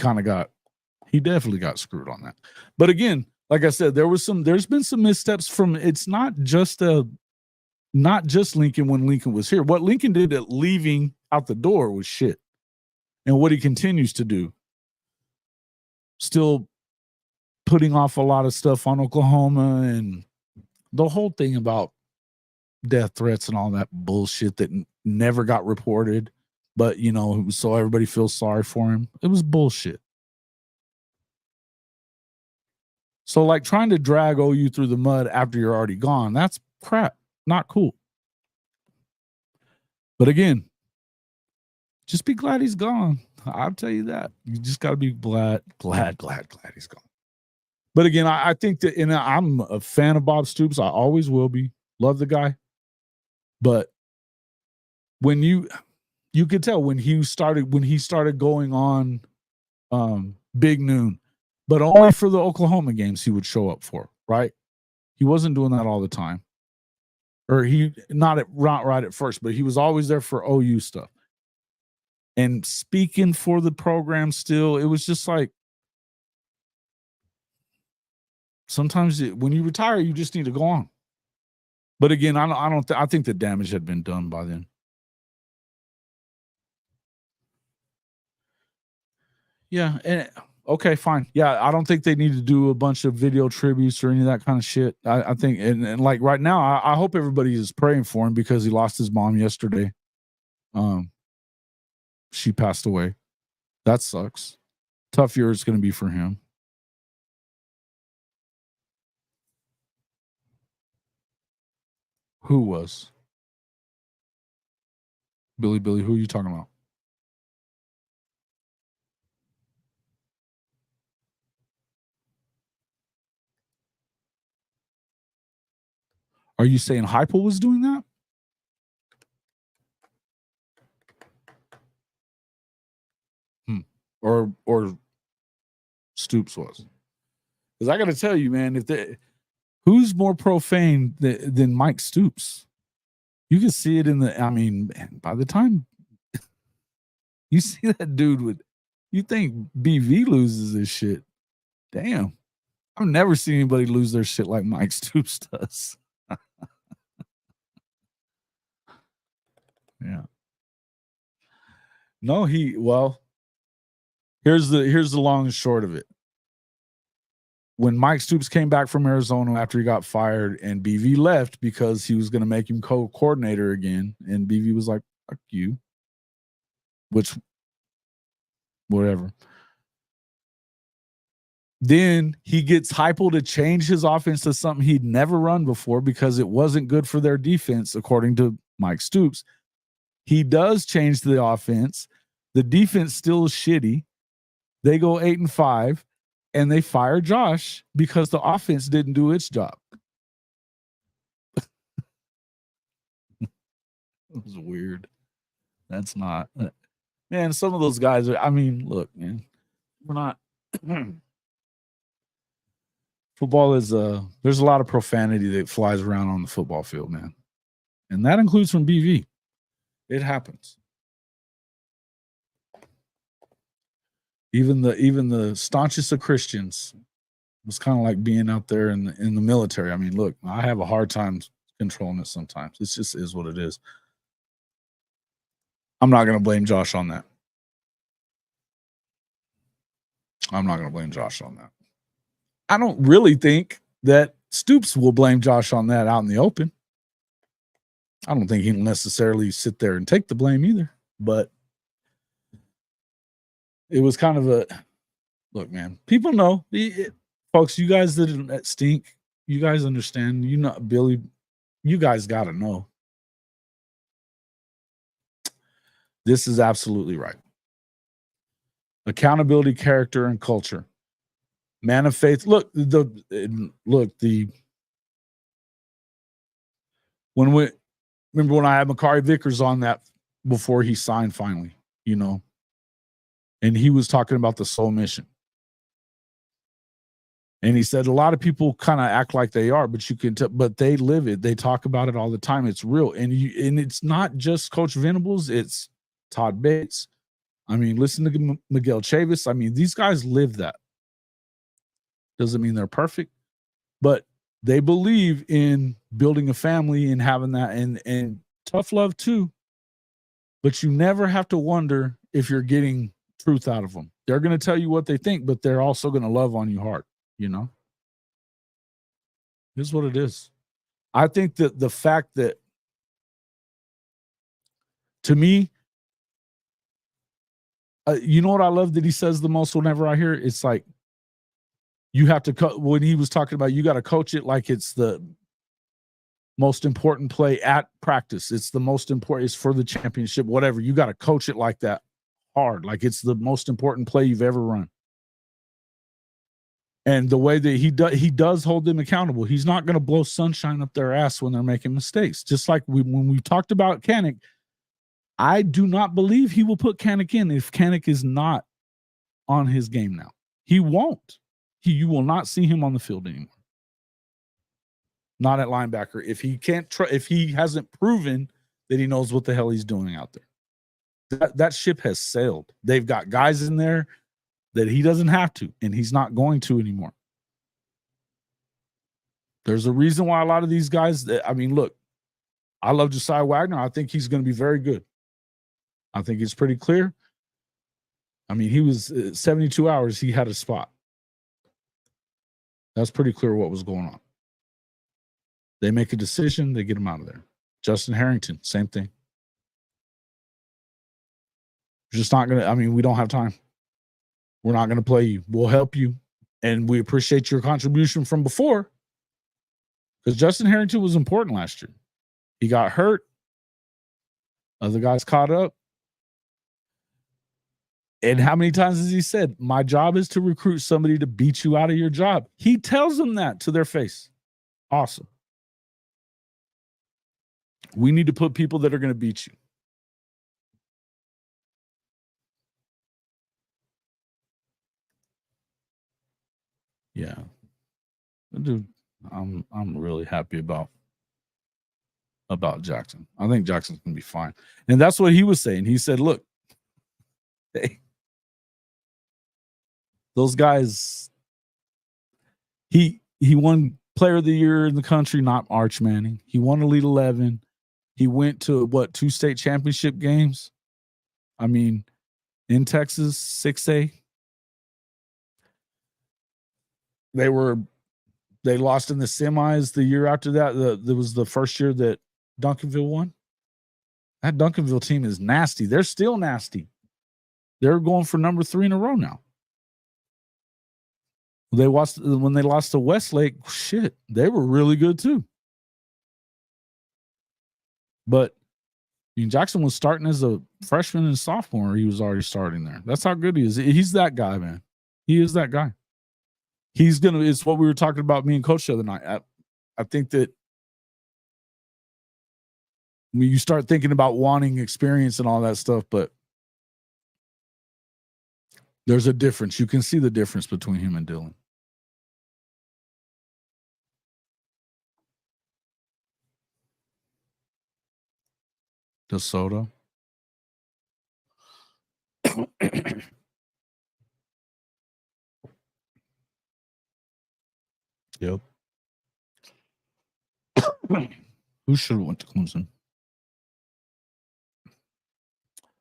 definitely got screwed on that. But again, like I said, there's been some missteps from, it's not just Lincoln when Lincoln was here. What Lincoln did at leaving out the door was shit. And what he continues to do, still putting off a lot of stuff on Oklahoma and the whole thing about death threats and all that bullshit that never got reported, but so everybody feels sorry for him. It was bullshit. So like trying to drag OU through the mud after you're already gone, that's crap. Not cool. But again, just be glad he's gone. I'll tell you that. You just got to be glad he's gone. But again, I think that, and I'm a fan of Bob Stoops. I always will be. Love the guy. But when you could tell when he started going on Big Noon, but only for the Oklahoma games he would show up for, right? He wasn't doing that all the time. Or not right at first, but he was always there for OU stuff. And speaking for the program still, it was just like, sometimes when you retire, you just need to go on. But again, I think the damage had been done by then. Yeah, and okay, fine. Yeah, I don't think they need to do a bunch of video tributes or any of that kind of shit. I think, and like right now, I hope everybody is praying for him because he lost his mom yesterday. She passed away. That sucks. Tough year it's going to be for him. Who was? Billy, who are you talking about? Are you saying Heupel was doing that? Or Stoops was? Because I got to tell you, man, who's more profane than Mike Stoops? You can see it man, by the time you see that dude you think BV loses his shit. Damn. I've never seen anybody lose their shit like Mike Stoops does. Yeah. No, here's the long and short of it. When Mike Stoops came back from Arizona after he got fired and BV left because he was going to make him co-coordinator again, and BV was like, fuck you. Which, whatever. Then he gets Heupel to change his offense to something he'd never run before because it wasn't good for their defense, according to Mike Stoops. He does change the offense. The defense still is shitty. They go 8-5, and they fire Josh because the offense didn't do its job. It was weird. That's not, man. Some of those guys are. Look, man, we're not. Football is there's a lot of profanity that flies around on the football field, man, and that includes from BV. It happens. Even the staunchest of Christians was kind of like being out there in the military. Look, I have a hard time controlling it sometimes. It just is what it is. I'm not going to blame Josh on that. I don't really think that Stoops will blame Josh on that out in the open. I don't think he'll necessarily sit there and take the blame either. But it was kind of a look, man. People know, folks. You guys that stink. You guys understand. Billy. You guys got to know. This is absolutely right. Accountability, character, and culture. Man of faith. Remember when I had Makari Vickers on that before he signed finally, and he was talking about the soul mission. And he said a lot of people kind of act like they are, but you can tell, but they live it. They talk about it all the time. It's real. And it's not just Coach Venables, it's Todd Bates. Listen to Miguel Chavis. These guys live that. Doesn't mean they're perfect. but they believe in building a family and having that and tough love too. But you never have to wonder if you're getting truth out of them. They're going to tell you what they think, but they're also going to love on you hard, you know? Here's what it is. I think that the fact that, to me, you know what I love that he says the most whenever I hear it? It's like, you have to when he was talking about, you got to coach it like it's the most important play at practice. It's the most important, it's for the championship, whatever. You got to coach it like that hard, like it's the most important play you've ever run. And the way that he does hold them accountable. He's not going to blow sunshine up their ass when they're making mistakes. Just like when we talked about Kanik, I do not believe he will put Kanik in if Kanik is not on his game now. He won't. You will not see him on the field anymore. Not at linebacker. If he can't if he hasn't proven that he knows what the hell he's doing out there. That ship has sailed. They've got guys in there that he doesn't have to, and he's not going to anymore. There's a reason why a lot of these guys, look, I love Josiah Wagner. I think he's going to be very good. I think it's pretty clear. He was 72 hours, he had a spot. That's pretty clear what was going on. They make a decision, they get him out of there. Justin Harrington, same thing. Just not going to, we don't have time. We're not going to play you. We'll help you. And we appreciate your contribution from before. Because Justin Harrington was important last year. He got hurt. Other guys caught up. And how many times has he said, my job is to recruit somebody to beat you out of your job? He tells them that to their face. Awesome. We need to put people that are going to beat you. Yeah. Dude, I'm really happy about Jackson. I think Jackson's going to be fine. And that's what he was saying. He said, look, hey, those guys, he won Player of the Year in the country, not Arch Manning. He won Elite 11. He went to, 2 state championship games? In Texas, 6A. They lost in the semis the year after that. That was the first year that Duncanville won. That Duncanville team is nasty. They're still nasty. They're going for number 3 in a row now. When they lost to Westlake, shit, they were really good too. But Jackson was starting as a freshman and sophomore. He was already starting there. That's how good he is. He's that guy, man. He is that guy. It's what we were talking about, me and Coach the other night. I think that when you start thinking about wanting experience and all that stuff, but there's a difference. You can see the difference between him and Dylan. DeSoto. Yep. Who should have went to Clemson?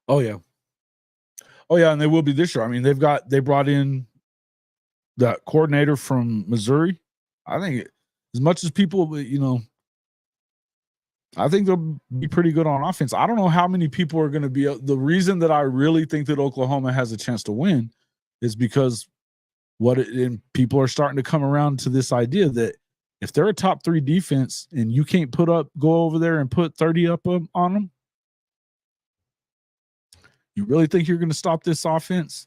Oh yeah, and they will be this year. They brought in that coordinator from Missouri. I think as much as people, I think they'll be pretty good on offense. I don't know how many people are going to be. The reason that I really think that Oklahoma has a chance to win is because and people are starting to come around to this idea that if they're a top 3 defense and you can't go over there and put 30 up on them, you really think you're going to stop this offense?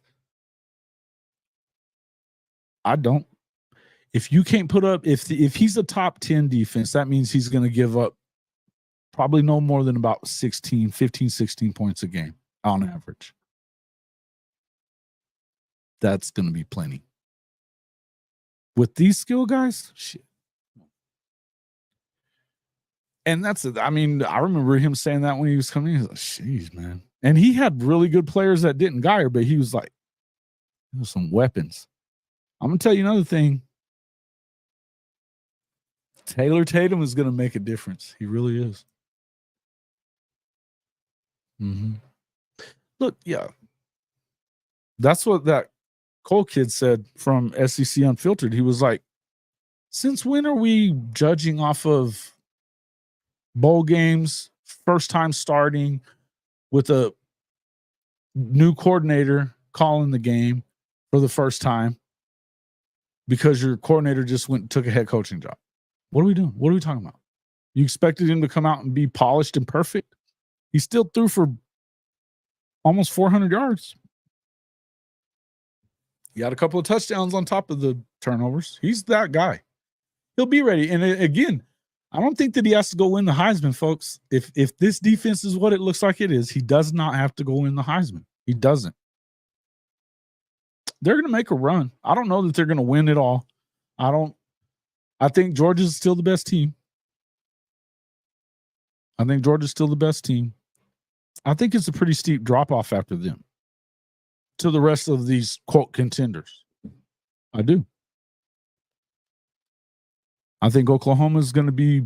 I don't. If you can't put up, if he's a top 10 defense, that means he's going to give up probably no more than about 15, 16 points a game on average. That's going to be plenty. With these skill guys, shit. And that's it. I remember him saying that when he was coming in. He was like, jeez, man. And he had really good players that didn't Geyer, but he was like, there's some weapons. I'm going to tell you another thing. Taylor Tatum is going to make a difference. He really is. Mm-hmm. Look, yeah. That's what that Cole kid said from SEC Unfiltered. He was like, since when are we judging off of bowl games, first time starting with a new coordinator calling the game for the first time because your coordinator just went and took a head coaching job? What are we doing? What are we talking about? You expected him to come out and be polished and perfect? He still threw for almost 400 yards. He had a couple of touchdowns on top of the turnovers. He's that guy. He'll be ready. And again, I don't think that he has to go win the Heisman, folks. If this defense is what it looks like it is, he does not have to go win the Heisman. He doesn't. They're going to make a run. I don't know that they're going to win it all. I think Georgia's still the best team. I think Georgia's still the best team. I think it's a pretty steep drop-off after them to the rest of these, quote, contenders. I do. I think Oklahoma is going to be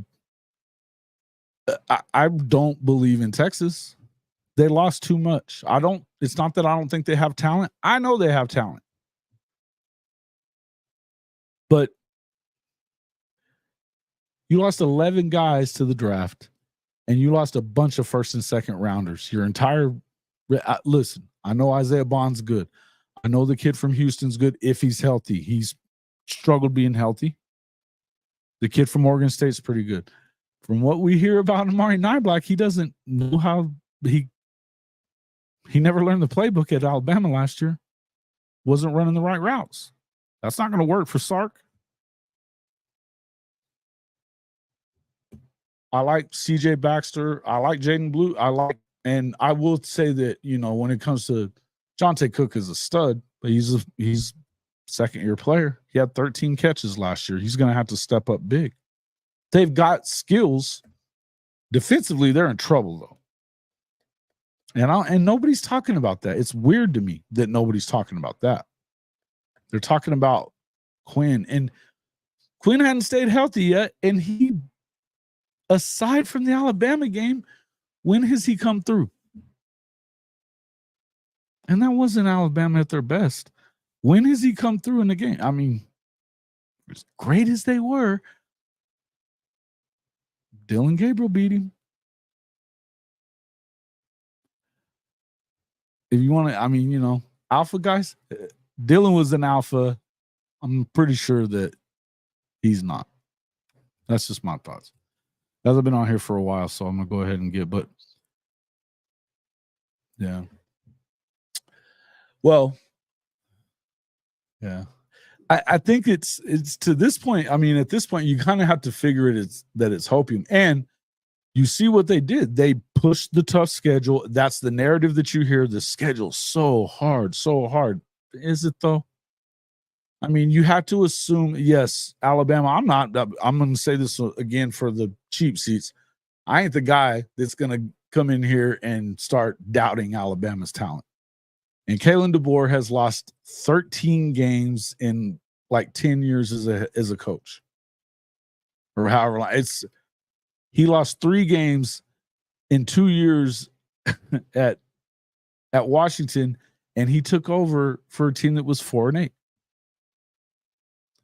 I don't believe in Texas. They lost too much. It's not that I don't think they have talent. I know they have talent. But you lost 11 guys to the draft, and you lost a bunch of first and second rounders. Your entire listen, I know Isaiah Bond's good. I know the kid from Houston's good if he's healthy. He's struggled being healthy. The kid from Oregon State's pretty good. From what we hear about Amari Niblack, he doesn't know how he never learned the playbook at Alabama last year. Wasn't running the right routes. That's not going to work for Sark. I like CJ Baxter. I like Jaden Blue. And I will say that, when it comes to Jonte Cook is a stud, but he's second-year player. He had 13 catches last year. He's going to have to step up big. They've got skills. Defensively, they're in trouble, though. And nobody's talking about that. It's weird to me that nobody's talking about that. They're talking about Quinn. And Quinn hadn't stayed healthy yet. And he, aside from the Alabama game, when has he come through? And that wasn't Alabama at their best. When has he come through in the game? I mean, as great as they were, Dylan Gabriel beat him. If you want to, alpha guys, Dylan was an alpha. I'm pretty sure that he's not. That's just my thoughts. Guys, I've been on here for a while, so I'm going to go ahead and but yeah. Well, yeah. I think it's to this point. I mean, at this point, you kind of have to figure that it's hoping. And you see what they did. They pushed the tough schedule. That's the narrative that you hear. The schedule's so hard, so hard. Is it, though? I mean, you have to assume, yes, Alabama. I'm going to say this again for the cheap seats. I ain't the guy that's going to come in here and start doubting Alabama's talent. And Kalen DeBoer has lost 13 games in like 10 years as a coach, or however long. He lost 3 games in 2 years at Washington, and he took over for a team that was 4-8.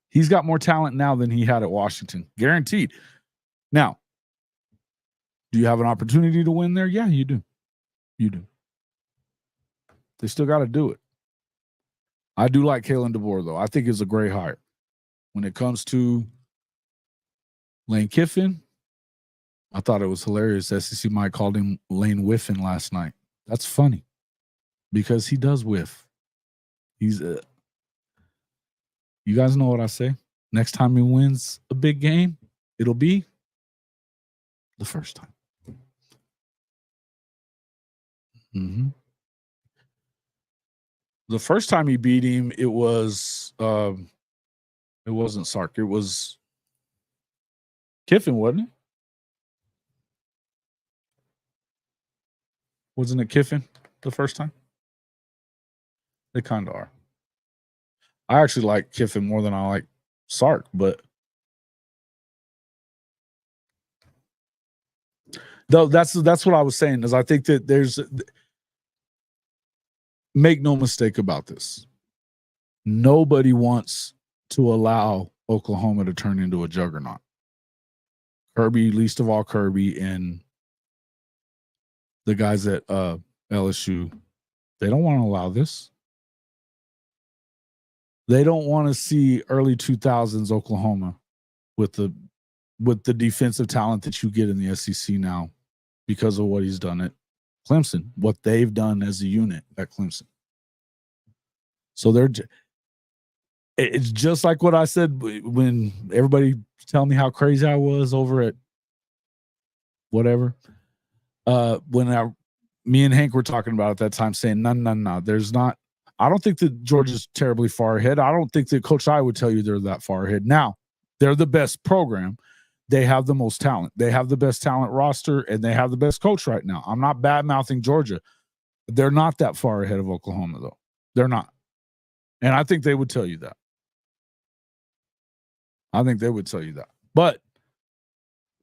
He's got more talent now than he had at Washington, guaranteed. Now, do you have an opportunity to win there? Yeah, you do. You do. They still got to do it. I do like Kalen DeBoer, though. I think it's a great hire. When it comes to Lane Kiffin, I thought it was hilarious. SEC Mike called him Lane Whiffin last night. That's funny because he does whiff. You guys know what I say. Next time he wins a big game, it'll be the first time. Mm-hmm. The first time he beat him, it wasn't Sark. It was Kiffin, wasn't it? Wasn't it Kiffin the first time? They kind of are. I actually like Kiffin more than I like Sark, but Though that's what I was saying, is I think that there's, make no mistake about this, nobody wants to allow Oklahoma to turn into a juggernaut. Kirby, least of all Kirby, and the guys at LSU, they don't want to allow this. They don't want to see early 2000s Oklahoma with the defensive talent that you get in the SEC now because of what he's done at Clemson, what they've done as a unit at Clemson. So it's just like what I said when everybody tell me how crazy I was over at whatever. When me and Hank were talking about at that time, saying, no, there's not. I don't think that Georgia's terribly far ahead. I don't think that Coach I would tell you they're that far ahead. Now, they're the best program. They have the most talent. They have the best talent roster, and they have the best coach right now. I'm not bad-mouthing Georgia. They're not that far ahead of Oklahoma, though. They're not. And I think they would tell you that. I think they would tell you that. But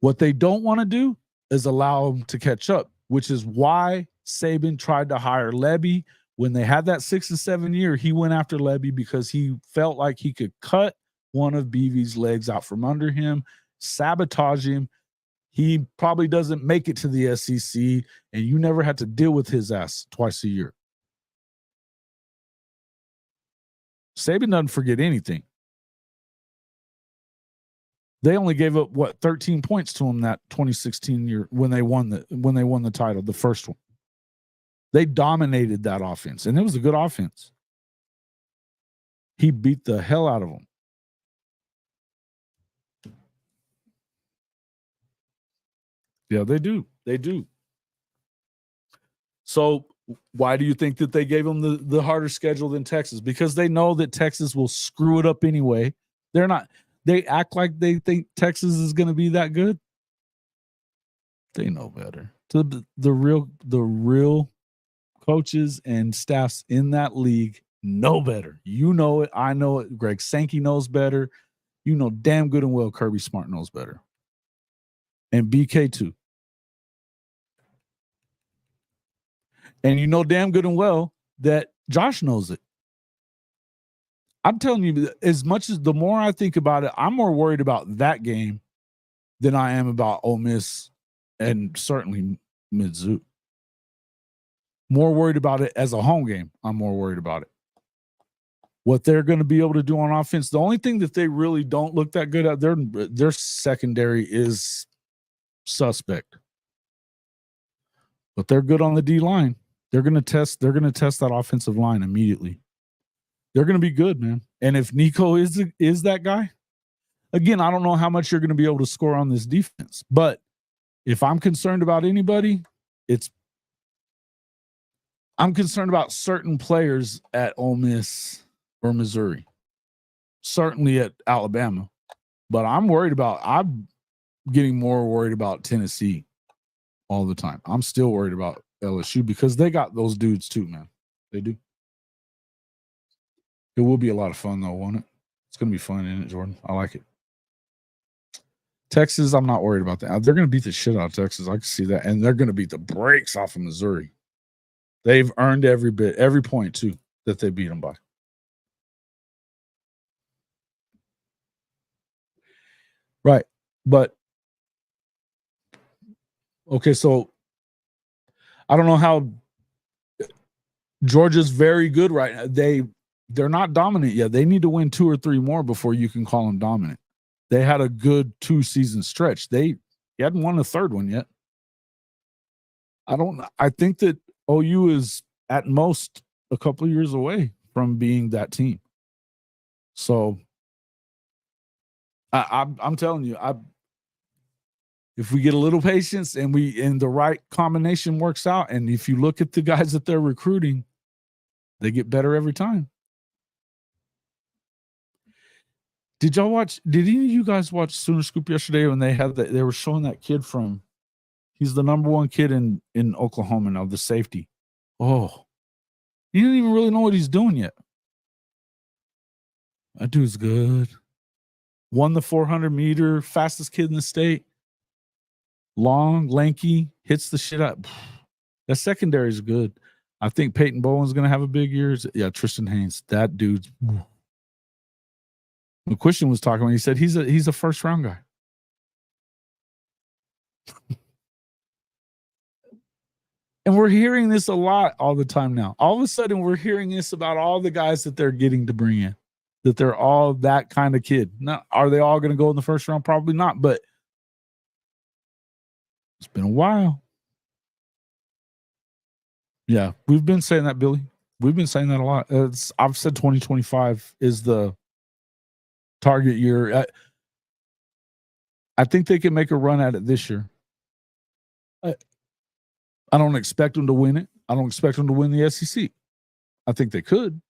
what they don't want to do is allow them to catch up, which is why Saban tried to hire Lebby. When they had that 6 and 7 year, he went after Lebby because he felt like he could cut one of BV's legs out from under him, sabotage him. He probably doesn't make it to the SEC, and you never had to deal with his ass twice a year. Saban doesn't forget anything. They only gave up 13 points to him that 2016 year when they won the title, the first one. They dominated that offense, and it was a good offense. He beat the hell out of them. Yeah, they do. They do. So why do you think that they gave them the harder schedule than Texas? Because they know that Texas will screw it up anyway. They act like they think Texas is going to be that good. They know better. The real coaches and staffs in that league know better. You know it. I know it. Greg Sankey knows better. You know damn good and well Kirby Smart knows better. And BK too. And you know damn good and well that Josh knows it. I'm telling you, as much as the more I think about it, I'm more worried about that game than I am about Ole Miss and certainly Mizzou. More worried about it as a home game. I'm more worried about it. What they're going to be able to do on offense. The only thing that they really don't look that good at, their secondary is suspect. But they're good on the D line. They're going to test that offensive line immediately. They're going to be good, man. And if Nico is that guy, again, I don't know how much you're going to be able to score on this defense. But if I'm concerned about anybody, I'm concerned about certain players at Ole Miss or Missouri, certainly at Alabama. But I'm getting more worried about Tennessee all the time. I'm still worried about LSU because they got those dudes too, man. They do. It will be a lot of fun, though, won't it? It's going to be fun, isn't it, Jordan? I like it. Texas, I'm not worried about that. They're going to beat the shit out of Texas. I can see that. And they're going to beat the brakes off of Missouri. They've earned every point, too, that they beat them by. Right. But, okay, so I don't know how Georgia's very good right now. They're not dominant yet. They need to win 2 or 3 more before you can call them dominant. They had a good 2-season stretch. He hadn't won a third one yet. I think that OU is at most a couple of years away from being that team. So I'm telling you, if we get a little patience and the right combination works out, and if you look at the guys that they're recruiting, they get better every time. Did any of you guys watch Sooner Scoop yesterday when they were showing that kid he's the number 1 kid in Oklahoma now, the safety. Oh, he didn't even really know what he's doing yet. That dude's good. Won the 400 meter, fastest kid in the state. long, lanky, hits the shit up. That secondary is good. I think Peyton Bowen's going to have a big year. Yeah, Tristan Haynes, that dude's. McQuistion was talking when he said he's a first round guy. And we're hearing this a lot all the time now. All of a sudden, we're hearing this about all the guys that they're getting to bring in, that they're all that kind of kid. Now, are they all going to go in the first round? Probably not, but it's been a while. Yeah, we've been saying that, Billy. We've been saying that a lot. I've said 2025 is the target year. I think they can make a run at it this year. I don't expect them to win it. I don't expect them to win the SEC. I think they could.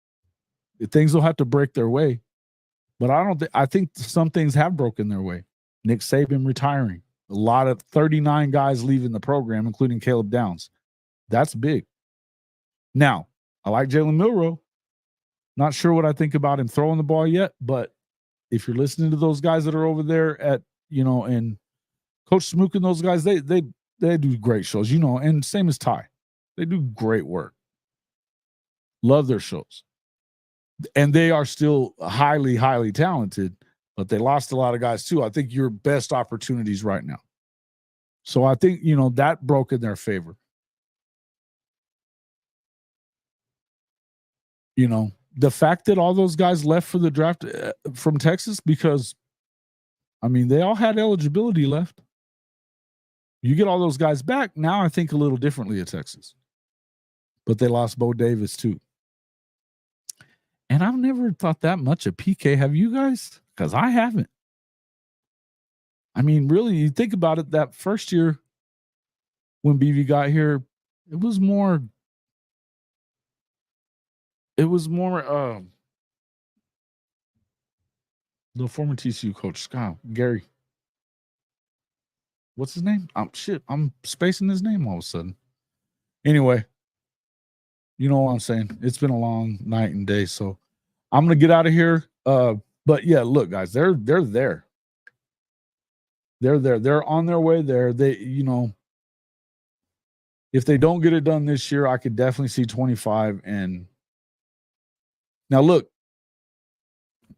Things will have to break their way. But I think some things have broken their way. Nick Saban retiring. A lot of 39 guys leaving the program, including Caleb Downs. That's big. Now, I like Jalen Milroe. Not sure what I think about him throwing the ball yet, but if you're listening to those guys that are over there at, and Coach Smook and those guys, they do great shows, and same as Ty. They do great work. Love their shows. And they are still highly, highly talented, but they lost a lot of guys too. I think your best opportunities right now. So I think, that broke in their favor. The fact that all those guys left for the draft from Texas, because, they all had eligibility left. You get all those guys back, now I think a little differently at Texas. But they lost Bo Davis too. And I've never thought that much of PK. Have you guys? Because I haven't. Really, you think about it, that first year when BV got here, it was more the former TCU coach, Scott, Gary. What's his name? I'm spacing his name all of a sudden. Anyway, you know what I'm saying? It's been a long night and day, so I'm going to get out of here. But yeah, look, guys, they're there. They're there. They're on their way there. They, if they don't get it done this year, I could definitely see 25. And now look,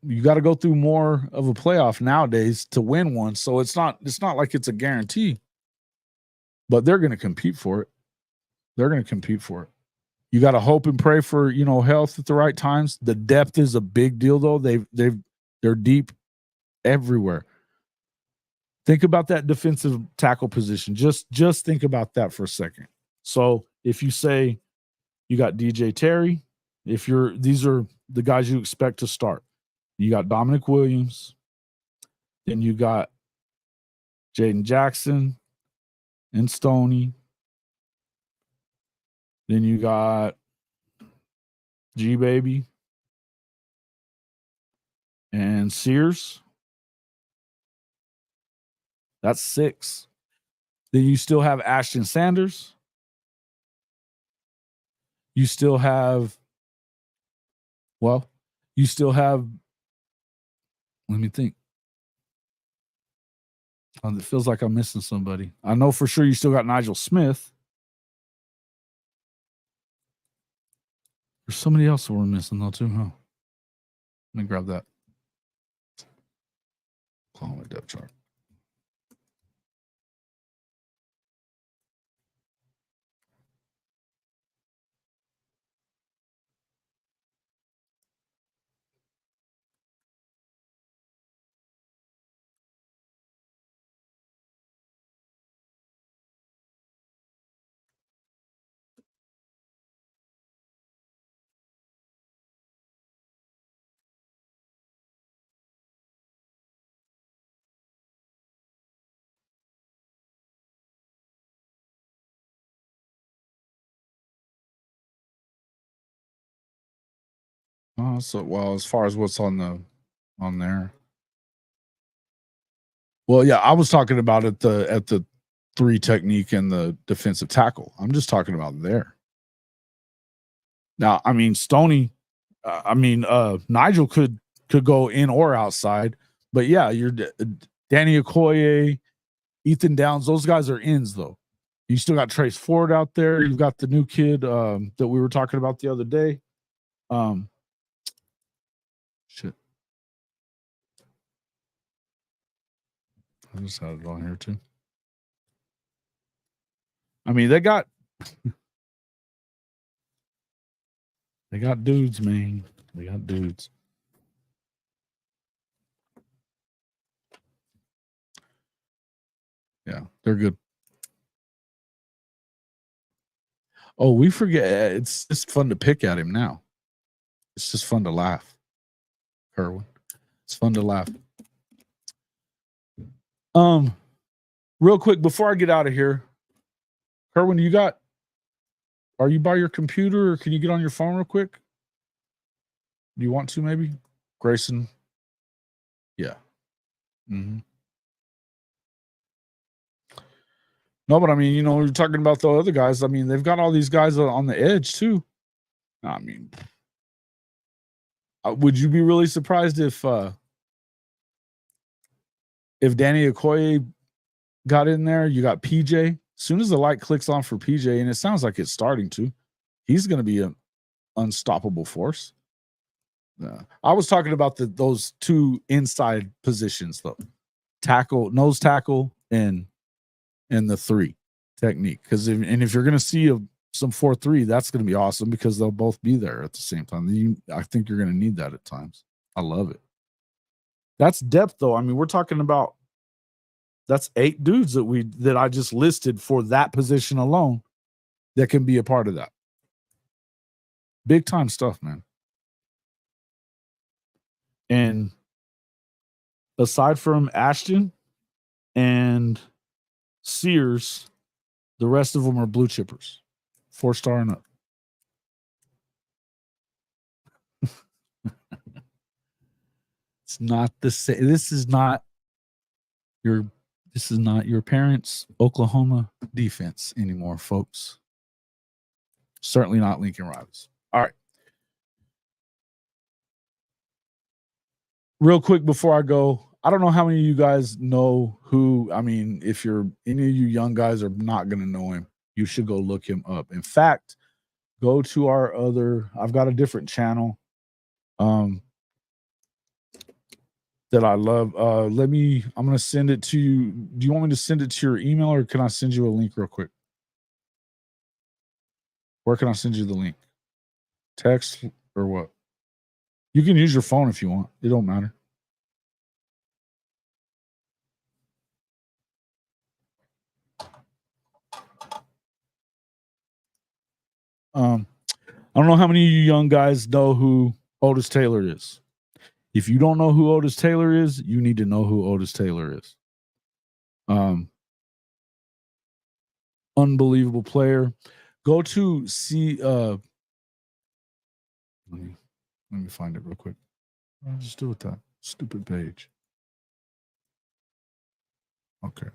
you got to go through more of a playoff nowadays to win one. So it's not like it's a guarantee, but they're going to compete for it. You got to hope and pray for, health at the right times. The depth is a big deal though. They're deep everywhere. Think about that defensive tackle position. Just think about that for a second. So if you say you got DJ Terry, these are the guys you expect to start. You got Dominic Williams. Then you got Jaden Jackson and Stoney. Then you got G-Baby and Sears. That's 6. Then you still have Ashton Sanders. You still have, let me think. It feels like I'm missing somebody. I know for sure you still got Nigel Smith. There's somebody else that we're missing though too, huh? Let me grab that. Call my depth chart. As far as what's on there. Well, yeah, I was talking about at the 3 technique and the defensive tackle. I'm just talking about there. Now, Stoney, Nigel could go in or outside, but yeah, you're Danny Okoye, Ethan Downs, those guys are ins though. You still got Trace Ford out there. You've got the new kid that we were talking about the other day. Shit. I just had it on here too. I mean, they got dudes, man. They got dudes. Yeah, they're good. Oh, we forget. It's just fun to pick at him now. It's just fun to laugh. Kerwin. It's fun to laugh. Real quick before I get out of here, Kerwin, are you by your computer or can you get on your phone real quick? Do you want to maybe? Grayson? Yeah. Mm-hmm. No, but I mean, we're talking about the other guys. I mean, they've got all these guys on the edge too. I mean, would you be really surprised if Danny Okoye got in there? You got PJ. As soon as the light clicks on for PJ, and it sounds like it's starting to, he's going to be an unstoppable force. I was talking about those two inside positions though, nose tackle, and the 3 technique. Because if you're going to see some 4-3, that's going to be awesome because they'll both be there at the same time. I think you're going to need that at times. I love it. That's depth though. I mean, we're talking about that's 8 dudes that I just listed for that position alone that can be a part of that. Big time stuff, man. And aside from Ashton and Sears, the rest of them are blue chippers, 4-star and up. It's not the same. This is not your parents' Oklahoma defense anymore, folks. Certainly not Lincoln Riley's. All right. Real quick before I go, I don't know how many of you guys know who, I mean, if any of you young guys are not going to know him, you should go look him up. In fact, go to I've got a different channel that I love. I'm going to send it to you. Do you want me to send it to your email or can I send you a link real quick? Where can I send you the link? Text or what? You can use your phone if you want. It don't matter. I don't know how many of you young guys know who Otis Taylor is. If you don't know who Otis Taylor is, you need to know who Otis Taylor is. Unbelievable player. Go to see. Let me find it real quick. I'll just do it that stupid page. Okay.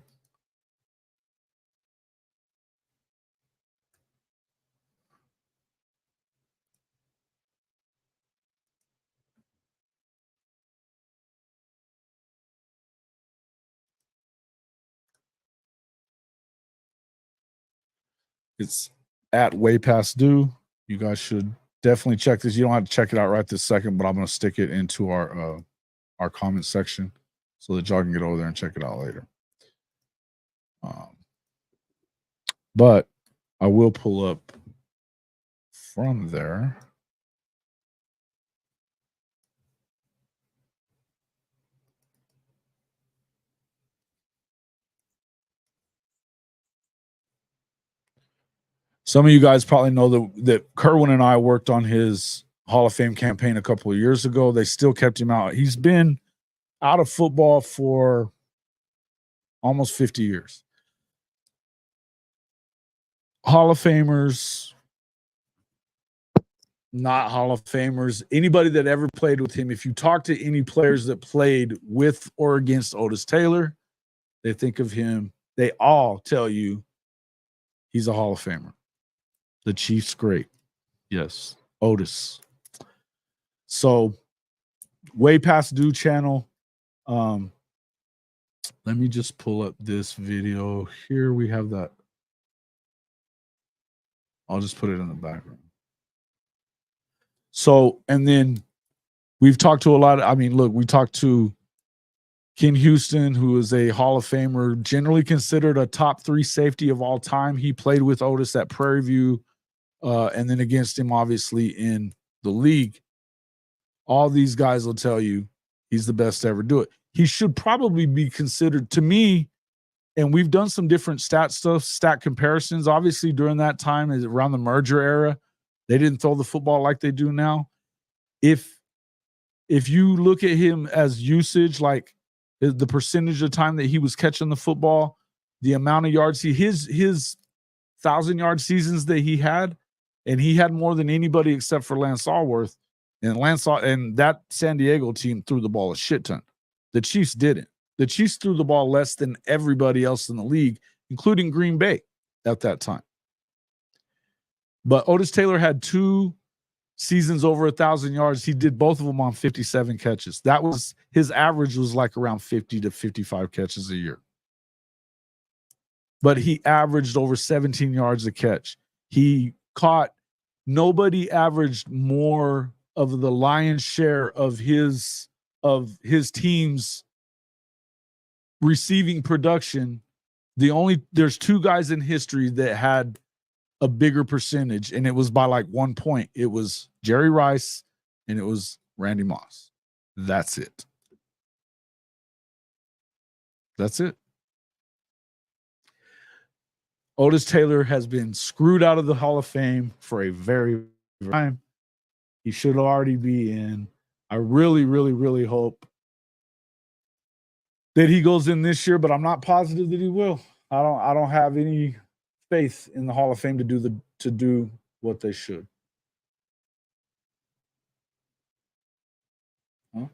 It's at Way Past Due. You guys should definitely check this. You don't have to check it out right this second, but I'm going to stick it into our comment section so that y'all can get over there and check it out later. But I will pull up from there. Some of you guys probably know that Kerwin and I worked on his Hall of Fame campaign a couple of years ago. They still kept him out. He's been out of football for almost 50 years. Hall of Famers, not Hall of Famers, anybody that ever played with him, if you talk to any players that played with or against Otis Taylor, they think of him, they all tell you he's a Hall of Famer. The Chiefs great. Yes, Otis. So, Way Past Due channel. Let me just pull up this video. Here we have that. I'll just put it in the background. So, and then we've talked to a lot of, I mean, look, we talked to Ken Houston, who is a Hall of Famer, generally considered a top 3 safety of all time. He played with Otis at Prairie View, and then against him, obviously, in the league. All these guys will tell you he's the best to ever do it. He should probably be considered, to me, and we've done some different stat comparisons. Obviously, during that time, around the merger era, they didn't throw the football like they do now. If you look at him as usage, like the percentage of time that he was catching the football, the amount of yards his 1,000-yard seasons that he had, and he had more than anybody except for Lance Allworth. And that San Diego team threw the ball a shit ton. The Chiefs didn't. The Chiefs threw the ball less than everybody else in the league, including Green Bay at that time. But Otis Taylor had 2 seasons over 1,000 yards. He did both of them on 57 catches. That was his average, was like around 50 to 55 catches a year. But he averaged over 17 yards a catch. He caught, nobody averaged more of the lion's share of his team's receiving production. There's 2 guys in history that had a bigger percentage, and it was by like 1 point. It was Jerry Rice and it was Randy Moss. That's it. That's it. Otis Taylor has been screwed out of the Hall of Fame for a very long time. He should already be in. I really, really, really hope that he goes in this year, but I'm not positive that he will. I don't have any faith in the Hall of Fame to do what they should. Huh?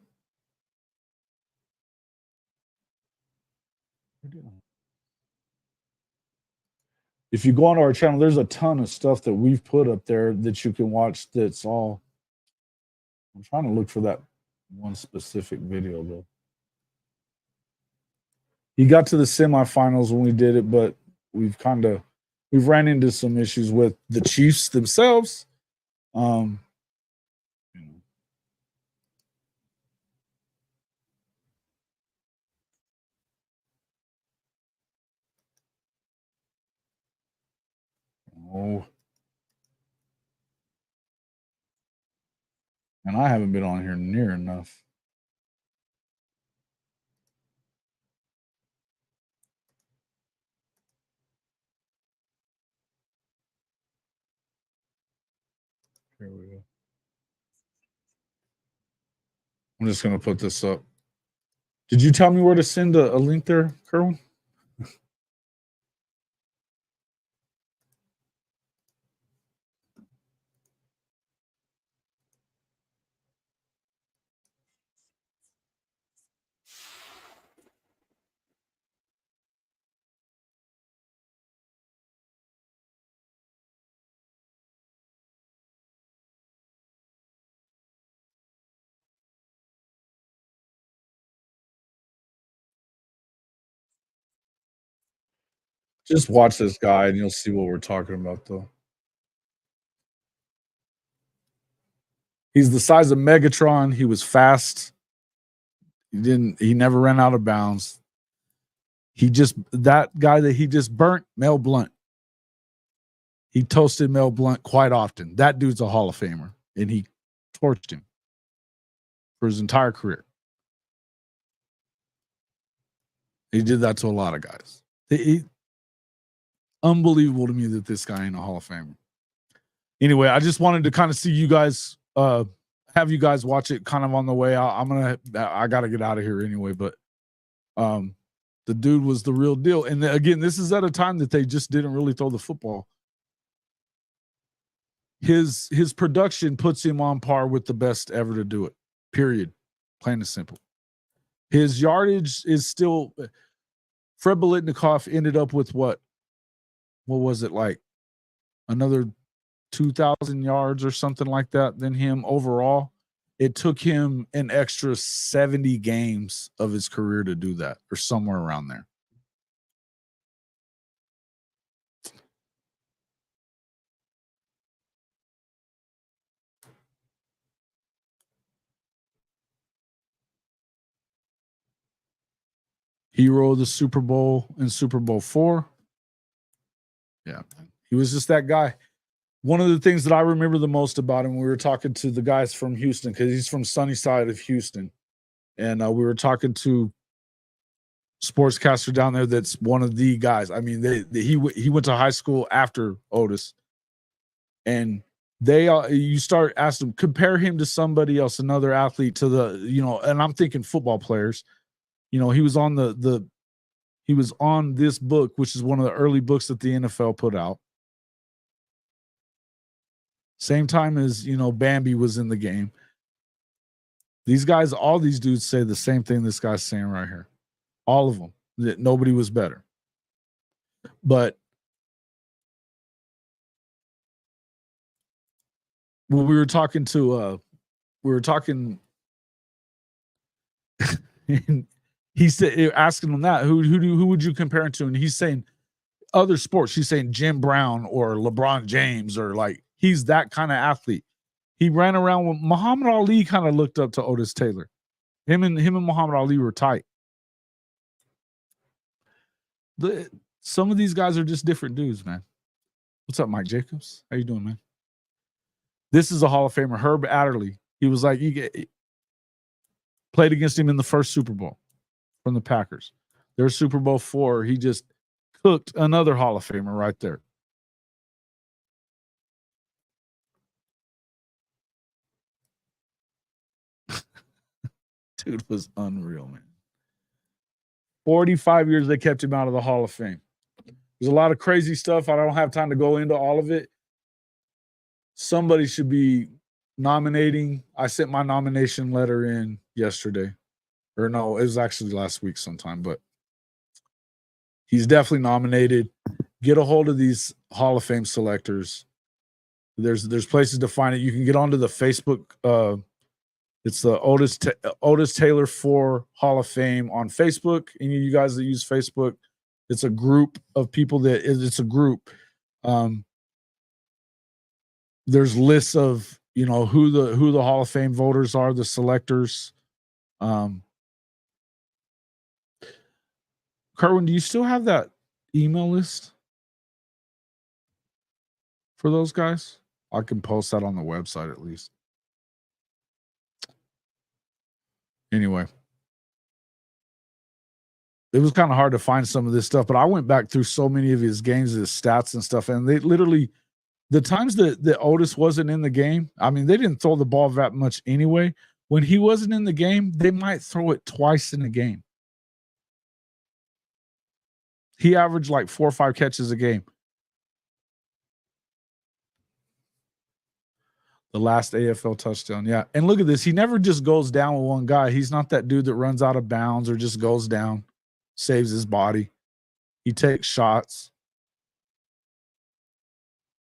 If you go onto our channel, there's a ton of stuff that we've put up there that you can watch. That's all. I'm trying to look for that one specific video though. He got to the semifinals when we did it, but we've ran into some issues with the Chiefs themselves. Oh. And I haven't been on here near enough. Here we go. I'm just going to put this up. Did you tell me where to send a link there, Kerwin? Just watch this guy and you'll see what we're talking about, though. He's the size of Megatron. He was fast. He never ran out of bounds. That guy that he just burnt, Mel Blount. He toasted Mel Blount quite often. That dude's a Hall of Famer, and he torched him for his entire career. He did that to a lot of guys. Unbelievable to me that this guy ain't a Hall of Famer. Anyway, I just wanted to kind of see you guys, have you guys watch it kind of on the way out. I got to get out of here anyway, but the dude was the real deal. And again, this is at a time that they just didn't really throw the football. His production puts him on par with the best ever to do it, period. Plain and simple. His yardage is still, Fred Biletnikoff ended up with what was it, like another 2,000 yards or something like that than him overall. it took him an extra 70 games of his career to do that, or somewhere around there. Hero of the Super Bowl and Super Bowl IV. Yeah, he was just that guy. One of the things that I remember the most about him, we were talking to the guys from Houston, because he's from sunny side of Houston. And we were talking to sportscaster down there that's one of the guys. I mean, he went to high school after Otis. And you start asking him, compare him to somebody else, another athlete, to the, and I'm thinking football players. He was on he was on this book, which is one of the early books that the NFL put out. Same time as, Bambi was in the game. These guys, all these dudes say the same thing this guy's saying right here. All of them, that nobody was better. But when we were talking, and he said, asking him that, who would you compare him to? And he's saying other sports. He's saying Jim Brown or LeBron James, or like, he's that kind of athlete. He ran around with Muhammad Ali, kind of looked up to Otis Taylor. Him and Muhammad Ali were tight. Some of these guys are just different dudes, man. What's up, Mike Jacobs? How you doing, man? This is a Hall of Famer, Herb Adderley. He was like, played against him in the first Super Bowl from the Packers. Their Super Bowl IV, he just cooked another Hall of Famer right there. Dude was unreal, man. 45 years they kept him out of the Hall of Fame. There's a lot of crazy stuff. I don't have time to go into all of it. Somebody should be nominating. I sent my nomination letter in yesterday. Or no, it was actually last week sometime, but he's definitely nominated. Get a hold of these Hall of Fame selectors. There's places to find it. You can get onto the Facebook. It's the Otis Taylor IV Hall of Fame on Facebook. Any of you guys that use Facebook, it's a group of people it's a group. There's lists of, who the Hall of Fame voters are, the selectors. Kerwin, do you still have that email list for those guys? I can post that on the website at least. Anyway, it was kind of hard to find some of this stuff, but I went back through so many of his games, his stats and stuff, and they literally, the times that Otis wasn't in the game, I mean, they didn't throw the ball that much anyway. When he wasn't in the game, they might throw it twice in a game. He averaged like 4 or 5 catches a game. The last AFL touchdown, yeah. And look at this. He never just goes down with one guy. He's not that dude that runs out of bounds or just goes down, saves his body. He takes shots.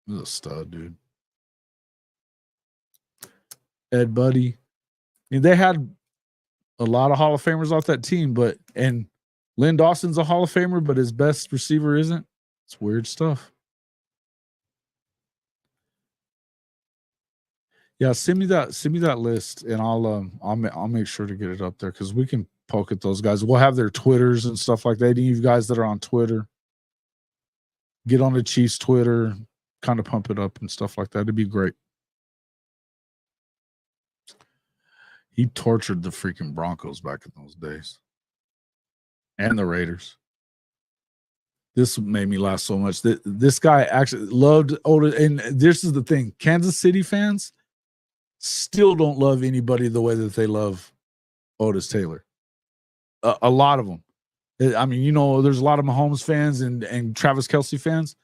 He's a stud, dude. Ed Buddy. I mean, they had a lot of Hall of Famers off that team, and Lynn Dawson's a Hall of Famer, but his best receiver isn't. It's weird stuff. Yeah, send me that list, and I'll make sure to get it up there, because we can poke at those guys. We'll have their Twitters and stuff like that. Any of you guys that are on Twitter, get on the Chiefs Twitter, kind of pump it up and stuff like that. It'd be great. He tortured the freaking Broncos back in those days, and the Raiders. This made me laugh so much. This guy actually loved Otis, and this is the thing: Kansas City fans still don't love anybody the way that they love Otis Taylor. A lot of them. I mean, there's a lot of Mahomes fans and Travis Kelce fans,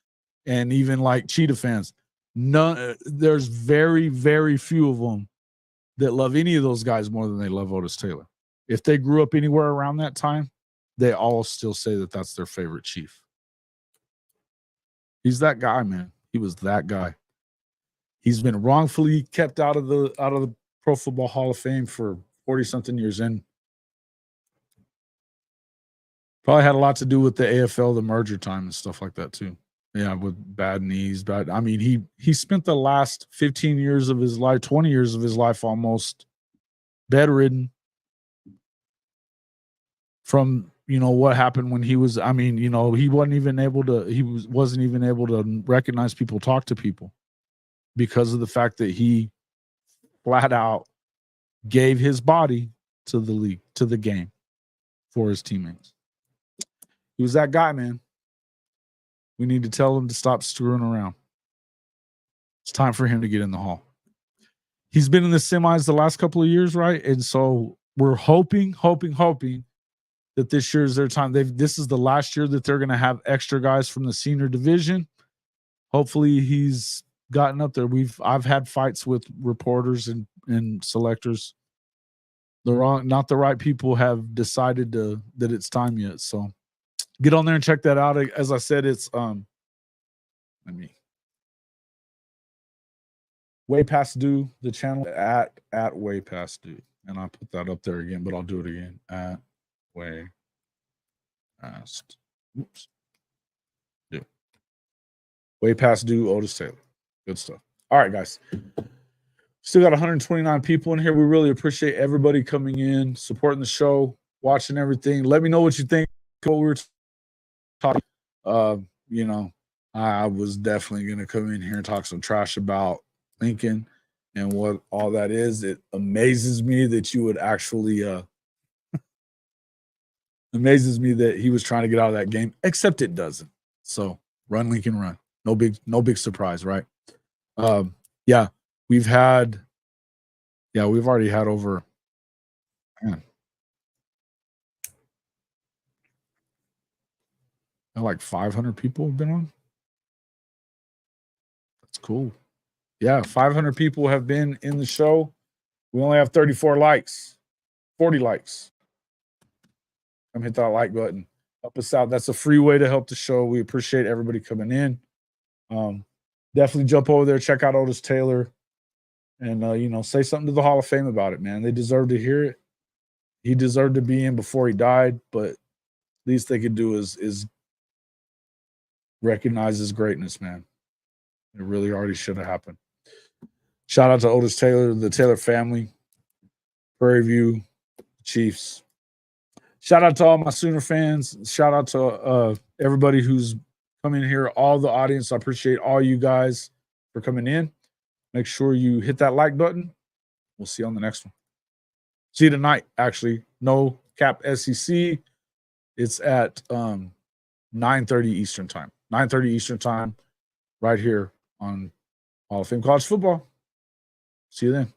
and even like Cheetah fans. There's very, very few of them that love any of those guys more than they love Otis Taylor. If they grew up anywhere around that time, they all still say that that's their favorite Chief. He's that guy, man. He was that guy. He's been wrongfully kept out of the Pro Football Hall of Fame for 40-something years in. Probably had a lot to do with the AFL, the merger time and stuff like that too. Yeah, with bad knees, bad. I mean, he spent the last 15 years of his life, 20 years of his life almost bedridden from, you know, what happened when he was, I mean, you know, he wasn't even able to recognize people, talk to people because of the fact that he flat out gave his body to the league, to the game for his teammates. He was that guy, man. We need to tell him to stop screwing around. It's time for him to get in the Hall. He's been in the semis the last couple of years, right? And so we're hoping that this year is their time. This is the last year that they're going to have extra guys from the senior division. Hopefully he's gotten up there. I've had fights with reporters and selectors. Not the right people have decided that it's time yet. So get on there and check that out. As I said, it's way past due, the channel at way past due. And I'll put that up there again, but I'll do it again at way past. Oops. Yeah. Way past due, Otis Taylor. Good stuff. All right, guys. Still got 129 people in here. We really appreciate everybody coming in, supporting the show, watching everything. Let me know what you think. What we were talking. You know, I was definitely going to come in here and talk some trash about Lincoln and what all that is. It amazes me that you would actually amazes me that he was trying to get out of that game, except it doesn't. So run, Lincoln, run. No big surprise, right? Yeah, we've already had over, man, like 500 people have been on. That's cool. Yeah, 500 people have been in the show. We only have 34 likes, 40 likes. Come hit that like button. Help us out. That's a free way to help the show. We appreciate everybody coming in. Definitely jump over there, check out Otis Taylor, and you know, say something to the Hall of Fame about it, man. They deserve to hear it. He deserved to be in before he died, but least they could do is recognize his greatness, man. It really already should have happened. Shout out to Otis Taylor, the Taylor family, Prairie View, Chiefs. Shout out to all my Sooner fans. Shout out to everybody who's coming here, all the audience. I appreciate all you guys for coming in. Make sure you hit that like button. We'll see you on the next one. See you tonight, actually. No Cap SEC. It's at 9:30 Eastern time. 9:30 Eastern time, right here on Hall of Fame College Football. See you then.